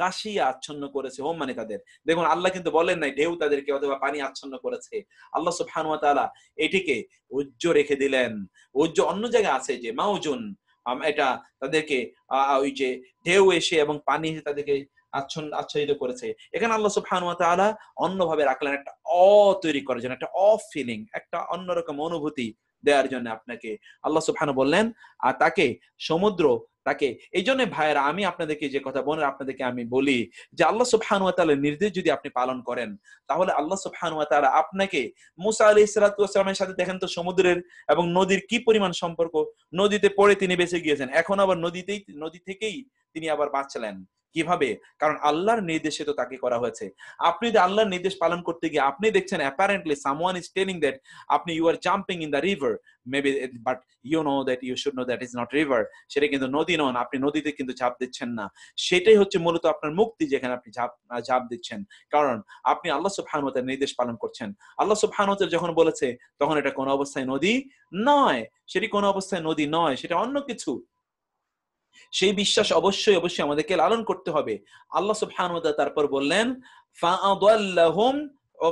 গাশিয়া আচ্ছন্ন করেছে, হোম মানে তাদের। দেখুন আল্লাহ কিন্তু বলেন নাই ঢেউ তাদেরকে অথবা পানি আচ্ছন্ন করেছে, আল্লাহ সুবহানাহু ওয়া তাআলা এটিকে উজ্জ রেখে দিলেন। উজ্জ অন্য জায়গায় আছে যে মাউজুন, এটা তাদেরকে ওই যে ঢেউ এসে এবং পানি তাদেরকে আচ্ছাদিত করেছে। এখানে আল্লাহ সুবহানাহু ওয়া তাআলা অন্যভাবে রাখলেন, একটা তৈরি করার জন্য, একটা ফিলিং, একটা অন্যরকম অনুভূতি দেওয়ার জন্য আপনাকে আল্লাহ সুবহানাহু বললেন। আর তাকে সমুদ্র, তাকে এই জন্য ভাইয়েরা আমি আপনাদেরকে যে কথা বলেন, আপনাদেরকে আমি বলি যে আল্লাহ সুবহানাহু ওয়া তাআলার নির্দেশ যদি আপনি পালন করেন, তাহলে আল্লাহ সুবহানাহু ওয়া তাআলা আপনাকে, মুসা আলাইহিস সালাতু ওয়াস সালামের সাথে দেখেন তো সমুদ্রের এবং নদীর কি পরিমাণ সম্পর্ক। নদীতে পড়ে তিনি বেঁচে গিয়েছেন, এখন আবার নদী থেকেই তিনি আবার বাঁচলেন। কিভাবে? কারণ আল্লাহর নির্দেশে তো তাকে করা হয়েছে। আপনি যদি আল্লাহর নির্দেশ পালন করতে গিয়ে আপনি দেখছেন apparently someone is telling that আপনি you are jumping in the river maybe, but you know that you should know that is not river, সেটা কিন্তু নদী নন, আপনি নদীতে কিন্তু ঝাঁপ দিচ্ছেন না। সেটাই হচ্ছে মূলত আপনার মুক্তি, যেখানে আপনি ঝাঁপ দিচ্ছেন, কারণ আপনি আল্লাহ সুবহানাহু ওয়া তাআলার নির্দেশ পালন করছেন। আল্লাহ সুবহানাহু ওয়া তাআলা যখন বলেছে তখন এটা কোনো অবস্থায় নদী নয়, সেটি কোনো অবস্থায় নদী নয়, সেটা অন্য কিছু। সেই বিশ্বাস অবশ্যই অবশ্যই আমাদেরকে লালন করতে হবে। আল্লাহ সুবহানাহু ওয়া তাআলা তারপর বললেন ফাআদাল্লাহুম,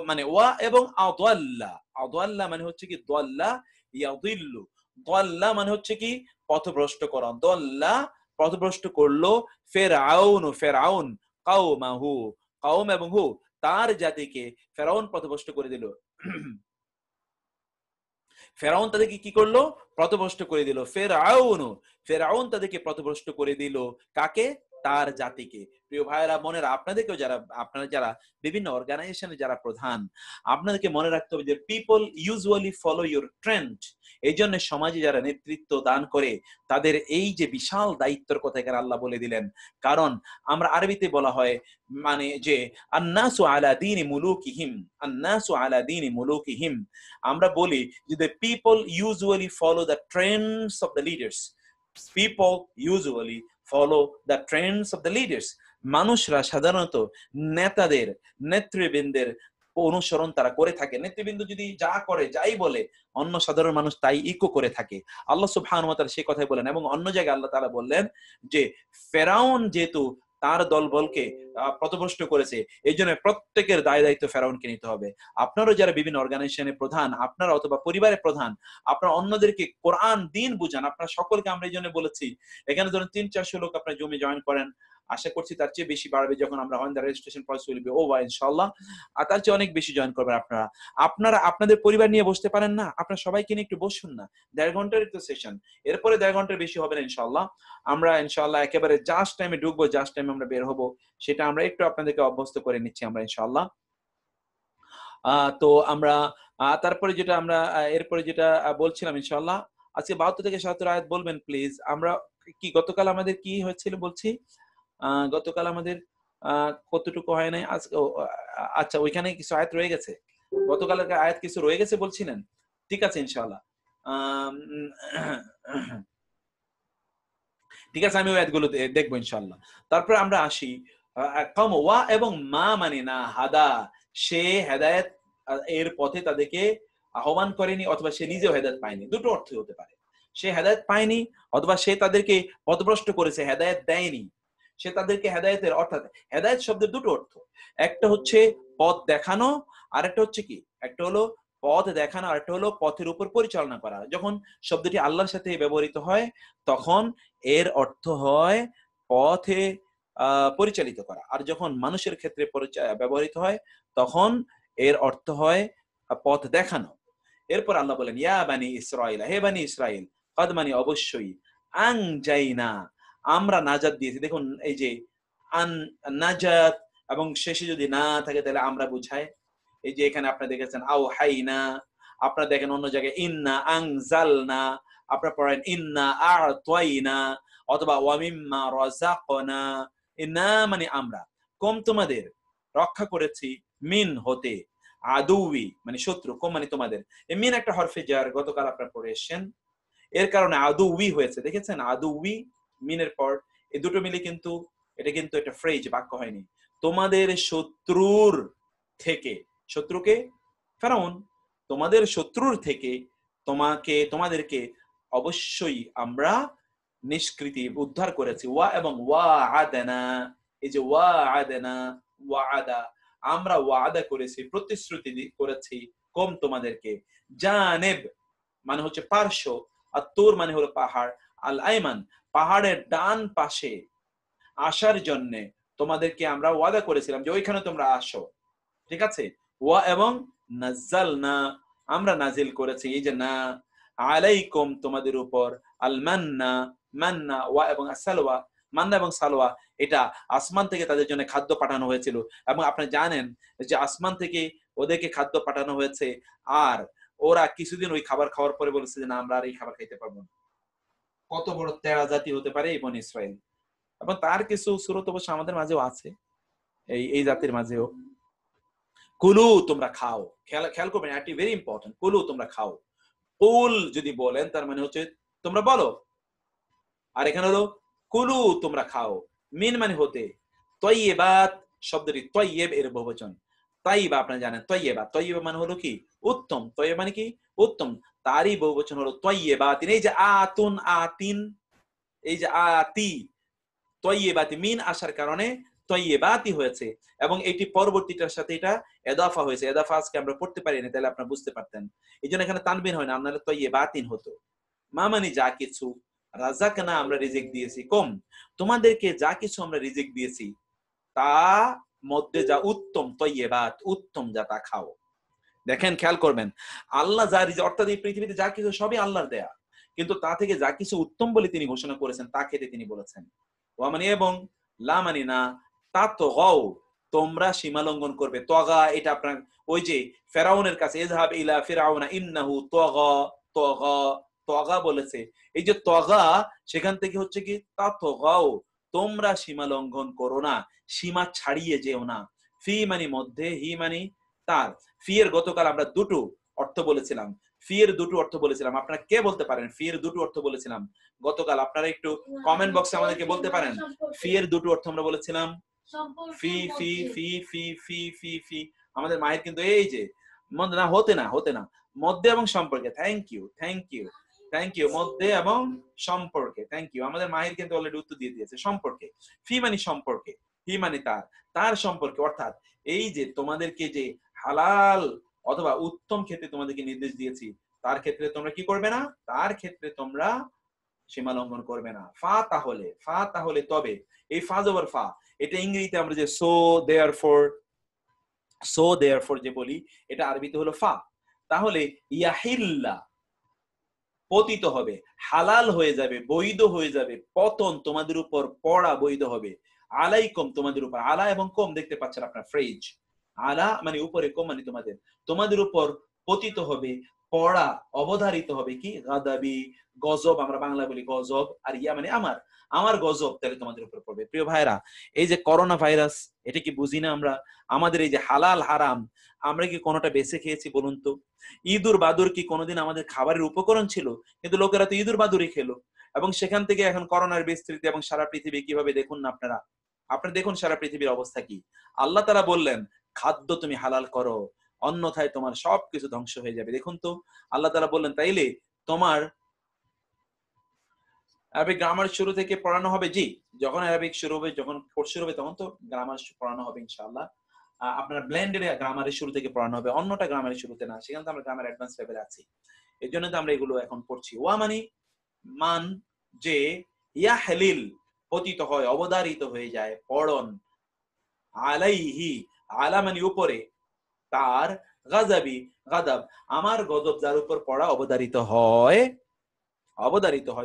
মানে ওয়া এবং আদাল্লা, আদাল্লা মানে হচ্ছে কি দাল্লা ইয়াদিল্লু, দাল্লা মানে হচ্ছে কি পথভ্রষ্ট করা, দাল্লা পথভ্রষ্ট করলো ফেরাউন, ফেরাউন কাওমাহু, কাওম এবং হু তার জাতিকে ফেরাউন পথভ্রষ্ট করে দিল। ফেরাউন তাদেরকে কি করলো? পথভ্রষ্ট করে দিল। ফেরাউন তাদেরকে পথভ্রষ্ট করে দিল। কাকে? তার জাতিকে। প্রিয় ভাইয়েরা, মনে আপনাদেরকেও আপনারা যারা বিভিন্ন অর্গানাইজেশনে যারা প্রধান, আপনাদেরকে মনে রাখতে হবে যে people usually follow your trend. এই জন্য সমাজে যারা নেতৃত্ব দান করে তাদের এই যে বিশাল দায়িত্বের কথা এখানে আল্লাহ বলে দিলেন। কারণ আমরা আরবিতে বলা হয় মানে যে আন্নাসু আলা দীনি মুলুকিহিম, আন্নাসু আলা দীনি মুলুকিহিম। আমরা বলি যে the people usually follow the trends of the leaders. People usually follow the trends of the leaders. মানুষরা সাধারণত নেতাদের, নেতৃবৃন্দের অনুসরণ তারা করে থাকে। নেতৃবৃন্দ যদি যা করে, যাই বলে, অন্য সাধারণ মানুষ তাই ইকো করে থাকে। আল্লাহ সুবহানাহু ওয়া তাআলা সেই কথাই বলেন। এবং অন্য জায়গায় আল্লাহ তাআলা বললেন যে ফেরাউন যেহেতু তার দলবলকে পথভ্রষ্ট করেছে, এই জন্য প্রত্যেকের দায় দায়িত্ব ফেরাউনকে নিতে হবে। আপনারও যারা বিভিন্ন অর্গানাইজেশনের প্রধান, আপনারা অথবা পরিবারের প্রধান, আপনারা অন্যদেরকে কোরআন দিন বুঝান। আপনারা সকলকে আমরা এই জন্য বলেছি, এখানে ধরুন 300-400 লোক আপনার জমি জয়েন করেন, আশা করছি তার চেয়ে বেশি বাড়বে যখন আমরা when the registration process will be over ইনশাআল্লাহ। আর তার চেয়ে অনেক বেশি জয়েন করবেন আপনারা। আপনারা আপনাদের পরিবার নিয়ে বসতে পারেন না? আপনারা সবাইকে নিয়ে একটু বসুন না। 1.5 ঘন্টার একটু সেশন, এরপরে 1.5 ঘন্টার বেশি হবে না ইনশাআল্লাহ। আমরা ইনশাআল্লাহ একেবারে জাস্ট টাইমে ঢুকবো, জাস্ট টাইমে আমরা বের হবো, সেটা আমরা একটু আপনাদেরকে অভ্যস্ত করে নিচ্ছি আমরা ইনশাআল্লাহ। তো আমরা তারপরে যেটা আমরা এরপরে যেটা বলছিলাম ইনশাআল্লাহ, আজকে 72 থেকে 77 আয়াত বলবেন প্লিজ। আমরা কি গতকাল আমাদের কি হয়েছিল বলছি, গতকাল আমাদের কতটুকু হয় নাই আজকে? আচ্ছা, ওইখানে কিছু আয়াত রয়ে গেছে, গতকালের আয়াত কিছু রয়ে গেছে বলছিলেন। ঠিক আছে ইনশাআল্লাহ, ঠিক আছে, আমি ওই আয়াতগুলো দেখবো ইনশাআল্লাহ। তারপরে আমরা আসি কওম ওয়া এবং মা মানে না হাদা, সে হেদায়েত এর পথে তাদেরকে আহ্বান করেনি অথবা সে নিজেও হেদায়েত পায়নি। দুটো অর্থ হতে পারে, সে হেদায়েত পায়নি অথবা সে তাদেরকে পথভ্রষ্ট করেছে, হেদায়েত দেয়নি। সে তাদেরকে হেদায়েতের, অর্থাৎ হেদায়েত শব্দের দুটো অর্থ, একটা হচ্ছে পথ দেখানো, আর একটা হচ্ছে কি, একটা হলো পথ দেখানো আর একটা হলো পথের উপর পরিচালনা করা। যখন শব্দটি আল্লাহর সাথে ব্যবহৃত হয় তখন এর অর্থ হয় পথে পরিচালিত করা, আর যখন মানুষের ক্ষেত্রে ব্যবহৃত হয় তখন এর অর্থ হয় পথ দেখানো। এরপর আল্লাহ বলেন ইয়া বানি ইসরাইল, হে বানি ইসরাইল, কদ মানে অবশ্যই, আং জাইনা, আমরা নাজাত দিয়েছি। দেখুন এই যে আন নাজাত এবং শেষে যদি না থাকে তাহলে আমরা বুঝায়। এই যে এখানে আপনারা দেখেছেন আও হাইনা, আপনারা দেখেন অন্য জায়গায় ইন্না আনজালনা, আপনারা পড়েন ইন্না আ'তাইনা অথবা ওয়া মিম্মা রাযাকনা। ইন্না মানে আমরা, কম তোমাদের রক্ষা করেছি, মিন হতে, আদুই মানে শত্রু, কম মানে তোমাদের। এই মিন একটা হরফে জার, গতকাল আপনারা পড়ে এসেছেন, এর কারণে আদুই হয়েছে। দেখেছেন আদুই মিনের পর, এই দুটো মিলে কিন্তু এটা কিন্তু একটা ফ্রেজ, বাক্য হয়নি। তোমাদের শত্রুর থেকে, শত্রুকে ফেরাউন, তোমাদের শত্রুর থেকে তোমাদেরকে অবশ্যই আমরা নিষ্কৃতি উদ্ধার করেছি। ওয়া এবং ওয়া আদানা, এই যে ওয়া আদানা, ওয়া আদা, আমরা ওয়াদা করেছি, প্রতিশ্রুতি করেছি কম তোমাদেরকে। জানেব মানে হচ্ছে পার্শ্ব, আর তুর মানে হলো পাহাড়, আল আইমান পাহাড়ের ডান পাশে আসার জন্য তোমাদেরকে আমরা ওয়াদা করেছিলাম যে ওইখানে তোমরা আসো। ঠিক আছে, ওয়া এবং নাজ্জালনা, আমরা নাজিল করেছি, এই যে না, আলাইকুম তোমাদের উপর, আল মান্না, মান্না, ওয়া এবং সালওয়া, মান্না এবং সালওয়া, এটা আসমান থেকে তাদের জন্য খাদ্য পাঠানো হয়েছিল। এবং আপনি জানেন যে আসমান থেকে ওদেরকে খাদ্য পাঠানো হয়েছে, আর ওরা কিছুদিন ওই খাবার খাওয়ার পরে বলেছে যে না, আমরা আর এই খাবার খাইতে পারবো না। কত বড় তেরা জাতি হতে পারে এই বনি ইসরাইল। এবং তার কিছু সূরত অবশ্য আমাদের মাঝেও আছে, এই জাতির মাঝেও। কুলু তোমরা খাও, খেয়াল করবেন, এটি ভেরি ইম্পর্টেন্ট। কুলু তোমরা খাও, কুল যদি বলেন তার মানে হচ্ছে তোমরা বলো, আর এখানে হলো কুলু তোমরা খাও, মিন মানে হতে, তয়্যিবাত শব্দটি তয়্যিব এর বহুবচন, তাইবা আপনারা জানেন, তয়্যিবা, তয়্যিবা মানে হলো কি উত্তম, তয়্যিব মানে কি উত্তম, তারই বহুবচন হলো তয়্যিবাতিন। এই যে আতুন, আতিন, এই যে আতি, তয়্যিবাতি মিন আসার কারণে তয়্যিবাতি হয়েছে, এবং এটি পরবর্তীটার সাথে এটা এদাফা হয়েছে। এদাফা আজকে আমরা পড়তে পারি না, তাহলে আপনারা বুঝতে পারতেন। এই জন্য এখানে তানবিন হয় না, আপনারা তয়্যিবাতিন হতো। মা মানে যা কিছু, রাযাকনা আমরা রিজিক দিয়েছি, কম তোমাদেরকে যা কিছু আমরা রিজিক দিয়েছি তা মধ্যে যা উত্তম, তয়্যিবাত উত্তম যা, তা খাও। দেখেন, খেয়াল করবেন, আল্লাহ যার অর্থাৎ এই পৃথিবীতে যা কিছু সবই আল্লাহর দেয়া, কিন্তু তা থেকে যা কিছু উত্তম বলে তিনি ঘোষণা করেছেন তা খেতে তিনি বলেছেন। ওয়া মানে এবং, লা মানে না, তা তো গাও, তোমরা সীমা লঙ্ঘন করবে। তগা, এটা আপনার ওই যে ফেরাউনের কাছে ইযহাব ইলা ফিরআউনা ইন্নাহু তগা, তগা, তগা বলেছে। এই যে তগা, সেখান থেকে হচ্ছে কি তা তো গাও, তোমরা সীমা লঙ্ঘন করো না, সীমা ছাড়িয়ে যেও না। ফি মানে মধ্যে, হি মানে তার। ফি এর গতকাল আমরা দুটো অর্থ বলেছিলাম, ফি এর দুটো অর্থ বলেছিলাম। আপনারা কে বলতে পারেন ফি এর দুটো অর্থ বলেছিলাম গতকাল? আপনারা একটু কমেন্ট বক্সে আমাদেরকে বলতে পারেন। ফি এর দুটো অর্থ আমরা বলেছিলাম, ফি ফি ফি ফি ফি ফি ফি। আমাদের মায়ের কিন্তু এই যে না, হতে না, মধ্যে এবং সম্পর্কে। Thank you, thank you, thank you. মধ্যে এবং সম্পর্কে, থ্যাংক ইউ। আমাদের মায়ের কিন্তু অলরেডি উত্তর দিয়ে দিয়েছে, সম্পর্কে। ফি মানে সম্পর্কে, হি মানে তার সম্পর্কে। অর্থাৎ এই যে তোমাদেরকে যে হালাল অথবা উত্তম খেতে তোমাদেরকে নির্দেশ দিয়েছি, তার ক্ষেত্রে তোমরা কি করবে না, তার ক্ষেত্রে তোমরা সীমা লঙ্ঘন করবে না। ফা তাহলে তবে, এই ফা জবর ফা, এটা ইংরেজিতে আমরা যে সো দেয়ারফর যে বলি, এটা আরবিতে হলো ফা। তাহলে ইয়াহিল্লা, পতিত হবে, হালাল হয়ে যাবে, বৈধ হয়ে যাবে, পতন তোমাদের উপর পড়া বৈধ হবে। আলাইকুম, তোমাদের উপর। আলা এবং কম দেখতে পাচ্ছেন আপনার ফ্রেজ, আলা মানে উপরে, কম মানে তোমাদের উপর পতিত হবে, পড়া, অবধারিত হবে কি গাদাবি, গজব। আমরা বাংলা বলি গজব, আর ইয়া মানে আমার গজব তাহলে তোমাদের উপর পড়বে। প্রিয় ভাইরা, এই যে করোনা ভাইরাস, এটা কি বুঝি না আমরা? আমাদের এই যে হালাল হারাম, আমরা কি কোনোটা বেছে খেয়েছি বলুন তো? ইঁদুর বাদুর কি কোনোদিন আমাদের খাবারের উপকরণ ছিল? কিন্তু লোকেরা তো ইঁদুর বাদুরই খেলো, এবং সেখান থেকে এখন করোনার বিস্তৃতি, এবং সারা পৃথিবী কিভাবে দেখুন না আপনারা দেখুন সারা পৃথিবীর অবস্থা কি। আল্লাহ তাআলা বললেন খাদ্য তুমি হালাল করো, অন্যথায় তোমার সবকিছু ধ্বংস হয়ে যাবে। দেখুন তো, আল্লাহ তাআলা বললেন তাইলে তোমার আরবিক গ্রামার শুরু থেকে পড়ানো হবে। জি, যখন আরবিক শুরু হবে, যখন কোর্স শুরু হবে, তখন তো গ্রামার পড়ানো হবে ইনশাআল্লাহ। আপনার ব্লেন্ডেড গ্রামারের শুরু থেকে পড়ানো হবে, অন্যটা গ্রামারের শুরুতে না। সেখানে তো আমরা গ্রামার অ্যাডভান্স লেভেলে আছি, এর জন্য তো আমরা এগুলো এখন পড়ছি। ওয়া মানে মান, যে ইয়া হালিল, পতিত হয়, অবধারিত হয়ে যায়, পড়ন। আলাইহি, আলা মানে উপরে, তার, গাজাবি গাদাব, আমার গজব যার উপর পড়া অবধারিত হয়,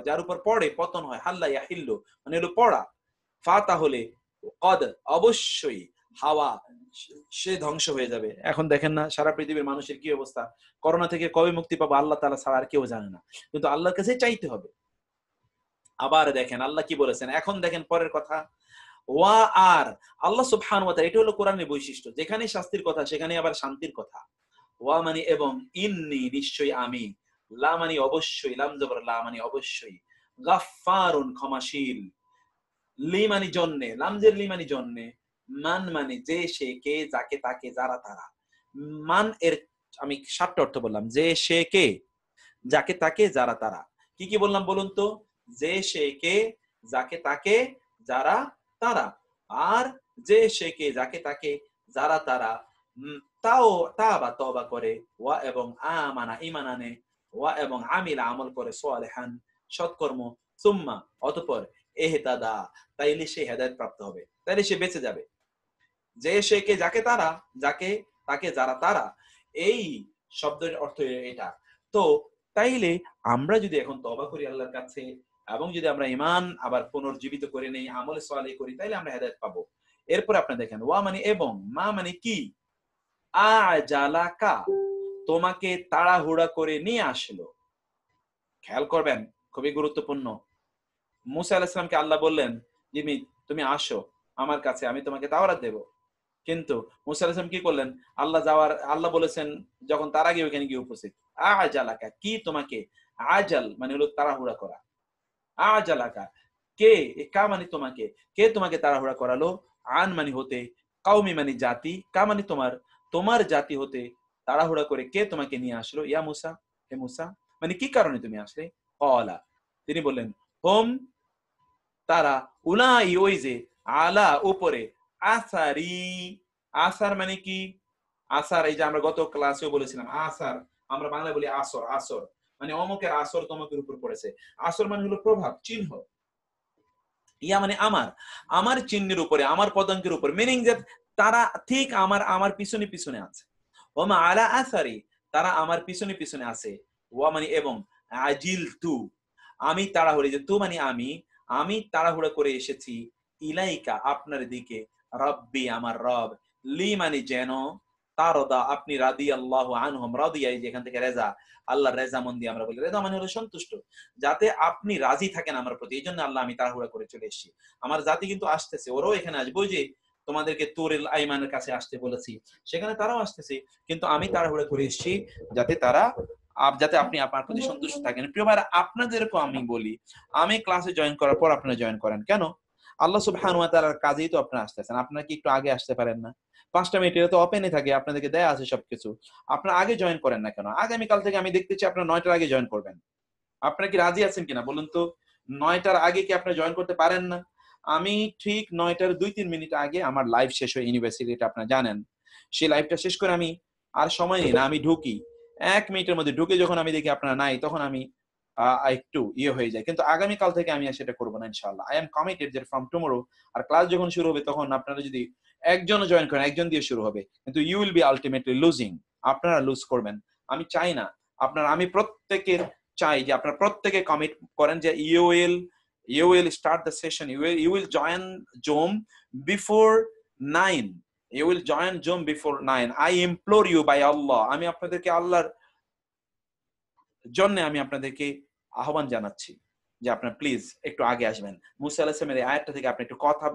যার উপর পড়ে পতন হয়। হাল্লা ইয়াহিল্লু মানে হলো পড়া। ফা তাহলে কদ, অবশ্যই, হাওয়া, সে ধ্বংস হয়ে যাবে। এখন দেখেন না সারা পৃথিবীর মানুষের কি অবস্থা, করোনা থেকে কবে মুক্তি পাবো আল্লাহ তাআলা ছাড়া আর কেউ জানে না, কিন্তু আল্লাহর কাছে চাইতে হবে। আবার দেখেন আল্লাহ কি বলেছেন, এখন দেখেন পরের কথা। ওয়া আর, আল্লাহ সুবহানাহু ওয়া তাআলা, এটা হলো কোরআনের বৈশিষ্ট্য, যেখানে শাস্তির কথা সেখানে আবার শান্তির কথা। ওয়া মানে এবং, ইন্নী নিশ্চয়ই আমি, লা মানে অবশ্যই, লাম জবর লা মানে অবশ্যই, গাফফারুন ক্ষমাশীল, লি মানে জন্যে, লামজের লি মানে জন্যে, মান মানে যে সে কে যাকে তাকে যারা তারা। মান এর আমি 7টা অর্থ বললাম, যে সে কে, যাকে তাকে যারা তারা। কি কি বললাম বলুন তো? যে সে কে, যাকে তাকে যারা তারা, আর যে সে কে যাকে তাকে যারা তারা তা বা তওবা করে, ওয়া এবং আমানা ঈমান আনে, ওয়া এবং আমিলা আমল করে, সালিহান সৎকর্ম, সুম্মা অতঃপর ইহতাদা তাইলে সে হেদায়েত প্রাপ্ত হবে, তাইলে সে বেঁচে যাবে। যে সে কে যাকে তারা, যাকে তাকে যারা তারা, এই শব্দের অর্থ এটা। তো তাইলে আমরা যদি এখন তওবা করি আল্লাহর কাছে, এবং যদি আমরা ঈমান আবার পুনর্জীবিত করে নেই, আমলে সালেহ করি, তাইলে আমরা হেদায়েত পাবো। এরপর আপনি দেখেন ওয়া মানে এবং, মা মানে কি, আজালাকা তোমাকে তাড়াহুড়া করে নিয়ে আসলো। খেয়াল করবেন, খুবই গুরুত্বপূর্ণ। মুসা আলাইহিস সালামকে আল্লাহ বললেন যে তুমি আসো আমার কাছে, আমি তোমাকে তাওরাত দেব। কিন্তু মুসা আলাইহিস সালাম কি করলেন? আল্লাহ বলেছেন যখন তার আগে ওখানে গিয়ে উপস্থিত, আজালাকা কি তোমাকে, আজাল মানে হলো তাড়াহুড়া করা, আজালাকা কে, কা মানে তোমাকে, কে তোমাকে তাড়াহুড়া করালো, আন মানে হতে, কাউমি মানে জাতি, কা মানে তোমার জাতি হতে তাড়াহুড়া করে কে তোমাকে নিয়ে আসলো, ইয়া মুসা, হে মুসা মানে কি কারণে তুমি আসলে? ক্বালা তিনি বললেন, হোম তারা, উলাই ওই যে, আলা উপরে, আসারি, আসার মানে কি, আসার এই যে আমরা গত ক্লাসেও বলেছিলাম, আসার আমরা বাংলা বলি আসর, আসর মানে অমুকের আসর তমুকের উপর পড়েছে। আসর মানে হলো প্রভাব, চিহ্ন। ইয়া মানে আমার চিহ্নের উপরে, আমার পদাঙ্কের উপর, মিনিং যে তারা ঠিক আমার পিছনে পিছনে আছে। ওমা আলা আসারি, তারা আমার পিছনে পিছনে আছে। ওয়া মানে এবং, আজিলতু আমি তাড়াহুড়ো, যে তু মানে আমি তাড়াহুড়ো করে এসেছি, ইলাইকা আপনার দিকে, রব্বি আমার রব, লি মানে যেন, তারদা আপনি রাদিয়াল্লাহু আনহুম, রাদিয়া যেখান থেকে রেজা, আল্লাহর রেজামন্দি আমরা বলি, রেজা মানে হলো সন্তুষ্ট, যাতে আপনি রাজি থাকেন আমার প্রতি, এই জন্য আল্লাহ আমি তাড়াহুড়া করে চলে এসেছি। আমার জাতি কিন্তু আসতেছে, ওরাও এখানে আসবে, ওই যে তোমাদেরকে তুরিল আইমানের কাছে আসতে বলেছি, সেখানে তারাও আসতেছে, কিন্তু আমি তাড়াহুড়া করে এসেছি যাতে আপনি আপনার প্রতি সন্তুষ্ট থাকেন। প্রিয় ভাইরা, আপনাদেরকেও আমি বলি, আমি ক্লাসে জয়েন করার পর আপনারা জয়েন করেন কেন? আল্লাহ সুবহানাহু ওয়া তাআলার কাজেই তো আপনারা আসতেছেন, আপনারা কি একটু আগে আসতে পারেন না? 5টা মিনিট তো ওপেনই থাকে, আপনাদেরকে দেয়া আছে সবকিছু, আপনারা আগে জয়েন করেন না কেন? আগামীকাল থেকে আমি দেখতে চাই আপনারা 9টার আগে জয়েন করবেন। আপনারা কি রাজি আছেন কিনা বলুন তো? 9টার আগে কি আপনারা জয়েন করতে পারেন না? আমি ঠিক 9টার 2-3 মিনিট আগে আমার লাইভ শেষ হয় ইউনিভার্সিটিতে, আপনারা জানেন। সেই লাইভটা শেষ করে আমি আর সময় নিই না, আমি ঢুকি 1 মিনিটের মধ্যে, ঢুকে যখন আমি দেখি আপনারা নাই, তখন আমি একটু হয়ে যায়। কিন্তু আগামীকাল থেকে আমি সেটা করবো না ইনশাআল্লাহ। আই এম কমিটেড যে ফ্রম টুমরো, আর ক্লাস যখন শুরু হবে তখন আপনারা যদি একজনও জয়েন করেন, একজন দিয়ে শুরু হবে, কিন্তু you will be ultimately losing, আপনারা লুজ করবেন। আমি চাই না আপনারা, আমি প্রত্যেকের চাই যে আপনারা প্রত্যেকে কমিট করেন যে you will start the session, you will join Zoom before 9, you will join Zoom before 9. I implore you by Allah, আমি আপনাদেরকে আল্লাহর জন্য আমি আপনাদেরকে আহ্বান জানাচ্ছি যে আপনারা প্লিজ একটু আগে আসবেন। মুসা আলাইহিস সালামের এই আয়াতটা থেকে আপনি একটু কথা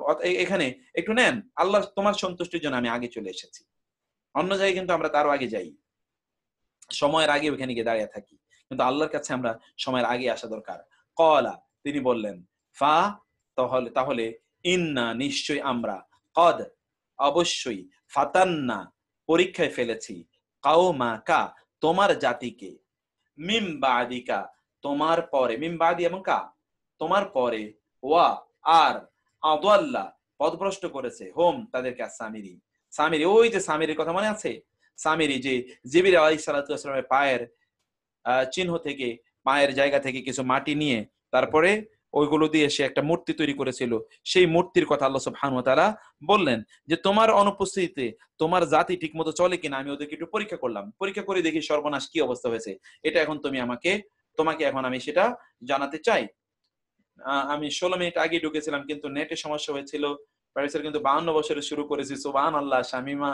এখানে একটু নেন, আল্লাহ তোমার সন্তুষ্টির জন্য আমি আগে চলে এসেছি। অন্য জায়গায় কিন্তু আমরা তারও আগে যাই, সময়ের আগে ওখানে গিয়ে দাঁড়িয়ে থাকি, কিন্তু আল্লাহর কাছে আমরা সময়ের আগে আসা দরকার। ক্বালা তিনি বললেন, ফা তাহলে ইন্না নিশ্চয় আমরা, কদ অবশ্যই, ফাতান্না পরীক্ষায় ফেলেছি, কাওমাকা তোমার জাতিকে, মিম বাদিকা তোমার পরে, মিম বাদি এবং কা তোমার পরে, ওয়া আর আদাল্লা পথভ্রষ্ট করেছে, হোম তাদেরকে, সামিরি সামিরি, ওই যে সামিরির কথা মনে আছে? সামিরি যে জিবরিল আলাইহিস সালাতু ওয়াস সালামের পায়ের চিহ্ন থেকে, পায়ের জায়গা থেকে কিছু মাটি নিয়ে তারপরে ওইগুলো দিয়ে সে একটা মূর্তি তৈরি করেছিল, সেই মূর্তির কথা আল্লাহ সুবহানাহু ওয়া তাআলা বললেন যে তোমার অনুপস্থিতিতে তোমার জাতি ঠিকমতো চলে কিনা আমি ওদেরকে একটু পরীক্ষা করলাম, পরীক্ষা করে দেখি সর্বনাশ কি অবস্থা হয়েছে, এটা এখন তোমাকে এখন আমি সেটা জানাতে চাই। আমি 16 মিনিট আগে ঢুকেছিলাম, কিন্তু নেটে সমস্যা হয়েছিল। প্যারিসের কিন্তু 52 বছরে শুরু করেছি, সুবহানাল্লাহ। শামিমা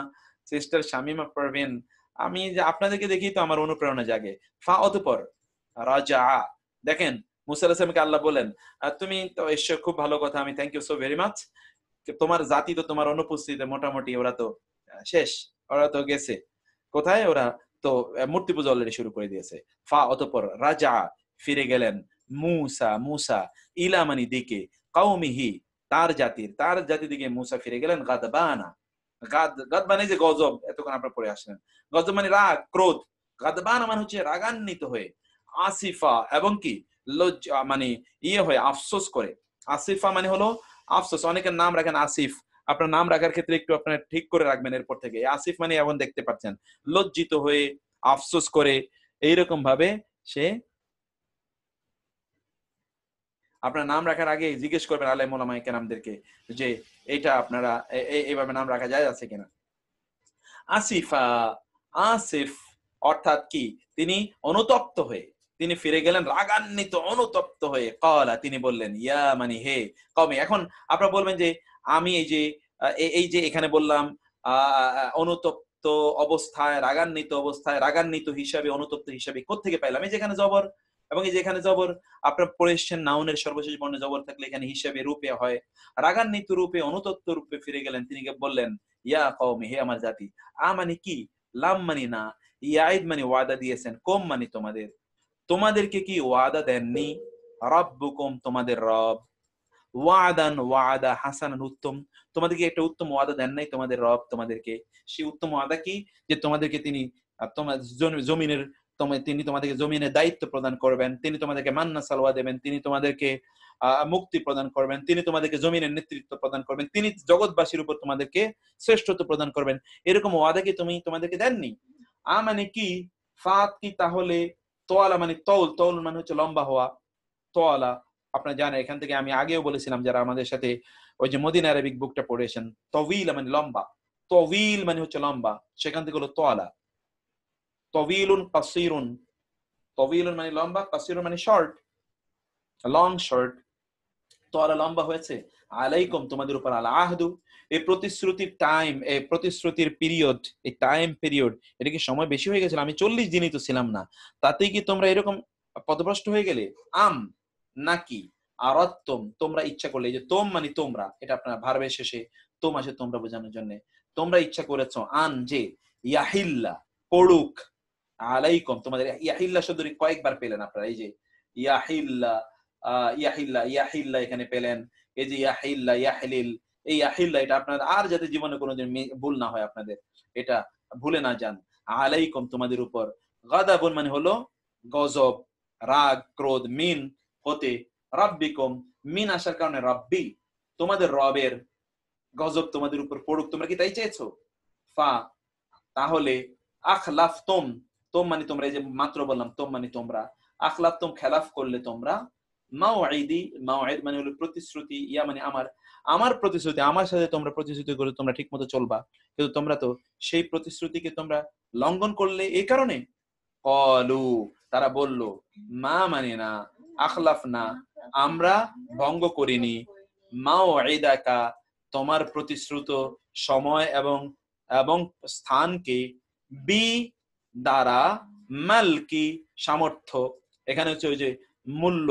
সিস্টার, শামিমা পারভিন, আমি যে আপনাদেরকে দেখি তো আমার অনুপ্রেরণা জাগে। ফা অতঃপর রাজা, দেখেন মুসা আলাইহিস সালামকে আল্লাহ বলেন, তুমি তো এসে খুব ভালো কথা, আমি thank you so very much. তোমার জাতি তো তোমার অনুপস্থিতিতে মোটামুটি ওরা তো শেষ, ওরা তো গেছে কোথায়, ওরা তো মূর্তি পূজা অলরেডি শুরু করে দিয়েছে। ফা অতঃপর রাজা ফিরে গেলেন, মুসা ইলা মানি দিকে, কওমিহি তার জাতি দিকে মুসা ফিরে গেলেন, গাদবানা, গাদ মানে যে গজব, এতক্ষণ আপনারা পড়ে আসলেন, গজব মানে রাগ, ক্রোধ, গাদবানা মানে হচ্ছে রাগান্বিত হয়ে, আসিফা এবং কি লজ্জা মানে হয়ে, আফসোস করে। আসিফা মানে হলো আফসোস, অনেকের নাম রাখেন আসিফ, আপনার নাম রাখার ক্ষেত্রে একটু আপনারা ঠিক করে রাখবেন এরপর থেকে। আসিফ মানে এখন দেখতে পাচ্ছেন লজ্জিত হয়ে, আফসোস করে, এইরকম ভাবে সে, আপনার নাম রাখার আগে জিজ্ঞেস করবেন আলেম ওলামায়ে কেরামদেরকে যে এটা আপনারা এইভাবে নাম রাখা যায় আছে কিনা। আসিফা, আসিফ অর্থাৎ কি, তিনি অনুতপ্ত হয়ে, তিনি ফিরে গেলেন রাগান্বিত, অনুতপ্ত হয়ে। ক্বালা তিনি বললেন, ইয়া মানে হে কওমি। এখন আপনারা বলবেন যে আমি এই যে এখানে বললাম অনুতপ্ত অবস্থায়, রাগান্বিত হিসাবে, অনুতপ্ত হিসাবে কোত্থেকে পাইলাম? এই যেখানে জবর, এবং এই যেখানে জবর আপনার পড়ে এসছেন, নাউনের সর্বশেষ বর্ণে জবর থাকলে এখানে হিসাবে রূপে হয়। রাগান্বিত রূপে, অনুতপ্ত রূপে ফিরে গেলেন, তিনি বললেন, ইয়া কওমি হে আমার জাতি। মানে কি, লাম মানে না, ইয়াইদ মানে ওয়াদা দিয়েছেন, কম মানে তোমাদেরকে কি ওয়াদা দেননি? রাব্বুকুম তোমাদের রব, ওয়াদান ওয়াদা হাসানান উত্তম, তোমাদেরকে একটা উত্তম ওয়াদা দেন নাই তোমাদের রব তোমাদেরকে? সেই উত্তম ওয়াদা কি? যে তোমাদেরকে তিনি তিনি তোমাদেরকে জমিনের দায়িত্ব প্রদান করবেন, তিনি তোমাদেরকে মান্না সালওয়া দেবেন, তিনি তোমাদেরকে মুক্তি প্রদান করবেন, তিনি তোমাদেরকে জমিনের নেতৃত্ব প্রদান করবেন, তিনি জগৎবাসীর উপর তোমাদেরকে শ্রেষ্ঠত্ব প্রদান করবেন। এরকম ওয়াদা কি তোমাদেরকে দেননি? মানে কি, ফাত কি তাহলে, তোয়ালা মানে তৌল মানে হচ্ছে লম্বা হওয়া, তোয়ালা আপনারা জানেন, এখান থেকে আমি আগেও বলেছিলাম যারা আমাদের সাথে ওই যে মদিনা আরবিক বুকটা পড়েছেন, তওয়িল মানে লম্বা, তওয়িল মানে হচ্ছে লম্বা, সেখান থেকে হলো তোয়ালা। তবিলুন কাসিরুন, তবিলুন মানে লম্বা, কাসিরুন মানে শর্ট, লং শর্ট। তলা লম্বা হয়েছে, আলাইকুম তোমাদের উপর, আল আহদু এই প্রতিশ্রুতির টাইম, এই প্রতিশ্রুতির পিরিয়ড, এই টাইম পিরিয়ড, এটা কি সময় বেশি হয়ে গেছিল? আমি 40 দিনই তো ছিলাম না, তাতেই কি তোমরা এরকম পথভ্রষ্ট হয়ে গেলে? আম নাকি আরাদতুম তোমরা ইচ্ছা করলে, এই যে তোম মানে তোমরা, এটা আপনার ভার্বের শেষে তোম আসে তোমরা বোঝানোর জন্য, তোমরা ইচ্ছা করেছো আন যে ইয়াহিল্লা পড়ুক, আলাইকুম তোমাদের, ইয়াহিল্লা শব্দটি কয়েকবার পেলেন আপনারা, এই যে ইয়াহিল্লা, ইয়াহিল্লা ইয়াহিল্লা এখানে পেলেন, এই যে ইয়াহিল্লা ইয়াহলিল, এই ইয়াহিল্লা এটা আপনার আর যাতে জীবনে কোনোদিন ভুল না হয়, আপনাদের এটা ভুলে না যান। আলাইকুম তোমাদের উপর, গাদাবুন মানে হলো গজব, রাগ, ক্রোধ, মিন হতে, রাব্বিকুম মিন আসার কারণে রাব্বি তোমাদের রবের গজব তোমাদের উপর পড়ুক, তোমরা কি তাই চেয়েছো? ফা তাহলে, আখলাফতুম তোম মানে তোমরা, এই যে মাত্র বললাম তোম মানে তোমরা, আখলাফতুম খেলাফ করলে তোমরা, মাওঈদি মাওঈদ মানে হলো প্রতিশ্রুতি, ইয়া মানে আমার, আমার প্রতিশ্রুতি, আমার সাথে তোমরা প্রতিশ্রুতি করে তোমরা ঠিকমতো চলবা, কিন্তু তোমরা তো সেই প্রতিশ্রুতিকে তোমরা লঙ্ঘন করলে, এই কারণে ক্বালু তারা বলল, মা মানে না, আখলাফ না আমরা ভঙ্গ করিনি, মাওঈদাকা তোমার প্রতিশ্রুত সময় এবং এবং স্থানকে, বি দ্বারা, মালকি সামর্থ্য, এখানে হচ্ছে ওই যে মূল্য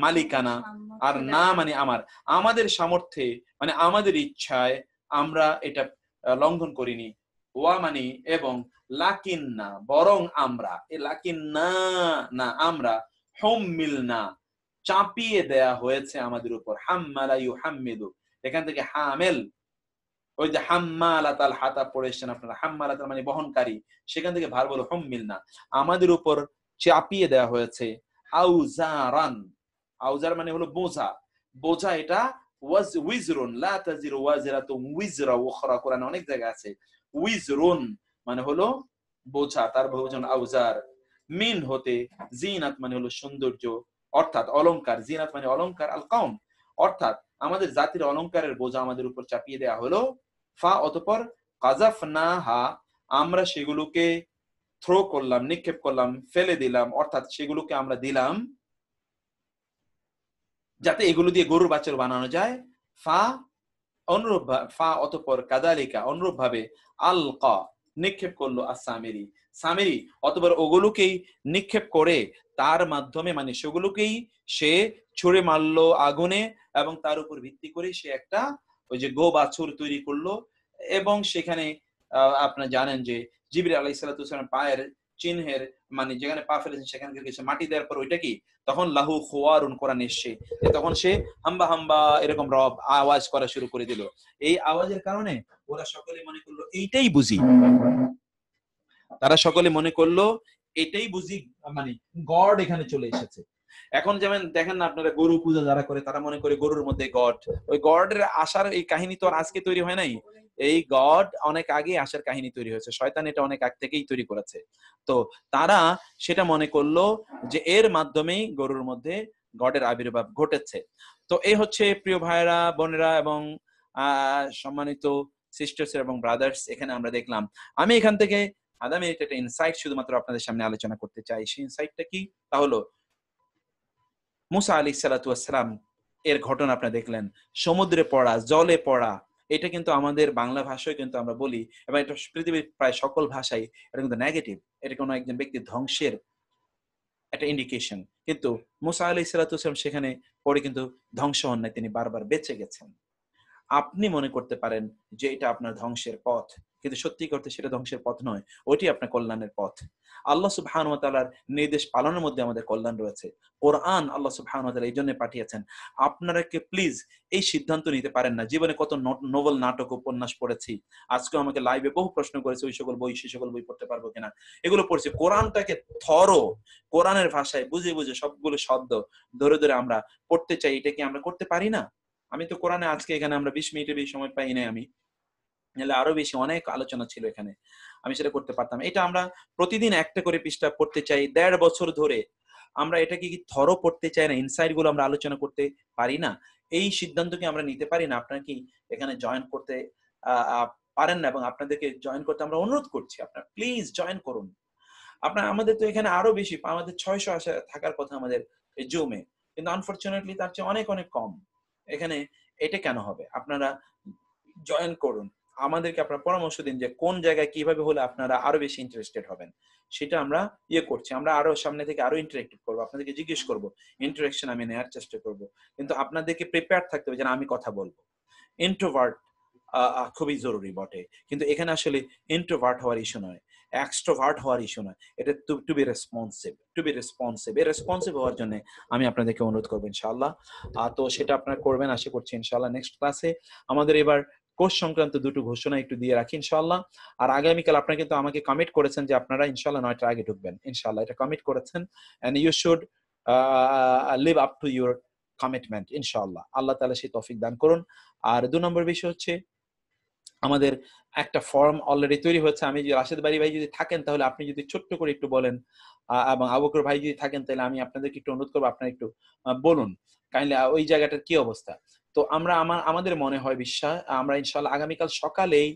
মালিকানা, আর না মানে আমার, আমাদের সামর্থ্যে মানে আমাদের ইচ্ছায় আমরা এটা লঙ্ঘন করিনি, ওয়া মানে এবং, লাকিন না বরং আমরা, এ লাকিন না না আমরা, হুম্মিলনা চাপিয়ে দেয়া হয়েছে আমাদের উপর, হাম্মালা ইউহাম্মিদু এখান থেকে হামেল, ওই যে হাম্মালাতাল হাতা পড়েছেন আপনারা, হাম্মালাতাল মানে বহনকারী, সেখান থেকে ভার বলো হুম্মিলনা আমাদের উপর চাপিয়ে দেয়া হয়েছে, আউজারান আউজার মানে হলো বোঝা, বোঝা এটা ওয়াজ উইজরুন লা তাজিরু ওয়াজিরাতুম উইজরা উখরা, কোরআনে অনেক জায়গা আছে, উইজরুন মানে হলো বোঝা, তার বহুবচন আউজার, মিন হতে, জিনাত মানে হলো সৌন্দর্য অর্থাৎ অলংকার, জিনাত মানে অলংকার, আল কওম অর্থাৎ আমাদের জাতির অলংকারের বোঝা আমাদের উপর চাপিয়ে দেয়া হলো, ফা অতঃপর, কাযাফনাহা আমরা সেগুলোকে থ্রো করলাম, নিক্ষেপ করলাম, ফেলে দিলাম, অর্থাৎ সেগুলোকে আমরা দিলাম যাতে এগুলো দিয়ে গরুর বাছুর বানানো যায়, ফা অনুরূপ, ফা অতঃপর, কাযালিকা অনুরূপ ভাবে, আলকা নিক্ষেপ করলো, আসামিরি সামিরি অতঃপর ওগুলোকেই নিক্ষেপ করে, তার মাধ্যমে মানে সেগুলোকেই সে ছুঁড়ে মারলো আগুনে, এবং তার উপর ভিত্তি করে সে একটা ওই যে গো বাছুর তৈরি করলো, এবং সেখানে আপনারা জানেন যে জিবরিল আলাইহিস সালাতু ওয়াস সালাম পায়ের চিহ্নের মানে যেখানে পা ফেলেছেন সেখানে গেছে মাটি দেওয়ার পর ওইটা কি তখন লাহু খুয়ারুন কোরআন এসছে, তখন সে হাম্বা হাম্বা এরকম রব আওয়াজ করা শুরু করে দিল। এই আওয়াজের কারণে ওরা সকলে মনে করলো এইটাই বুঝি, তারা সকলে মনে করলো এটাই বুঝি মানে গড এখানে চলে এসেছে। এখন যেমন দেখেন না আপনারা গরু পূজা যারা করে তারা মনে করে গরুর মধ্যে গড, ওই গডের আসার এই কাহিনী তো আর আজকে তৈরি হয় নাই, এই গড অনেক আগে আসার কাহিনী তৈরি হয়েছে, শয়তান এটা অনেক আগ থেকেই তৈরি করেছে। তো তারা সেটা মনে করলো যে এর মাধ্যমেই গরুর মধ্যে গডের আবির্ভাব ঘটেছে। তো এই হচ্ছে প্রিয় ভাইরা বোনেরা এবং সম্মানিত সিস্টার্স এবং ব্রাদার্স, এখানে আমরা দেখলাম, আমি এখান থেকে আধা মিনিট একটা ইনসাইট শুধুমাত্র আপনাদের সামনে আলোচনা করতে চাই। সেই ইনসাইটটা কি? তা হলো মুসা আলাইহিস সালাতু ওয়াস সালাম এর ঘটনা আপনারা দেখলেন, সমুদ্রে পড়া, জলে পড়া, এটা কিন্তু আমাদের বাংলা ভাষায় কিন্তু আমরা বলি, এবং এটা পৃথিবীর প্রায় সকল ভাষায় এটা কিন্তু নেগেটিভ, এটা কোনো একজন ব্যক্তির ধ্বংসের একটা ইন্ডিকেশন। কিন্তু মুসা আলাইহিস সালাতু ওয়াস সালাম সেখানে পড়ে কিন্তু ধ্বংস হন নাই, তিনি বারবার বেঁচে গেছেন। আপনি মনে করতে পারেন যে এটা আপনার ধ্বংসের পথ, কিন্তু সত্যি করতে সেটা ধ্বংসের পথ নয়, ওটি আপনার কল্যাণের পথ। আল্লাহ সুবহানাহু ওয়া তাআলার নির্দেশ পালনের মধ্যে আমাদের কল্যাণ রয়েছে। কোরআন আল্লাহ সুবহানাহু ওয়া তাআলা এই জন্য পাঠিয়েছেন। আপনারা কি প্লিজ এই সিদ্ধান্ত নিতে পারেন না? জীবনে কত নোবেল নাটক উপন্যাস পড়েছি, আজকে আমাকে লাইভে বহু প্রশ্ন করেছে ওই সকল বই সেই সকল বই পড়তে পারবো কিনা, এগুলো পড়ছি। কোরআনটাকে থরো কোরআনের ভাষায় বুঝে বুঝে সবগুলো শব্দ ধরে ধরে আমরা পড়তে চাই, এটা কি আমরা করতে পারি না? আমি তো কোরআনে আজকে এখানে আমরা 20 মিনিটের বেশি সময় পাই নাই, আমি নাহলে আরো বেশি অনেক আলোচনা ছিল এখানে, আমি সেটা করতে পারতাম। এটা আমরা প্রতিদিন একটা করে পৃষ্ঠা পড়তে চাই 1.5 বছর ধরে, আমরা এটাকে কি থরো পড়তে চাই না? ইনসাইট গুলো আমরা আলোচনা করতে পারি না? এই সিদ্ধান্ত কি আমরা নিতে পারি না? আপনারা কি এখানে জয়েন করতে পারেন না? এবং আপনাদেরকে জয়েন করতে আমরা অনুরোধ করছি, আপনারা প্লিজ জয়েন করুন। আমাদের তো এখানে আরো বেশি, আমাদের 600 আসা থাকার কথা আমাদের জুমে, কিন্তু আনফরচুনেটলি তার চেয়ে অনেক অনেক কম। এখানে এটা কেন হবে? আপনারা জয়েন করুন, আমাদেরকে আপনারা পরামর্শ দিন যে কোন জায়গায় কিভাবে হলে আপনারা আরো বেশি ইন্টারেস্টেড হবেন। সেটা আমরা করছি, আমরা আরো সামনে থেকে আরো ইন্টারেক্টিভ করবো, আপনাদেরকে জিজ্ঞেস করবো, ইন্টারেকশন আমি নেওয়ার চেষ্টা করব। কিন্তু আপনাদেরকে প্রিপেয়ার থাকতে হবে যেন আমি কথা বলবো। ইন্ট্রোভার্ট খুবই জরুরি বটে, কিন্তু এখানে আসলে ইন্ট্রোভার্ট হওয়ার ইস্যু নয়, এক্সট্রোভার্ট হওয়ার ইস্যু নয়, এটা টু বি রেসপন্সিভ, এই রেসপন্সিভ হওয়ার জন্য আমি আপনাদেরকে অনুরোধ করবো ইনশাআল্লাহ। তো সেটা আপনারা করবেন আশা করছি ইনশাআল্লাহ। নেক্সট ক্লাসে আমাদের এবার কোর্স সংক্রান্ত দুটো ঘোষণা একটু দিয়ে রাখি ইনশাআল্লাহ। আর আগামীকাল আপনারা কিন্তু আমাকে কমিট করেছেন যে আপনারা ইনশাআল্লাহ 9টার আগে ঢুকবেন ইনশাআল্লাহ, এটা কমিট করেছেন, and you should live up to your commitment ইনশাআল্লাহ। আল্লাহ তাআলা সেই তৌফিক দান করুন। আর 2 নম্বর বিষয় হচ্ছে আমাদের একটা ফর্ম অলরেডি তৈরি হচ্ছে। আমি যদি রাশেদ বাড়ি ভাই যদি থাকেন তাহলে আপনি যদি ছোট্ট করে একটু বলেন, এবং আবু বকর ভাই যদি থাকেন তাহলে আমি আপনাদেরকে একটু অনুরোধ করবো আপনারা একটু বলুন কাইন্ডলি ওই জায়গাটার কি অবস্থা। তো আমাদের মনে হয় বিশ্বাস আমরা ইনশাআল্লাহ আগামীকাল সকালেই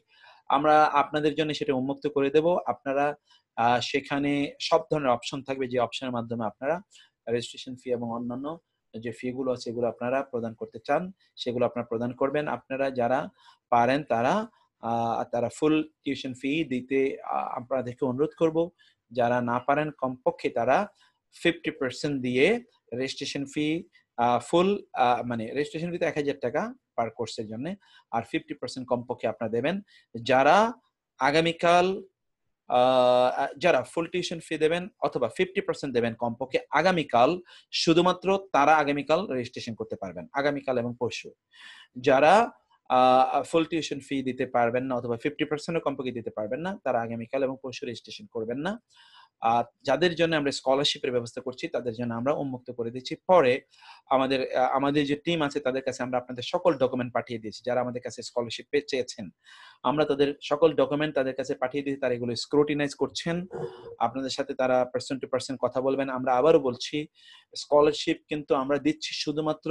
আমরা আপনাদের জন্য সেটা উন্মুক্ত করে দেব। আপনারা সেখানে সব ধরনের অপশন থাকবে, যে অপশনের মাধ্যমে আপনারা রেজিস্ট্রেশন ফি এবং অন্যান্য যে ফি গুলো আছে এগুলো আপনারা প্রদান করতে চান সেগুলো আপনারা প্রদান করবেন। আপনারা যারা পারেন তারা ফুল টিউশন ফি দিতে আপনাদেরকে অনুরোধ করব। যারা না পারেন কমপক্ষে তারা 50% দিয়ে রেজিস্ট্রেশন ফি ফুল মানে রেজিস্ট্রেশন ফি 1000 টাকা পার কোর্সের জন্য, আর 50% কমপক্ষে আপনারা দেবেন। যারা আগামীকাল যারা ফুল টিউশন ফি দেবেন অথবা 50% দেবেন কমপক্ষে আগামীকাল, শুধুমাত্র তারা আগামীকাল রেজিস্ট্রেশন করতে পারবেন, আগামীকাল এবং পরশু। যারা ফুল টিউশন ফি দিতে পারবেন না অথবা 50% কমপক্ষে দিতে পারবেন না, তারা আগামীকাল এবং পরশু রেজিস্ট্রেশন করবেন না। যাদের জন্য আমরা স্কলারশিপের ব্যবস্থা করছি তাদের জন্য আমরা উন্মুক্ত করে দিচ্ছি। পরে আমাদের যে টিম আছে তাদের কাছে আমরা আপনাদের সকল ডকুমেন্ট পাঠিয়ে দিয়েছি। যারা আমাদের কাছে স্কলারশিপ চেয়েছেন আমরা তাদের সকল ডকুমেন্ট তাদের কাছে পাঠিয়ে দিয়েছি, তারা এগুলো স্ক্রুটিনাইজ করছেন, আপনাদের সাথে তারা পার্সন টু পার্সন কথা বলবেন। আমরা আবারও বলছি, স্কলারশিপ কিন্তু আমরা দিচ্ছি শুধুমাত্র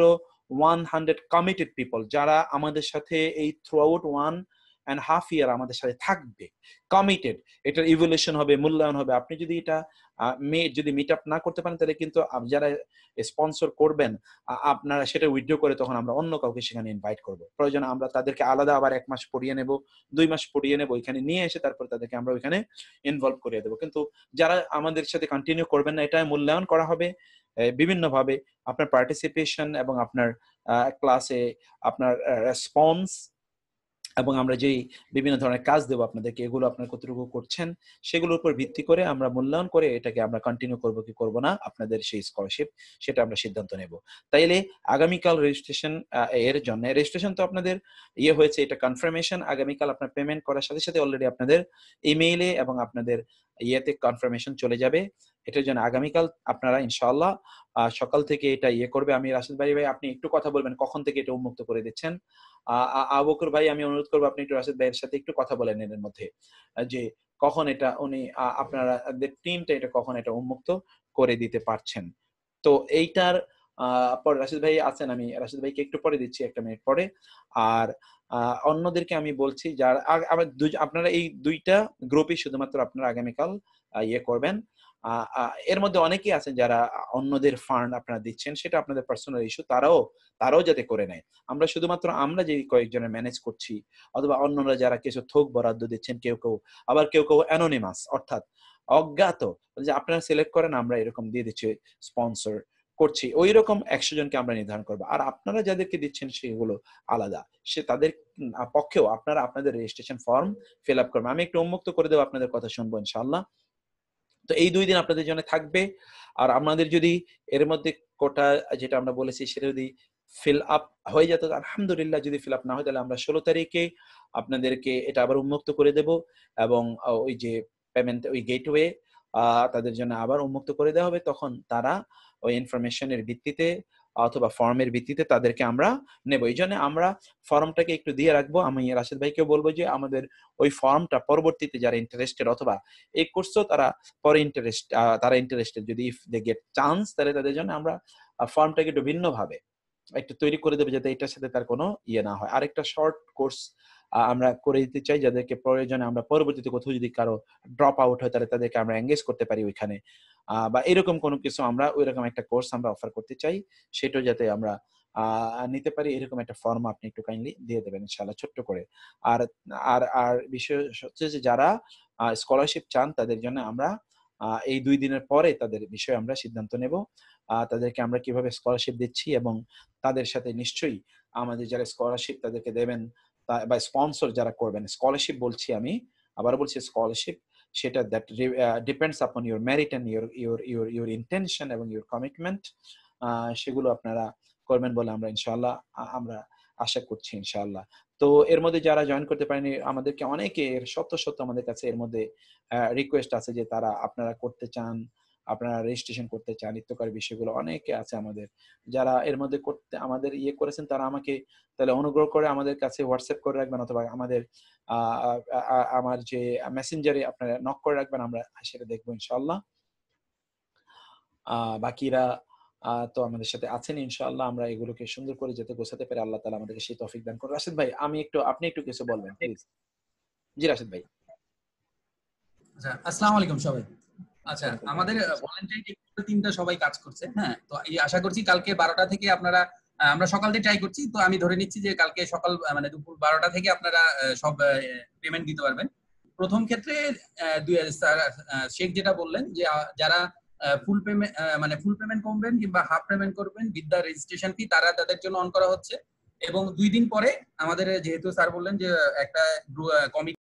100 কমিটেড পিপল, যারা আমাদের সাথে এই থ্রু আউট 1.5 ইয়ার আমাদের সাথে থাকবে, কমিটেড। এটার ইভ্যালুয়েশন হবে, মূল্যায়ন হবে। আপনি যদি এটা যদি মিট আপ না করতে পারেন তাহলে কিন্তু যারা স্পন্সর করবেন আপনারা সেটা উইথড্র করে তখন আমরা অন্য কাউকে সেখানে ইনভাইট করব। প্রয়োজন আমরা তাদেরকে আলাদা আবার 1 মাস পড়িয়ে নেব, 2 মাস পড়িয়ে নেব, এখানে নিয়ে এসে তারপর তাদেরকে আমরা ওইখানে ইনভলভ করিয়ে দেবো। কিন্তু যারা আমাদের সাথে কন্টিনিউ করবেন না, এটা মূল্যায়ন করা হবে বিভিন্নভাবে, আপনার পার্টিসিপেশন এবং আপনার ক্লাসে আপনার রেসপন্স এবং আমরা যেই বিভিন্ন ধরনের কাজ দেবো আপনাদেরকে, এগুলো আপনারা কতটুকু করছেন সেগুলোর উপর ভিত্তি করে আমরা মূল্যায়ন করে এটাকে আমরা কন্টিনিউ করবো কি করবো না আপনাদের সেই স্কলারশিপ, সেটা আমরা সিদ্ধান্ত নেব। তাইলে আগামীকাল রেজিস্ট্রেশন এর জন্য, রেজিস্ট্রেশন তো আপনাদের হয়েছে, এটা কনফার্মেশন। আগামীকাল আপনার পেমেন্ট করার সাথে সাথে অলরেডি আপনাদের ইমেইলে এবং আপনাদের ইয়েতে কনফার্মেশন চলে যাবে। এটার জন্য আগামীকাল আপনারা ইনশাআল্লাহ সকাল থেকে এটা করবে। আমি রাশেদ ভাই আপনি একটু কথা বলবেন কখন থেকে এটা উন্মুক্ত করে দিচ্ছেন। আবু বকর ভাই আমি অনুরোধ করবো আপনি একটু রাশেদ ভাইয়ের সাথে একটু কথা বলেন এর মধ্যে, যে কখন এটা উনি আপনারা টিমটা এটা কখন এটা উন্মুক্ত করে দিতে পারছেন। তো এইটার পর রাশেদ ভাই আছেন, আমি রাশেদ ভাইকে একটু পরে দিচ্ছি, 1 মিনিট পরে। আর অন্যদেরকে আমি বলছি যারা আপনারা এই 2টা গ্রুপই শুধুমাত্র আপনারা আগামীকাল করবেন। এর মধ্যে অনেকেই আছেন যারা অন্যদের ফান্ড আপনারা দিচ্ছেন, সেটা আপনাদের পার্সোনাল ইস্যু, তারাও যাতে করে নেয়। আমরা শুধুমাত্র আমরা যে কয়েকজনের ম্যানেজ করছি, অথবা অন্যরা যারা কিছু থোক বরাদ্দ দিচ্ছেন, কেউ কেউ অ্যানোনিমাস অর্থাৎ অজ্ঞাত, যে আপনারা সিলেক্ট করেন আমরা এরকম দিয়ে দিচ্ছি স্পন্সর করছি, ওই রকম 100 জনকে আমরা নির্ধারণ করবো। আর আপনারা যাদেরকে দিচ্ছেন সেগুলো আলাদা, সে তাদের পক্ষেও আপনারা আপনাদের রেজিস্ট্রেশন ফর্ম ফিল আপ করবেন। আমি একটু উন্মুক্ত করে দেবো, আপনাদের কথা শুনবো ইনশাআল্লাহ। তো এই 2 দিন আপনাদের জন্য থাকবে। আর আমাদের যদি এর মধ্যে কোটা যেটা আমরা বলেছি সেটা যদি ফিল আপ হয়ে যেত আলহামদুলিল্লাহ, যদি ফিল আপ না হয় তাহলে আমরা 16 তারিখে আপনাদেরকে এটা আবার উন্মুক্ত করে দেব, এবং ওই যে পেমেন্ট ওই গেটওয়ে তাদের জন্য আবার উন্মুক্ত করে দেওয়া হবে। তখন তারা ওই ইনফরমেশনের ভিত্তিতে অথবা ফর্মের ভিত্তিতে তাদেরকে আমরা নেব। এই জন্য আমরা ফর্মটাকে একটু দিয়ে রাখবো। আমি রাশেদ ভাইকেও বলবো যে আমাদের ওই ফর্মটা পরবর্তীতে যারা ইন্টারেস্টেড অথবা এই কোর্সও তারা পরে ইন্টারেস্টেড যদি ইফ দে গেট চান্স, তাহলে তাদের জন্য আমরা ফর্মটাকে একটু ভিন্নভাবে একটু তৈরি করে দেবে যাতে এটার সাথে তার কোনো ইয়ে না হয়। আরেকটা শর্ট কোর্স আমরা করে দিতে চাই, যাদেরকে প্রয়োজনে আমরা পরবর্তীতে কোথাও যদি কারো ড্রপ আউট হয় তাহলে তাদেরকে আমরা এঙ্গেজ করতে পারি ওইখানে, বা এরকম কোনো কিছু আমরা ওইরকম একটা কোর্স আমরা অফার করতে চাই, সেটাও যাতে আমরা নিতে পারি। এরকম একটা ফর্ম আপনি একটু কাইন্ডলি দিয়ে দেবেন ইনশাআল্লাহ ছোট্ট করে। আর আর আর বিষয় হচ্ছে যে যারা স্কলারশিপ চান তাদের জন্য আমরা এই 2 দিনের পরে তাদের বিষয়ে আমরা সিদ্ধান্ত নেব, তাদেরকে আমরা কিভাবে স্কলারশিপ দিচ্ছি, এবং তাদের সাথে নিশ্চয়ই আমাদের যারা স্কলারশিপ তাদেরকে দেবেন বা স্পন্সর যারা করবেন, স্কলারশিপ বলছি আমি, আবার বলছি স্কলারশিপ, সেটা that depends upon your merit and your intention এবং ইউর কমিটমেন্ট, সেগুলো আপনারা করবেন বলে আমরা ইনশাআল্লাহ আমরা আশা করছি ইনশাআল্লাহ। তো এর মধ্যে যারা জয়েন করতে পারেনি, আমাদেরকে অনেকে শত আমাদের কাছে এর মধ্যে রিকোয়েস্ট আছে যে তারা আপনারা করতে চান, আপনারা রেজিস্ট্রেশন করতে চান, ইত্যকার বিষয়গুলো অনেকে আছে আমাদের যারা এর মধ্যে করতে আমাদের ইয়ে করেছেন। তারা আমাকে তাহলে অনুগ্রহ করে আমাদের কাছে হোয়াটসঅ্যাপ করে রাখবেন, অথবা আমাদের আমার যে মেসেঞ্জারে আপনারা নক করে রাখবেন, আমরা সেটা দেখবো ইনশাআল্লাহ। বাকিরা তো আমাদের সাথে আছেন ইনশাআল্লাহ, আমরা এগুলোকে সুন্দর করে যাতে গোছাতে পারি, আল্লাহ তাআলা আমাদেরকে সেই তৌফিক দান করুন। রাশিদ ভাই আপনি একটু কিছু বলবেন প্লিজ। জি রাশিদ ভাই। আচ্ছা, আসসালামু আলাইকুম সবাই। আচ্ছা, আমাদের ভলান্টারি টিমটা সবাই কাজ করছে, হ্যাঁ, তো এই আশা করছি কালকে 12টা থেকে আপনারা, আমরা সকাল থেকে ট্রাই করছি, তো আমি ধরে নিচ্ছি যে কালকে সকাল মানে দুপুর 12টা থেকে আপনারা সব পেমেন্ট দিতে পারবেন। প্রথম ক্ষেত্রে শেখ যেটা বললেন যে যারা ফুল পেমেন্ট করবেন কিংবা হাফ পেমেন্ট করবেন উইথ দ্য রেজিস্ট্রেশন ফি, তাদের জন্য অন করা হচ্ছে। এবং 2 দিন পরে আমাদের যেহেতু স্যার বললেন যে একটা কমিটি